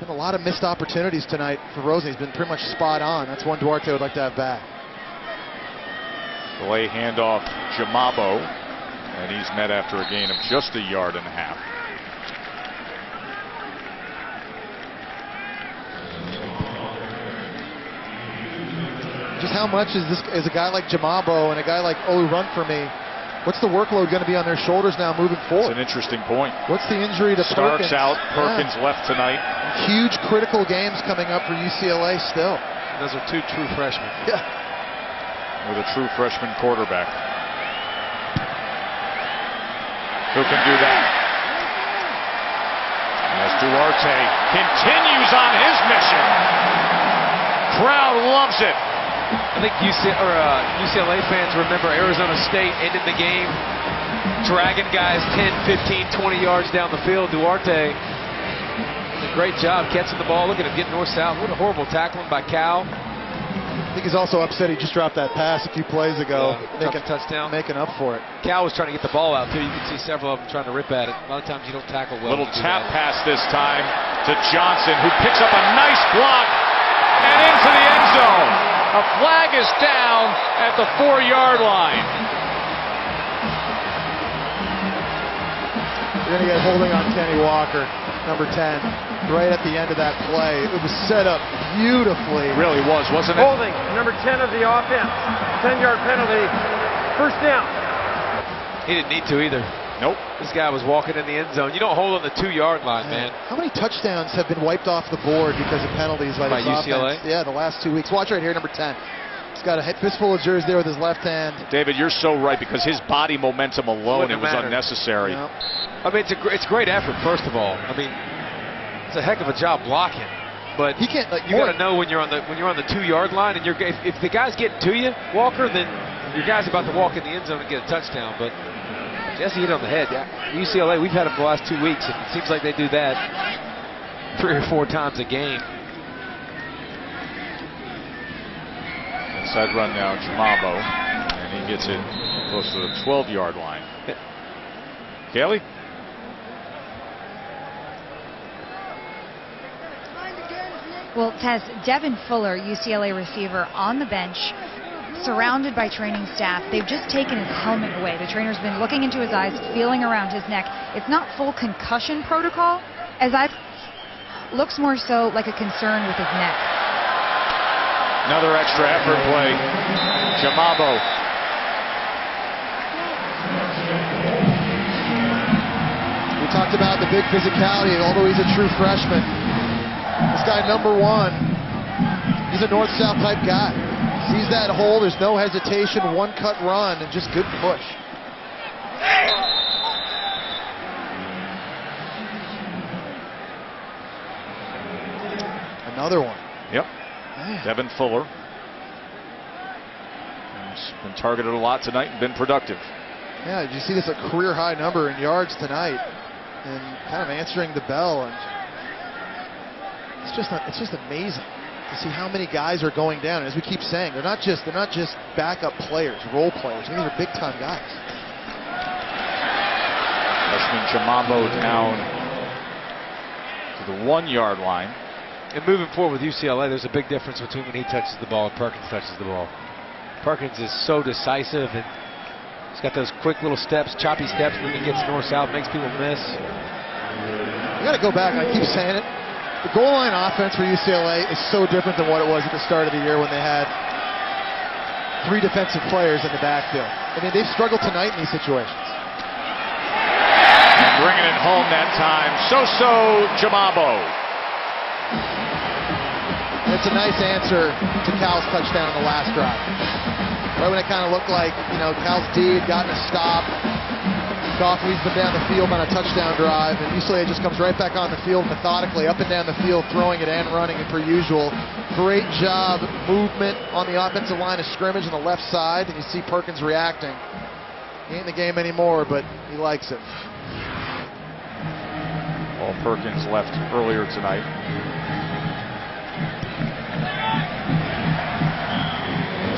Been a lot of missed opportunities tonight for Rosen. He's been pretty much spot on. That's one Duarte would like to have back. Delay handoff, Jamabo, and he's met after a gain of just 1.5 yards. Just how much is a guy like Jamabo and a guy like Olu Run for me? What's the workload going to be on their shoulders now moving forward? It's an interesting point. What's the injury to Starks Perkins? out, Perkins left tonight. Huge critical games coming up for UCLA still. Those are 2 true freshmen. Yeah. With a true freshman quarterback. Who can do that? As Duarte continues on his mission. Crowd loves it. I think UCLA fans remember Arizona State ended the game dragging guys 10, 15, 20 yards down the field. Duarte did a great job catching the ball. Look at him getting north-south. What a horrible tackling by Cal. I think he's also upset he just dropped that pass a few plays ago. Making a touchdown. Making up for it. Cal was trying to get the ball out, too. You can see several of them trying to rip at it. A lot of times you don't tackle well. Little tap pass this time to Johnson, who picks up a nice block and into the end zone. A flag is down at the 4-yard line. You're going to get holding on Kenny Walker, number 10, right at the end of that play. It was set up beautifully. It really was, wasn't it? Holding, number 10 of the offense. 10-yard penalty. First down. He didn't need to either. Nope. This guy was walking in the end zone. You don't hold on the 2-yard line, man. How many touchdowns have been wiped off the board because of penalties by this UCLA? offense? Yeah, the last 2 weeks. Watch right here, number 10. He's got a fistful of jerseys there with his left hand. David, you're so right, because his body momentum alone, it was mattered. Unnecessary. Yep. I mean, it's great effort, first of all. I mean, it's a heck of a job blocking. But he can't. You got to know when you're on the 2-yard line, and if the guy's getting to you, Walker, then your guy's about to walk in the end zone and get a touchdown. But Jesse hit on the head. UCLA, we've had them the last 2 weeks, and it seems like they do that 3 or 4 times a game. Inside run now, Jamabo, and he gets it close to the 12-yard line. Kelly? Well, Tess, Devin Fuller, UCLA receiver, on the bench, surrounded by training staff. They've just taken his helmet away. The trainer's been looking into his eyes, feeling around his neck. It's not full concussion protocol, as looks more so like a concern with his neck. Another extra effort play. Jamabo. We talked about the big physicality, although he's a true freshman. This guy, number 1, he's a north-south type guy. Sees that hole, there's no hesitation, one-cut run, and just good push. Another one. Yep. Devin Fuller. He's been targeted a lot tonight and been productive. Yeah, did you see this, a career-high number in yards tonight, and kind of answering the bell, and it's just amazing to see how many guys are going down. And as we keep saying, they're not just backup players, role players. These are big-time guys. Freshman Jamabo down to the 1-yard line. And moving forward with UCLA, there's a big difference between when he touches the ball and Perkins touches the ball. Perkins is so decisive, and he's got those quick little steps, choppy steps, and then he gets north-south, makes people miss. You got to go back, and I keep saying it. The goal line offense for UCLA is so different than what it was at the start of the year when they had 3 defensive players in the backfield. I mean, they've struggled tonight in these situations. And bringing it home that time, So Jamabo. And it's a nice answer to Cal's touchdown on the last drive. Right when it kind of looked like, Cal's D had gotten a stop. Goff leads them down the field on a touchdown drive, and UCLA just comes right back on the field methodically, up and down the field, throwing it and running it per usual. Great job, movement on the offensive line of scrimmage on the left side, and you see Perkins reacting. He ain't in the game anymore, but he likes it. Well, Perkins left earlier tonight.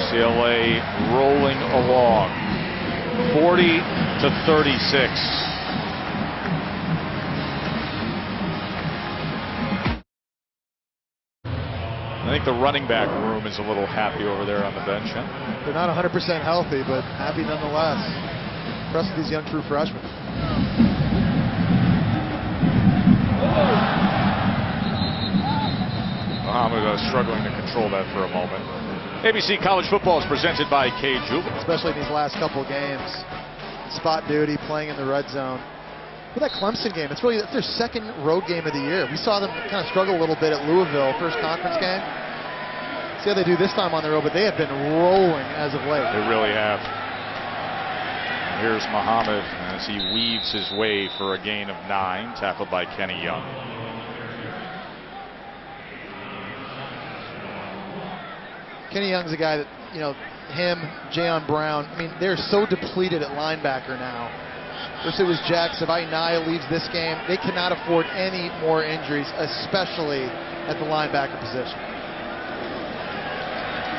UCLA rolling along, 40-36. I think the running back room is a little happy over there on the bench. Huh? They're not 100% healthy, but happy nonetheless. Impressed with these young true freshmen. Muhammad struggling to control that for a moment. ABC College Football is presented by K. Jewelry. Especially in these last couple of games. Spot duty, playing in the red zone. With that Clemson game, it's their second road game of the year. We saw them kind of struggle a little bit at Louisville, first conference game. See how they do this time on the road, but they have been rolling as of late. They really have. Here's Muhammad as he weaves his way for a gain of 9, tackled by Kenny Young. Kenny Young's a guy that, him, Jayon Brown, I mean, they're so depleted at linebacker now. First it was Jack Savaitinaya leaves this game. They cannot afford any more injuries, especially at the linebacker position.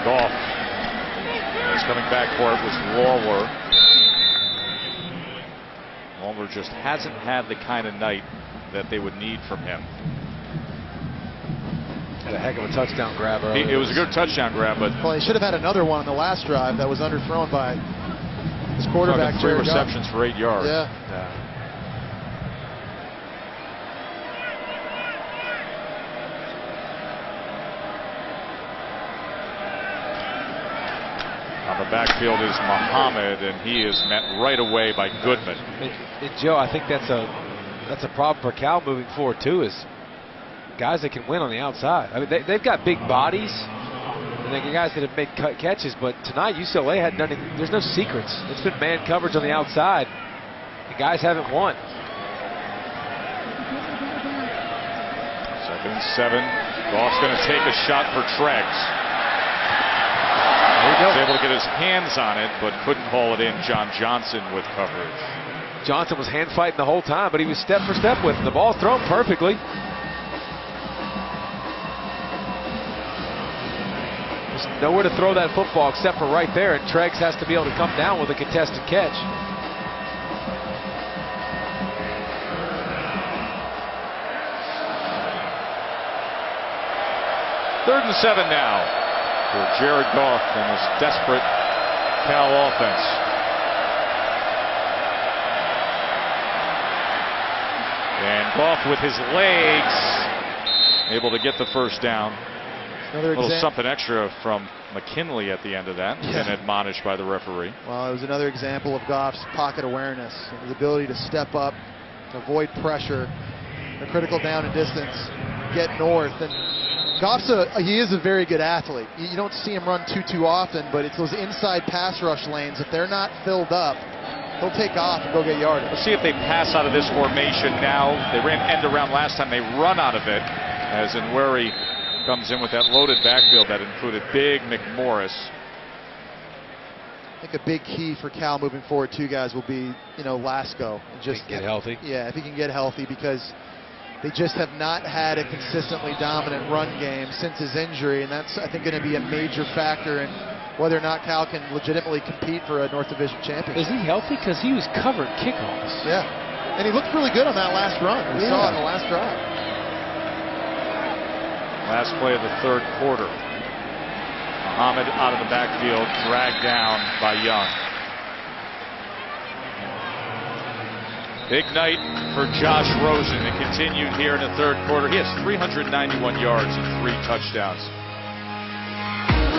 Goff is coming back for it was Lawler. Lawler just hasn't had the kind of night that they would need from him. Had a heck of a touchdown grab earlier. It was a good touchdown grab, but well, he should have had another one on the last drive that was underthrown by his quarterback. 3 receptions for 8 yards. Yeah. On the backfield is Muhammad, and he is met right away by Goodman. And Joe, I think that's a problem for Cal moving forward too. Is guys that can win on the outside. I mean, they've got big bodies, and they got guys that have made catches, but tonight UCLA had nothing. There's no secrets. It's been man coverage on the outside. The guys haven't won. 2nd and 7. Goff's going to take a shot for Treggs. He was able to get his hands on it, but couldn't haul it in. John Johnson with coverage. Johnson was hand fighting the whole time, but he was step for step with it. The ball thrown perfectly. Nowhere to throw that football except for right there, and Treggs has to be able to come down with a contested catch. Third and 7 now. for Jared Goff and this desperate Cal offense. And Goff with his legs able to get the first down. A little something extra from McKinley at the end of that, and admonished by the referee. Well, it was another example of Goff's pocket awareness and his ability to step up, to avoid pressure, a critical down and distance, get north. And Goff's he is a very good athlete. You don't see him run too often, but it's those inside pass rush lanes. If they're not filled up, he'll take off and go get yardage. Let's see if they pass out of this formation now. They ran end around last time. They run out of it as Nweri comes in with that loaded backfield that included Big McMorris. I think a big key for Cal moving forward, too, guys, will be, Lasco. Just get healthy. Yeah, if he can get healthy, because they just have not had a consistently dominant run game since his injury, and that's, I think, going to be a major factor in whether or not Cal can legitimately compete for a North Division championship. Is he healthy? Because he was covering kickoffs. Yeah, and he looked really good on that last run. We saw it in the last drive. Last play of the third quarter. Muhammad out of the backfield, dragged down by Young. Big night for Josh Rosen. It continued here in the third quarter. He has 391 yards and 3 touchdowns.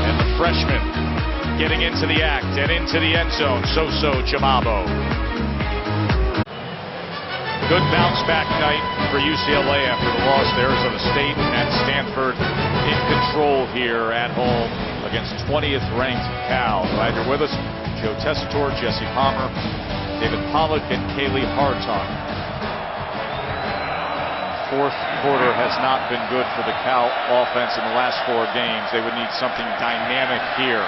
And the freshman getting into the act and into the end zone, Soso Jamabo. Good bounce back night for UCLA after the loss to Arizona State, and Stanford in control here at home against 20th ranked Cal. Glad you're with us. Joe Tessitore, Jesse Palmer, David Pollock, and Kaylee Hartung. Fourth quarter has not been good for the Cal offense in the last 4 games. They would need something dynamic here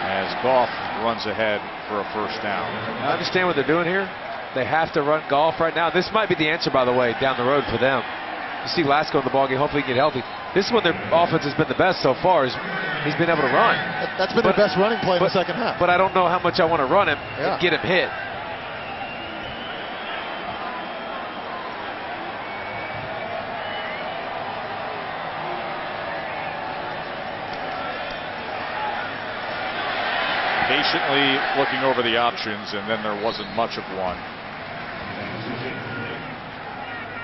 as Goff runs ahead for a first down. I understand what they're doing here. They have to run Goff right now. This might be the answer, by the way, down the road for them. You see Lasco in the ballgame. Hopefully he can get healthy. This is when their offense has been the best so far. He's been able to run. That's been their best running play in the second half. But I don't know how much I want to run him and get him hit. Patiently looking over the options, and then there wasn't much of one.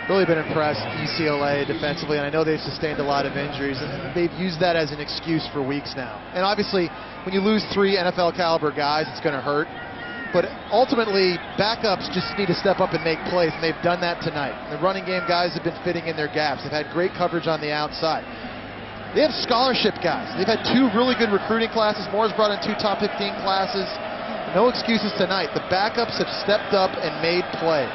Really been impressed, UCLA defensively, and I know they've sustained a lot of injuries, and they've used that as an excuse for weeks now. And obviously, when you lose 3 NFL caliber guys, it's going to hurt. But ultimately, backups just need to step up and make plays, and they've done that tonight. The running game guys have been fitting in their gaps. They've had great coverage on the outside. They have scholarship guys. They've had 2 really good recruiting classes. Moore's brought in 2 top 15 classes. No excuses tonight. The backups have stepped up and made plays.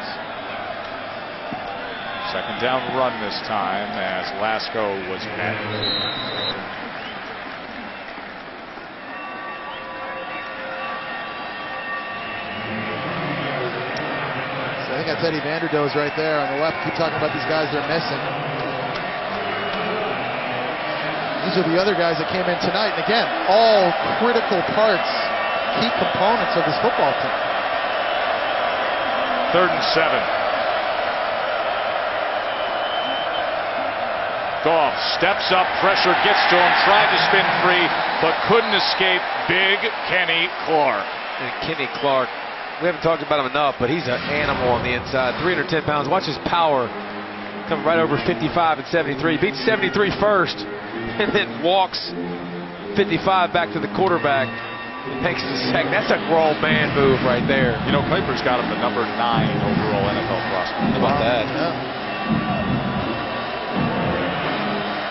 Second down run this time as Lasco was met. So I think that's Eddie Vanderdoes right there on the left. Keep talking about these guys they're missing. These are the other guys that came in tonight. And again, all critical parts, key components of this football team. 3rd and 7. Goff steps up, pressure gets to him, tried to spin free, but couldn't escape big Kenny Clark. And Kenny Clark, we haven't talked about him enough, but he's an animal on the inside. 310 pounds. Watch his power coming right over 55 and 73. Beats 73 first, and then walks 55 back to the quarterback and makes the sack. That's a grown man move right there. You know, Kuiper's got him the number 9 overall NFL prospect. How about that? Yeah.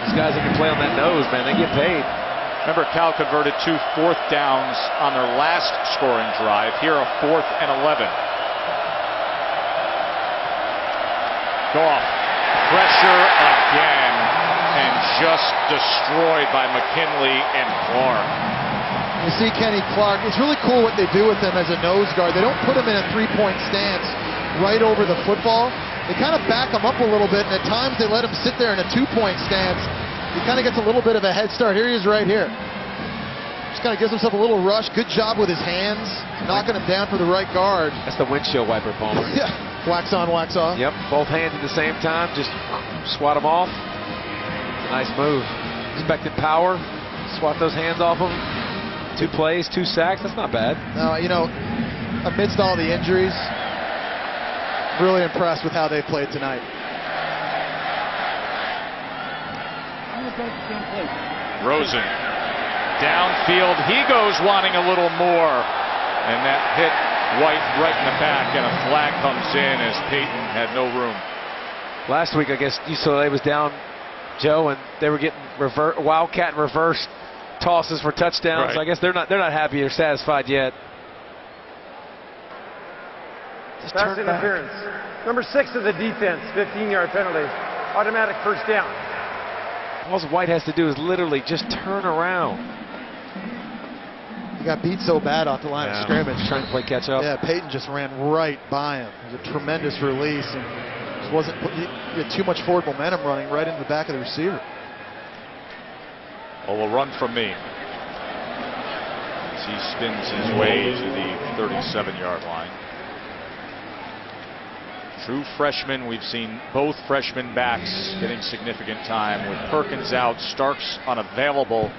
These guys that can play on that nose, man, they get paid. Remember, Cal converted 2 fourth downs on their last scoring drive. Here, a 4th and 11. Goff, pressure again, and just destroyed by McKinley and Clark. You see Kenny Clark. It's really cool what they do with him as a nose guard. They don't put him in a 3-point stance right over the football. They kind of back him up a little bit, and at times they let him sit there in a 2-point stance. He kind of gets a little bit of a head start. Here he is right here. Just kind of gives himself a little rush. Good job with his hands, knocking him down for the right guard. That's the windshield wiper, Palmer. Yeah, wax on, wax off. Yep, both hands at the same time, just swat him off. Nice move. Expected power, Swat those hands off him. 2 plays, 2 sacks. That's not bad. No, you know, amidst all the injuries, really impressed with how they played tonight. Rosen downfield. He goes wanting a little more. And that hit White right in the back, and a flag comes in as Peyton had no room. Last week, I guess UCLA was down, Joe, and they were getting wildcat reverse tosses for touchdowns. Right. So I guess they're not happy or satisfied yet. Just Pass turn back. interference. Number 6 of the defense, 15-yard penalty. Automatic first down. All White has to do is literally just turn around. He got beat so bad off the line of scrimmage. Trying to play catch up. Yeah, Peyton just ran right by him. It was a tremendous release, and just wasn't. He had too much forward momentum running right into the back of the receiver. Oh, a run from me. As he spins his way to the 37-yard line. True freshman. We've seen both freshman backs getting significant time. With Perkins out, Starks unavailable.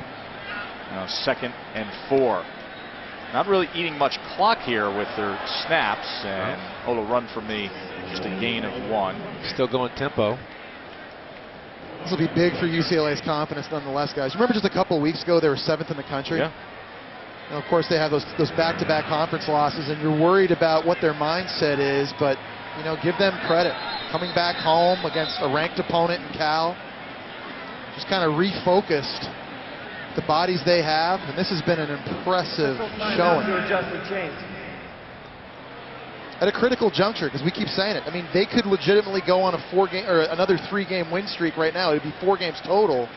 Now 2nd and 4. Not really eating much clock here with their snaps, and a run for me, just a gain of 1. Still going tempo. This will be big for UCLA's confidence nonetheless, guys. Remember just a couple weeks ago they were 7th in the country? Yeah. And of course they have those back-to-back conference losses, and you're worried about what their mindset is, but you know, give them credit. Coming back home against a ranked opponent in Cal, just kind of refocused the bodies they have, and this has been an impressive showing. To adjust the chains. At a critical juncture, because we keep saying it. I mean, they could legitimately go on a 4-game or another 3-game win streak right now. It'd be 4 games total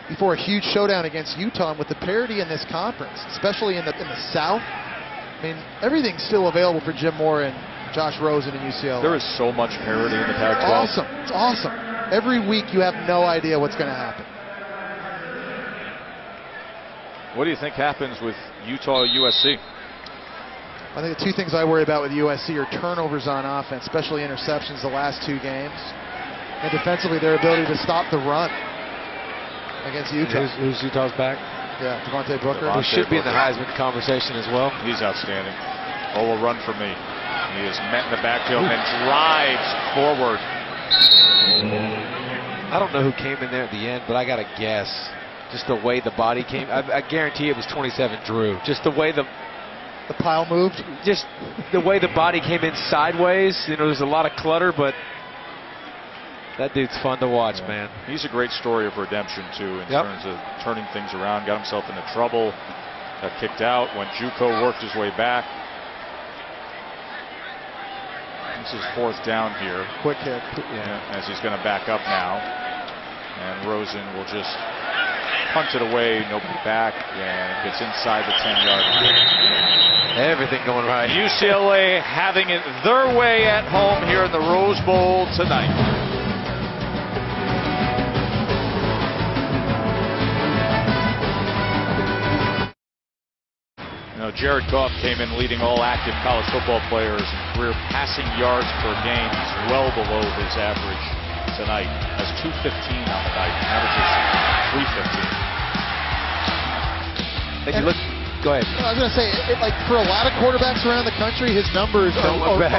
before a huge showdown against Utah. And with the parity in this conference, especially in the South, I mean, everything's still available for Jim Moore and Josh Rosen and UCLA. There is so much parity in the Pac-12. Awesome. It's awesome. Every week you have no idea what's going to happen. What do you think happens with Utah USC? I think the 2 things I worry about with USC are turnovers on offense, especially interceptions the last 2 games, and defensively their ability to stop the run against Utah. Who's Utah's back? Yeah, Devontae Booker. Who should be in the Heisman conversation as well. He's outstanding. Oh, a run for me. He is met in the backfield and drives forward. I don't know who came in there at the end, but I got to guess. Just the way the body came. I guarantee it was 27 Drew. Just the way the pile moved. Just the way the body came in sideways. You know, there's a lot of clutter, but that dude's fun to watch, man. He's a great story of redemption, too, in terms of turning things around. Got himself into trouble. Got kicked out. Went JUCO, worked his way back. This is 4th down here. Quick hit. Yeah, as he's going to back up now. And Rosen will just punt it away, nobody back, and it gets inside the 10-yard line. Everything going right. UCLA having it their way at home here in the Rose Bowl tonight. You know, Jared Goff came in leading all active college football players in career passing yards per game. He's well below his average tonight. Has 215 on the night. Averages 315. If you look, go ahead. I was going to say, like for a lot of quarterbacks around the country, his numbers are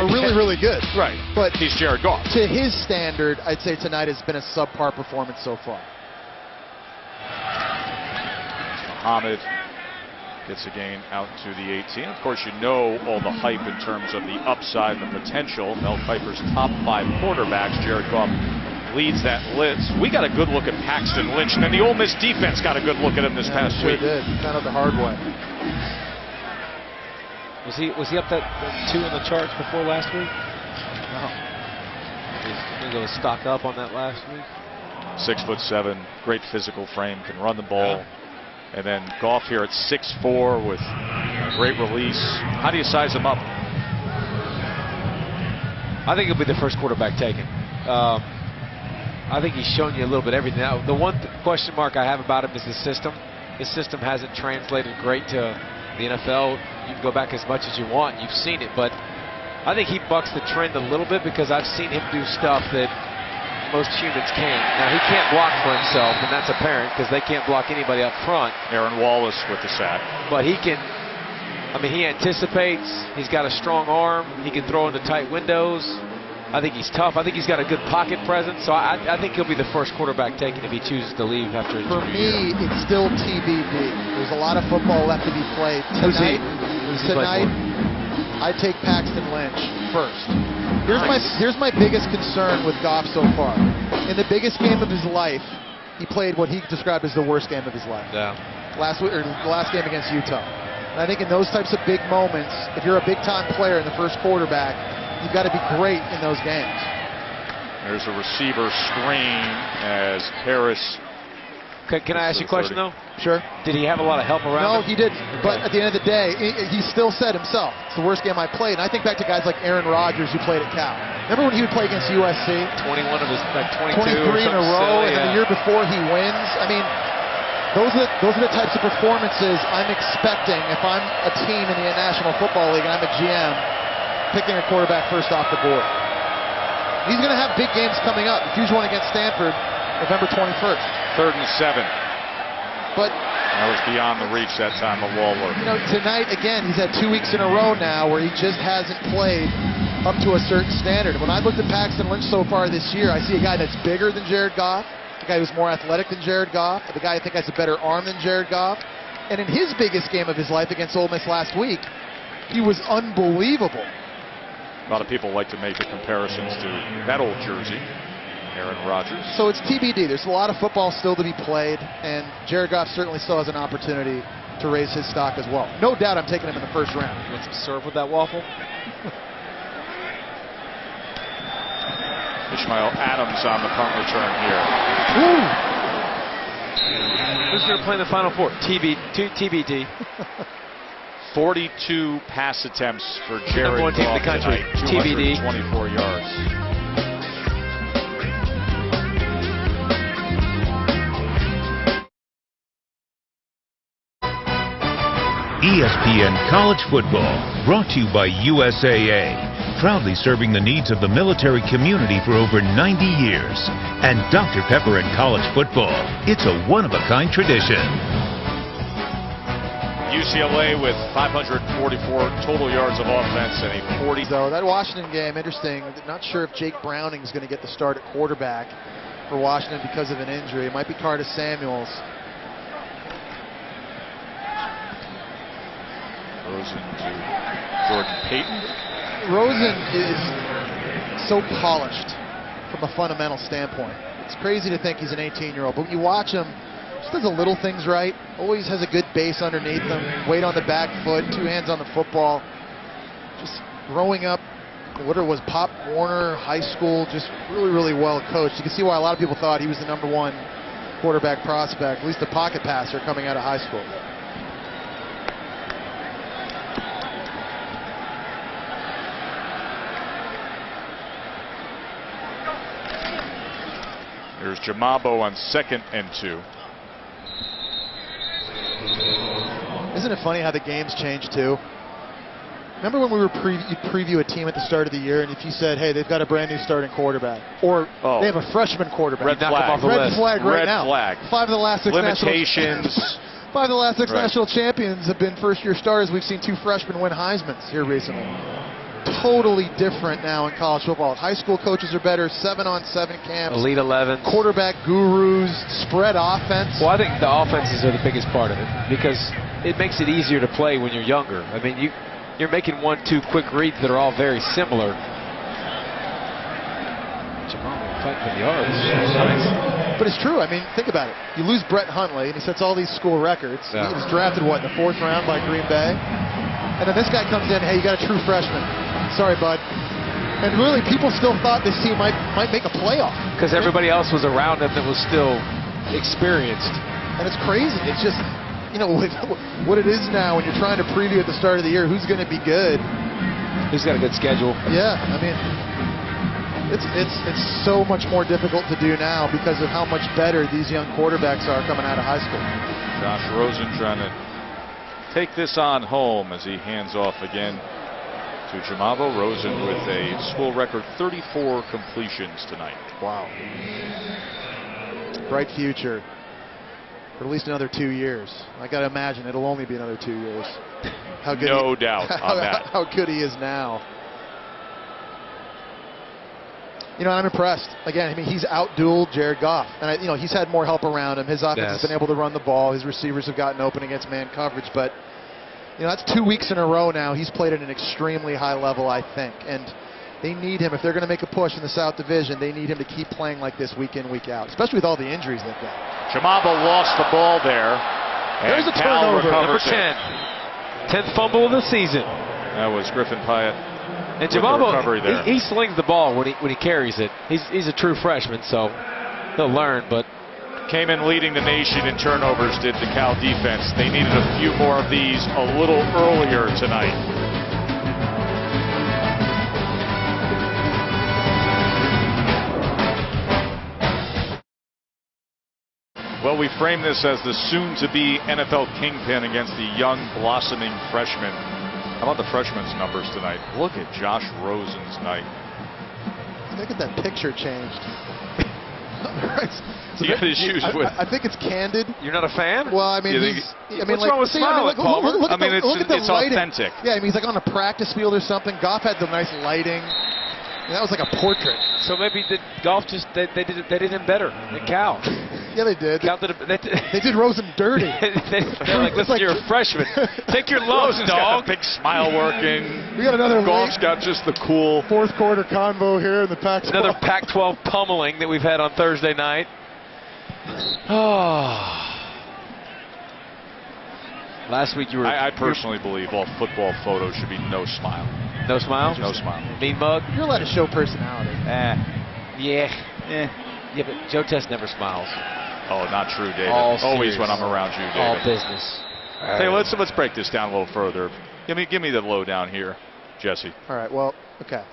really, really good. Right. But he's Jared Goff. To his standard, I'd say tonight has been a subpar performance so far. Muhammad gets a gain out to the 18. Of course, you know all the hype in terms of the upside and the potential. Mel Kiper's top 5 quarterbacks. Jared Goff leads that list. We got a good look at Paxton Lynch, and then the Ole Miss defense got a good look at him this past week. Did, kind of the hard way. Was he up that 2 in the charts before last week? No. He's going to stock up on that last week. 6'7", great physical frame, can run the ball. Yeah. And then Goff here at 6'4" with a great release. How do you size him up? I think he'll be the first quarterback taken. I think he's shown you a little bit everything. Now, the one question mark I have about him is his system. His system hasn't translated great to the NFL. You can go back as much as you want. You've seen it. But I think he bucks the trend a little bit because I've seen him do stuff that most humans can't. Now, he can't block for himself, and that's apparent because they can't block anybody up front. Aaron Wallace with the sack. But he can, I mean, he anticipates. He's got a strong arm. He can throw into tight windows. I think he's tough. I think he's got a good pocket presence. So I think he'll be the first quarterback taken if he chooses to leave after a For junior me, year. it's still TBD. There's a lot of football left to be played. Who's he? Tonight, I take Paxton Lynch first. Here's my biggest concern with Goff so far. In the biggest game of his life, he played what he described as the worst game of his life. Yeah. The last game against Utah. And I think in those types of big moments, if you're a big-time player in the first quarterback, you've got to be great in those games. There's a receiver screen as Harris. Can I ask you a question, though? Sure. Did he have a lot of help around No, him? he didn't. But at the end of the day, he still said himself, it's the worst game I played. And I think back to guys like Aaron Rodgers who played at Cal. Remember when he would play against USC? 21 of his, like 22 23 in a row, silly, and the year before he wins. I mean, those are the types of performances I'm expecting if I'm a team in the National Football League and I'm a GM picking a quarterback first off the board. He's going to have big games coming up. Huge one against Stanford, November 21st. 3rd and 7. But that was beyond the reach that time of Waller. you know, tonight again, he's had 2 weeks in a row now where he just hasn't played up to a certain standard. When I looked at Paxton Lynch so far this year, I see a guy that's bigger than Jared Goff, a guy who's more athletic than Jared Goff, the guy I think has a better arm than Jared Goff. And in his biggest game of his life against Ole Miss last week, he was unbelievable. A lot of people like to make the comparisons to that old jersey, Aaron Rodgers. So it's TBD. There's a lot of football still to be played, and Jared Goff certainly still has an opportunity to raise his stock as well. No doubt I'm taking him in the first round. You want some syrup with that waffle? Ishmael Adams on the punt return here. Woo! Who's going to play in the Final Four? TBD. 42 pass attempts for Jared Number one team in the Goff country. tonight, TBD. 224 yards. ESPN College Football, brought to you by USAA, proudly serving the needs of the military community for over 90 years. And Dr. Pepper in college football, it's a one-of-a-kind tradition. UCLA with 544 total yards of offense and a 40. So that Washington game, interesting. Not sure if Jake Browning is going to get the start at quarterback for Washington because of an injury. It might be Curtis Samuels. Rosen to Jordan Payton. Rosen is so polished from a fundamental standpoint. It's crazy to think he's an 18-year-old, but when you watch him, just does the little things right. Always has a good base underneath him. Weight on the back foot, 2 hands on the football. Just growing up, whatever it was, Pop Warner High School, just really, really well coached. You can see why a lot of people thought he was the #1 quarterback prospect, at least a pocket passer coming out of high school. Here's Jamabo on 2nd and 2. Isn't it funny how the games change too? Remember when we were you'd preview a team at the start of the year, and if you said, "Hey, they've got a brand new starting quarterback," or they have a freshman quarterback, Red flag. Red flag right Red now. flag. 5 of the last 6 Limitations. 5 of the last 6 Right. national champions have been first-year starters. We've seen 2 freshmen win Heismans here recently. Totally different now in college football. High school coaches are better. 7-on-7 camps. Elite 11. Quarterback gurus. Spread offense. Well, I think the offenses are the biggest part of it because it makes it easier to play when you're younger. I mean, you're making 1-2 quick reads that are all very similar. Jamal fighting for the yards. Nice. But it's true. I mean, think about it. You lose Brett Hundley, and he sets all these school records. Yeah. He was drafted, what, in the 4th round by Green Bay? And then this guy comes in, hey, you got a true freshman. Sorry, bud. And really, people still thought this team might make a playoff. Because everybody else was around him that was still experienced. And it's crazy. It's just, you know, what it is now when you're trying to preview at the start of the year, who's going to be good. Who's got a good schedule. Yeah, I mean, it's so much more difficult to do now because of how much better these young quarterbacks are coming out of high school. Josh Rosen trying to take this on home as he hands off again to Jamavo. Rosen with a school record 34 completions tonight. Wow. Bright future for at least another 2 years. I got to imagine it'll only be another 2 years. How good No doubt on that. How good he is now. You know, I'm impressed. Again, I mean, he's out-dueled Jared Goff. And, you know, he's had more help around him. His offense has been able to run the ball. His receivers have gotten open against man coverage. But, you know, that's 2 weeks in a row now. He's played at an extremely high level, I think. And they need him. If they're going to make a push in the South Division, they need him to keep playing like this week in, week out, especially with all the injuries they've got. Jamavo lost the ball there. There's a Cal turnover. Number recovers 10. 10th fumble of the season. That was Griffin Pyatt. And With the Jamavo, recovery there. he slings the ball when he carries it. He's a true freshman, so he'll learn. But Came in leading the nation in turnovers, did the Cal defense. They needed a few more of these a little earlier tonight. Well, we frame this as the soon-to-be NFL kingpin against the young, blossoming freshman. How about the freshman's numbers tonight? Look at Josh Rosen's night. Look at that picture changed. You got issues with. I think it's candid. you're not a fan? Well, I mean, You think- What's wrong with smiling, Palmer? Look I at mean, the it's lighting. authentic. Yeah, I mean, he's like on a practice field or something. Goff had the nice lighting. And that was like a portrait. So maybe the golf just they did him better than Cal. Yeah, they did. Cal did They did Rosen dirty. they're like, listen, like- you're a freshman. Take your lumps, Rosen's got dog. a big smile working. We got another Goff's late got just the cool. fourth quarter convo here in the Pac-12. Another Pac-12 pummeling that we've had on Thursday night. Oh. Last week you were. I personally believe all football photos should be no smile. No smile. No smile. Mean mug. You're allowed to show personality. Yeah. Yeah, but Joe Test never smiles. Oh, not true, David. All Always serious. when I'm around you, David. All business. Hey, let's break this down a little further. Give me the lowdown here, Jesse. All right. Well, okay.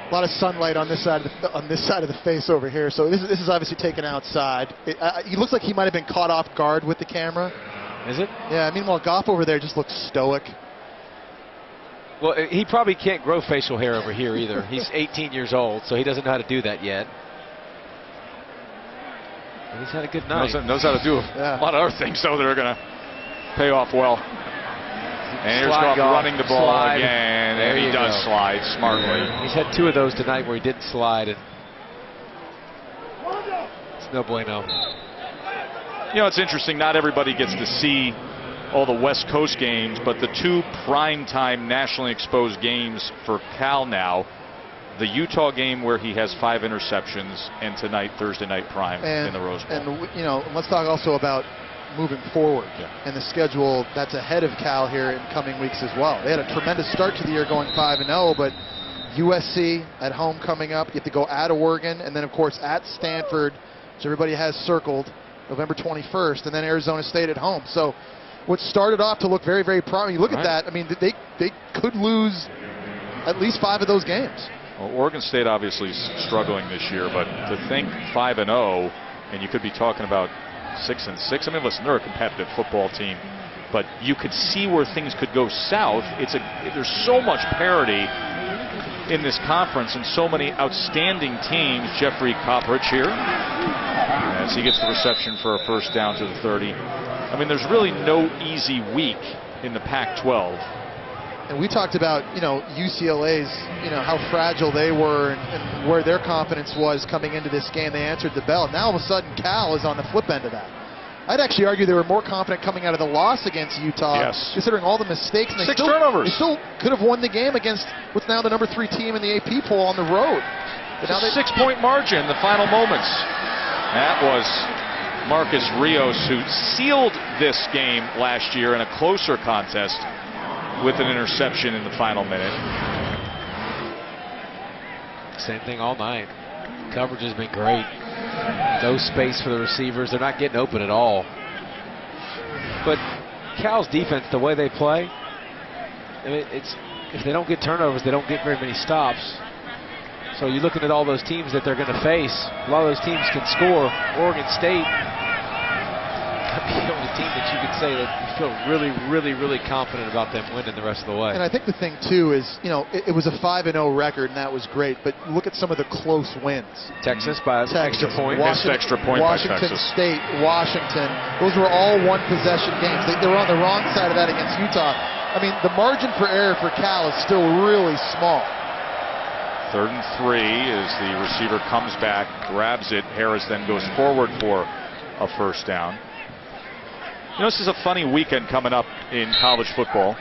A lot of sunlight on this side of the face over here. So this is obviously taken outside. He looks like he might have been caught off guard with the camera. Is it? Yeah. Meanwhile, Goff over there just looks stoic. Well, he probably can't grow facial hair over here either. He's 18 years old, so he doesn't know how to do that yet. But he's had a good night. Knows how to do a lot of other things, so that are going to pay off well. And here's Goff running the ball again, and he does slide smartly. He's had 2 of those tonight where he didn't slide, and it's no bueno. You know, it's interesting. Not everybody gets to see all the West Coast games, but the 2 primetime nationally exposed games for Cal now, the Utah game where he has 5 interceptions, and tonight, Thursday night prime in the Rose Bowl. And, you know, let's talk also about moving forward and the schedule that's ahead of Cal here in coming weeks as well. They had a tremendous start to the year going 5-0, but USC at home coming up. You have to go at Oregon, and then, of course, at Stanford, which everybody has circled, November 21st, and then Arizona State at home. So what started off to look very, very promising. You look at that, I mean, they could lose at least 5 of those games. Well, Oregon State obviously is struggling this year, but to think 5-0, and you could be talking about 6-6. I mean, listen, they're a competitive football team, but you could see where things could go south. There's so much parity in this conference and so many outstanding teams. Jeffrey Copperich here as he gets the reception for a first down to the 30. I mean, there's really no easy week in the Pac-12. And we talked about, you know, UCLA's, you know, how fragile they were and where their confidence was coming into this game. They answered the bell. Now all of a sudden Cal is on the flip end of that. I'd actually argue they were more confident coming out of the loss against Utah, considering all the mistakes. And 6 turnovers. They still could have won the game against what's now the number 3 team in the AP poll on the road. But now 6-point margin, the final moments. That was Marcus Rios, who sealed this game last year in a closer contest with an interception in the final minute. Same thing all night. Coverage has been great. No space for the receivers. They're not getting open at all. But Cal's defense, the way they play, I mean, if they don't get turnovers, they don't get very many stops. So you're looking at all those teams that they're going to face. A lot of those teams can score. Oregon State might be the only team that you could say that you feel really, really, really confident about them winning the rest of the way. And I think the thing, too, is, it was a 5-0 record, and that was great. But look at some of the close wins. Texas by extra point. Missed extra point by Washington Texas. State, Washington. Those were all one-possession games. They were on the wrong side of that against Utah. I mean, the margin for error for Cal is still really small. 3rd and 3 as the receiver comes back, grabs it. Harris then goes forward for a first down. This is a funny weekend coming up in college football.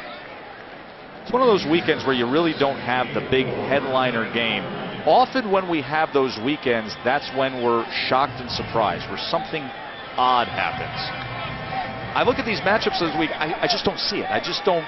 It's one of those weekends where you really don't have the big headliner game. Often when we have those weekends, that's when we're shocked and surprised, where something odd happens. I look at these matchups this week, I just don't see it. I just don't.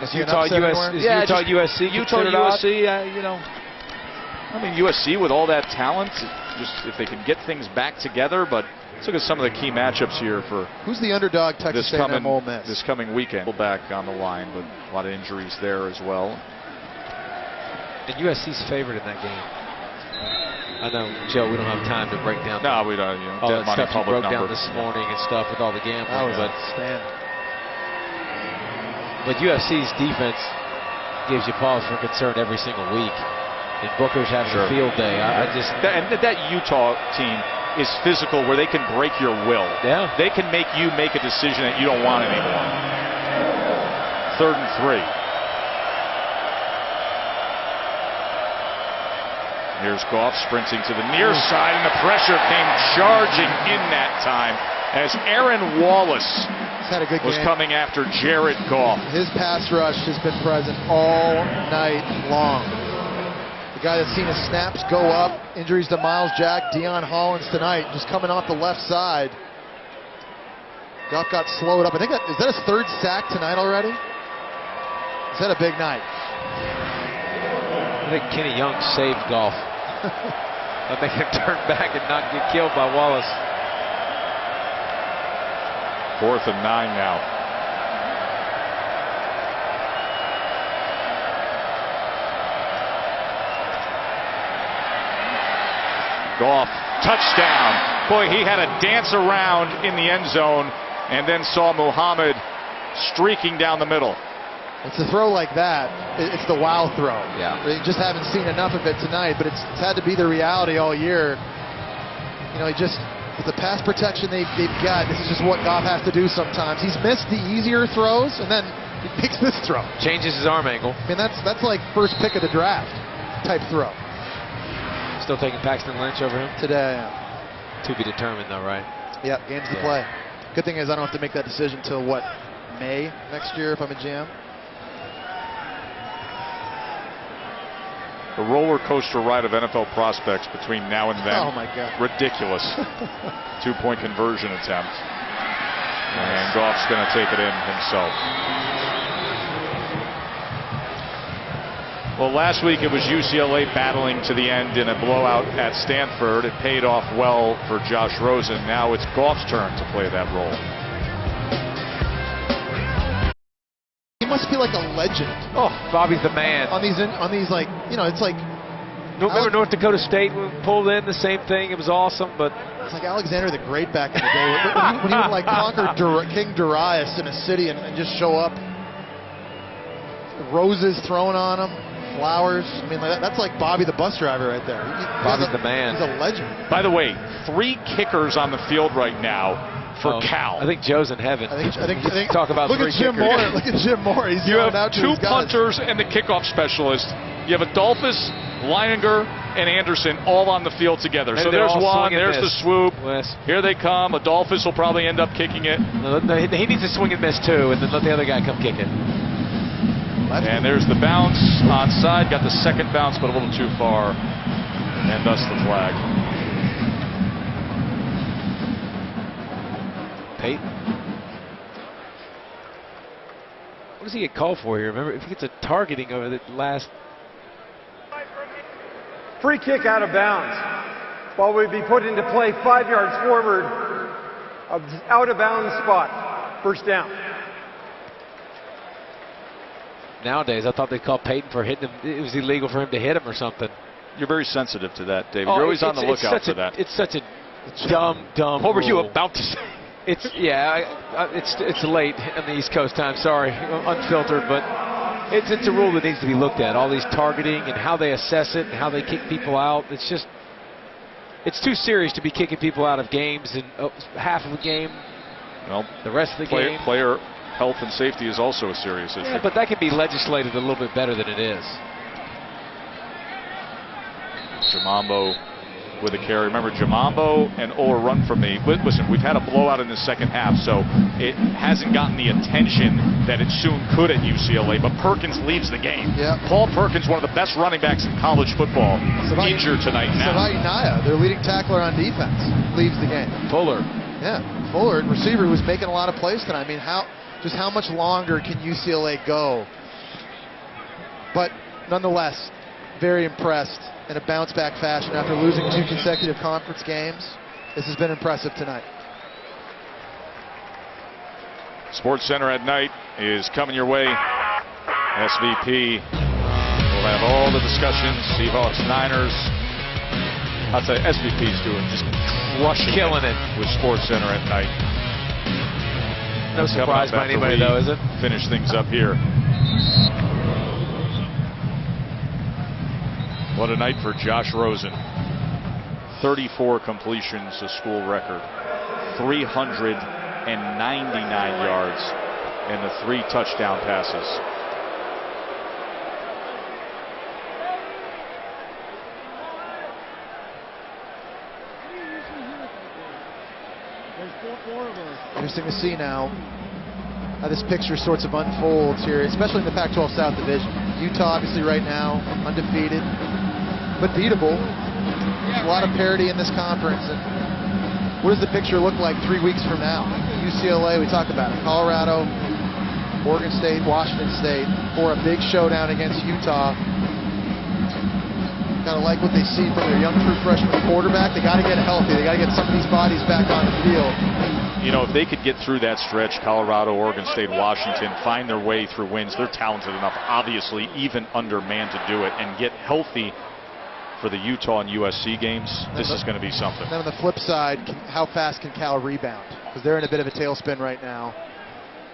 Is Utah USC? Utah USC, I mean, USC with all that talent, just if they can get things back together. But let's look at some of the key matchups here for who's the underdog Texas A&M Ole Miss this coming weekend. Back on the line, but a lot of injuries there as well. And USC's favored in that game. I know, Joe, we don't have time to break down. No, we don't. All dead that money stuff you public broke number down this morning and stuff with all the gambling. That was but USC's defense gives you pause for concern every single week. And Booker's having a field day. That Utah team is physical, where they can break your will. Yeah. They can make you make a decision that you don't want anymore. 3rd and 3. Here's Goff sprinting to the near side, and the pressure came charging in that time as Aaron Wallace had a good was game. coming after Jared Goff. His pass rush has been present all night long. The guy that's seen his snaps go up, injuries to Miles Jack, Deion Hollins tonight, just coming off the left side. Goff got slowed up. I think is that his 3rd sack tonight already? Is that a big night? I think Kenny Young saved Goff. I think him turn back and not get killed by Wallace. 4th and 9 now. Goff, touchdown. Boy, he had a dance around in the end zone and then saw Muhammad streaking down the middle. It's a throw like that. It's the wow throw. Yeah. You just haven't seen enough of it tonight, but it's had to be the reality all year. With the pass protection they've got, this is just what Goff has to do sometimes. He's missed the easier throws, and then he picks this throw. Changes his arm angle. I mean, that's like first pick of the draft type throw. Still taking Paxton Lynch over him? Today, yeah. To be determined, though, right? Yep, games to play. Good thing is I don't have to make that decision till what, May next year if I'm a GM? The roller coaster ride of NFL prospects between now and then. Oh my God. Ridiculous. 2-point conversion attempt. And Goff's going to take it in himself. Well, last week it was UCLA battling to the end in a blowout at Stanford. It paid off well for Josh Rosen. Now it's Goff's turn to play that role. He must feel like a legend. Oh, Bobby's the man. On these like, it's like. Remember North Dakota State pulled in the same thing. It was awesome, but it's like Alexander the Great back in the day when he would like conquer King Darius in a city and just show up. Roses thrown on him. Flowers. I mean, that's like Bobby the bus driver right there. Bobby's the man. He's a legend. By the way, 3 kickers on the field right now for Cal. I think Joe's in heaven. I think talk about look 3 at Jim kickers. Moore. Look at Jim Moore. He's you have out 2 punters and the kickoff specialist. You have Adolphus, Leininger, and Anderson all on the field together. And so there's one. There's miss. the swoop. Wes. Here they come. Adolphus will probably end up kicking it. No, he needs to swing and miss too, and then let the other guy come kick it. And there's the bounce onside. Got the second bounce, but a little too far. And thus the flag. Peyton. What does he get called for here? Remember, if he gets a targeting over the last. Free kick out of bounds. Ball would be put into play 5 yards forward of out of bounds spot. First down. Nowadays, I thought they called Peyton for hitting him. It was illegal for him to hit him or something. You're very sensitive to that, David. You're always on the lookout for that. It's such a dumb. What were you about to say? It's late on the East Coast time. Sorry, unfiltered, but it's a rule that needs to be looked at. All these targeting and how they assess it and how they kick people out. It's too serious to be kicking people out of games and half of a game. Well, the rest of the game. Player health and safety is also a serious issue. Yeah, but that can be legislated a little bit better than it is. Jamambo with a carry. Remember, Jamambo and Ola run from me. Listen, we've had a blowout in the second half, so it hasn't gotten the attention that it soon could at UCLA, but Perkins leaves the game. Yep. Paul Perkins, one of the best running backs in college football, injured tonight now. Savai Naya, their leading tackler on defense, leaves the game. Fuller. Yeah, Fuller, receiver, who was making a lot of plays tonight. I mean, how much longer can UCLA go? But nonetheless, very impressed in a bounce-back fashion after losing 2 consecutive conference games. This has been impressive tonight. Sports Center at night is coming your way. SVP will have all the discussions. Seahawks, Niners. I'll tell you, SVP's doing just killing it with Sports Center at night. No surprise by anybody, though, is it? Finish things up here. What a night for Josh Rosen. 34 completions, a school record. 399 yards and the 3 touchdown passes. Interesting to see now how this picture sorts of unfolds here, especially in the Pac-12 South Division. Utah, obviously, right now, undefeated, but beatable. There's a lot of parity in this conference. And what does the picture look like 3 weeks from now? UCLA, we talked about it. Colorado, Oregon State, Washington State for a big showdown against Utah. Kind of like what they see from their young true freshman quarterback. They got to get healthy. They got to get some of these bodies back on the field. You know, if they could get through that stretch, Colorado, Oregon State, Washington, find their way through wins, they're talented enough, obviously, even under man to do it, and get healthy for the Utah and USC games. This is going to be something. Then on the flip side, how fast can Cal rebound? Because they're in a bit of a tailspin right now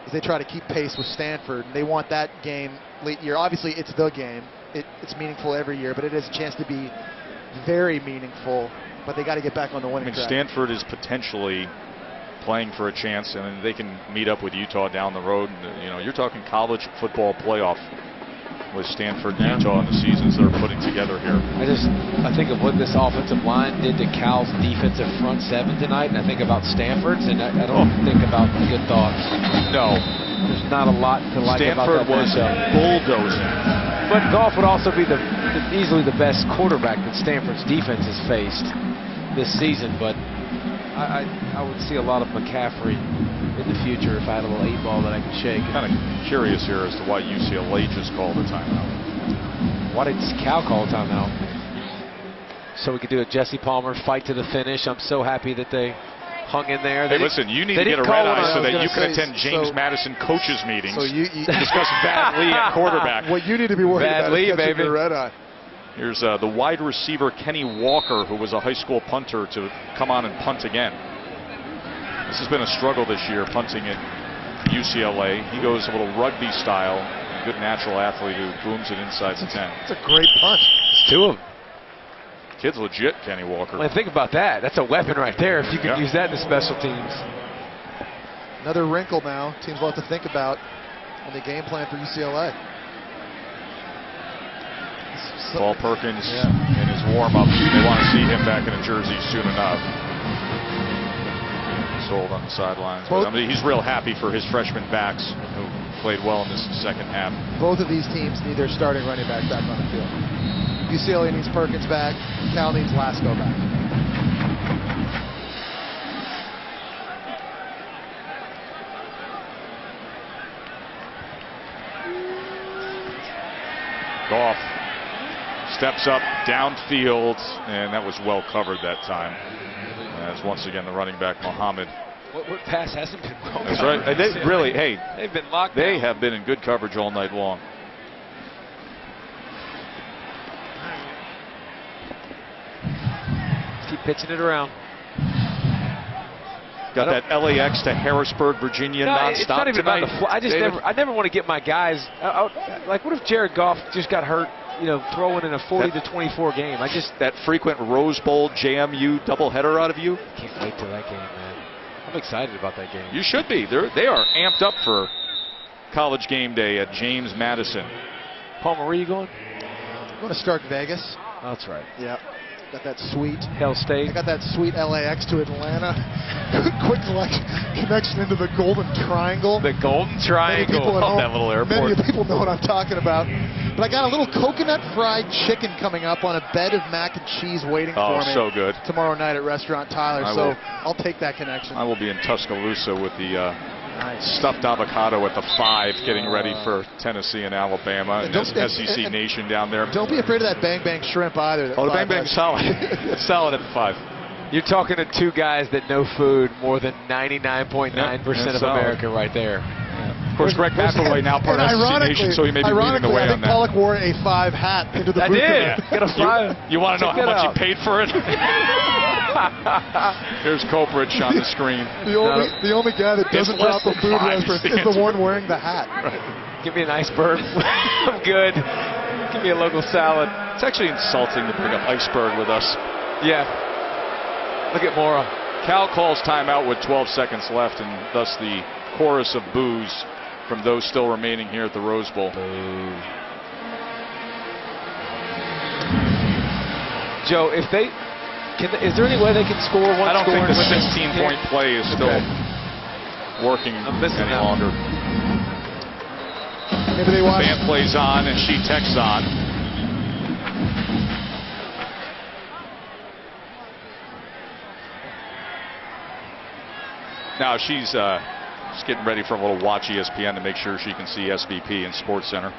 as they try to keep pace with Stanford. They want that game late year. Obviously, it's the game. It's meaningful every year, but it has a chance to be very meaningful. But they got to get back on the winning track. Stanford is potentially playing for a chance, and they can meet up with Utah down the road. And, you know, you're talking college football playoff with Stanford and Utah and the seasons they're putting together here. I think of what this offensive line did to Cal's defensive front seven tonight, and I think about Stanford's, and I don't think about good thoughts. No. There's not a lot to like Stanford about that was bulldozing. But Goff would also be easily the best quarterback that Stanford's defense has faced this season, but I would see a lot of McCaffrey in the future if I had a little 8-ball that I could shake. Kind of curious here as to why UCLA just called a timeout. Why did Cal call a timeout? So we could do a Jesse Palmer fight to the finish. I'm so happy that they hung in there. Hey, listen, you need to get a red eye so that you can attend James Madison coaches meetings and discuss Bad Lee at quarterback. What you need to be worried about is catching baby. your red eye. Here's the wide receiver Kenny Walker, who was a high school punter, to come on and punt again. This has been a struggle this year, punting at UCLA. He goes a little rugby style. A good natural athlete who booms it inside the 10. It's a great punt. It's 2 of them. Kid's legit, Kenny Walker. Well, think about that. That's a weapon right there if you could use that in the special teams. Another wrinkle now. Teams will have to think about on the game plan for UCLA. Paul Perkins in his warm-up. They want to see him back in a jersey soon enough. Sold on the sidelines. But, I mean, he's real happy for his freshman backs who played well in this second half. Both of these teams need their starting running back back on the field. UCLA needs Perkins back. Cal needs Lasco back. Goff steps up downfield, and that was well covered that time. As once again the running back Muhammad. What pass hasn't been well That's covered? right. They really, hey, they've been locked They down. have been in good coverage all night long. Keep pitching it around. Got that LAX to Harrisburg, Virginia nonstop it's not even tonight. about the fly. I never want to get my guys out. Like, what if Jared Goff just got hurt, throwing in a 40-24 game? That frequent Rose Bowl JMU doubleheader out of you. Can't wait till that game, man. I'm excited about that game. You should be. They are amped up for College game day at James Madison. Palmer, where are you going? I'm going to Stark Vegas. Oh, that's right. Yeah. Got that sweet. Hell State. I got that sweet LAX to Atlanta. Quick connection into the Golden Triangle. The Golden Triangle. That little airport. Many people know what I'm talking about. But I got a little coconut fried chicken coming up on a bed of mac and cheese waiting for me. Oh, so good. Tomorrow night at Restaurant Tyler. I'll take that connection. I will be in Tuscaloosa with the stuffed avocado at the 5, getting ready for Tennessee and Alabama and SEC Nation down there. Don't be afraid of that Bang Bang shrimp either. The Bang Bang salad. It's salad at the 5. You're talking to two guys that know food more than 99.9% of America right there. Yeah. Of course, Greg McElroy now part of SEC Nation, so he may be leading the way on that. Pollock wore a 5 hat into the booth. I did. Get a 5. You want to know how much he paid for it? Here's Coprich on the screen. The only guy that doesn't drop a food reference is the one wearing the hat. Right. Give me an iceberg. I'm good. Give me a local salad. It's actually insulting to bring up iceberg with us. Yeah. Look at Mora. Cal calls timeout with 12 seconds left, and thus the chorus of boos from those still remaining here at the Rose Bowl. Boo. Joe, if they... is there any way they can score one? I don't think the 16-point play is still working any longer. Maybe they watch. The band plays on and she texts on. Now she's just getting ready for a little watch ESPN to make sure she can see SVP in Sports Center.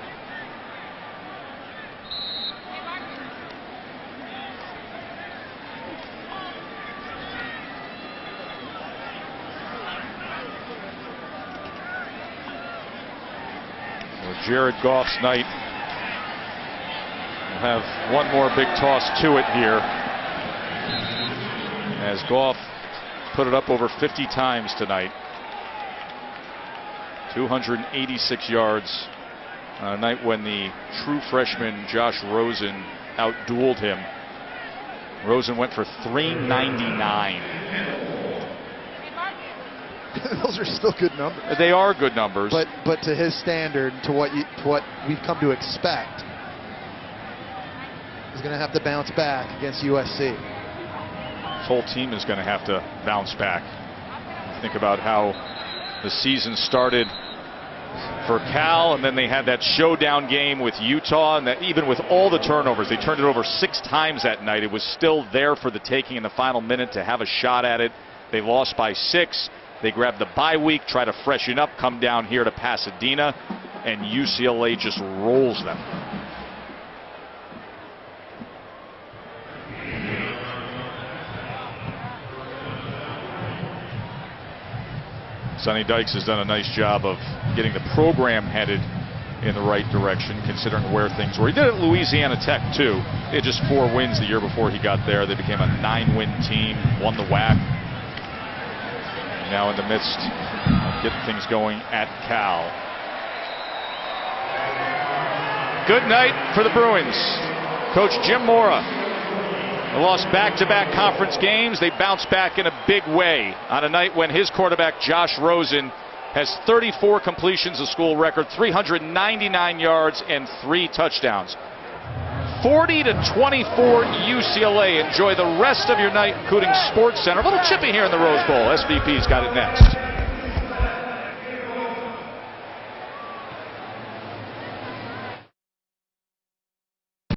Jared Goff's night will have one more big toss to it here, as Goff put it up over 50 times tonight. 286 yards on a night when the true freshman Josh Rosen outdueled him. Rosen went for 399. Those are still good numbers. They are good numbers. But to his standard, to what we've come to expect, he's going to have to bounce back against USC. His whole team is going to have to bounce back. Think about how the season started for Cal, and then they had that showdown game with Utah, and that even with all the turnovers, they turned it over 6 times that night. It was still there for the taking in the final minute to have a shot at it. They lost by 6. They grabbed the bye week, try to freshen up, come down here to Pasadena, and UCLA just rolls them. Sonny Dykes has done a nice job of getting the program headed in the right direction, considering where things were. He did it at Louisiana Tech, too. They had just 4 wins the year before he got there. They became a 9-win team, won the WAC. Now in the midst of getting things going at Cal. Good night for the Bruins. Coach Jim Mora. They lost back-to-back conference games. They bounced back in a big way on a night when his quarterback Josh Rosen has 34 completions, a school record, 399 yards and 3 touchdowns. 40-24 UCLA. Enjoy the rest of your night, including Sports Center. A little chippy here in the Rose Bowl. SVP's got it next.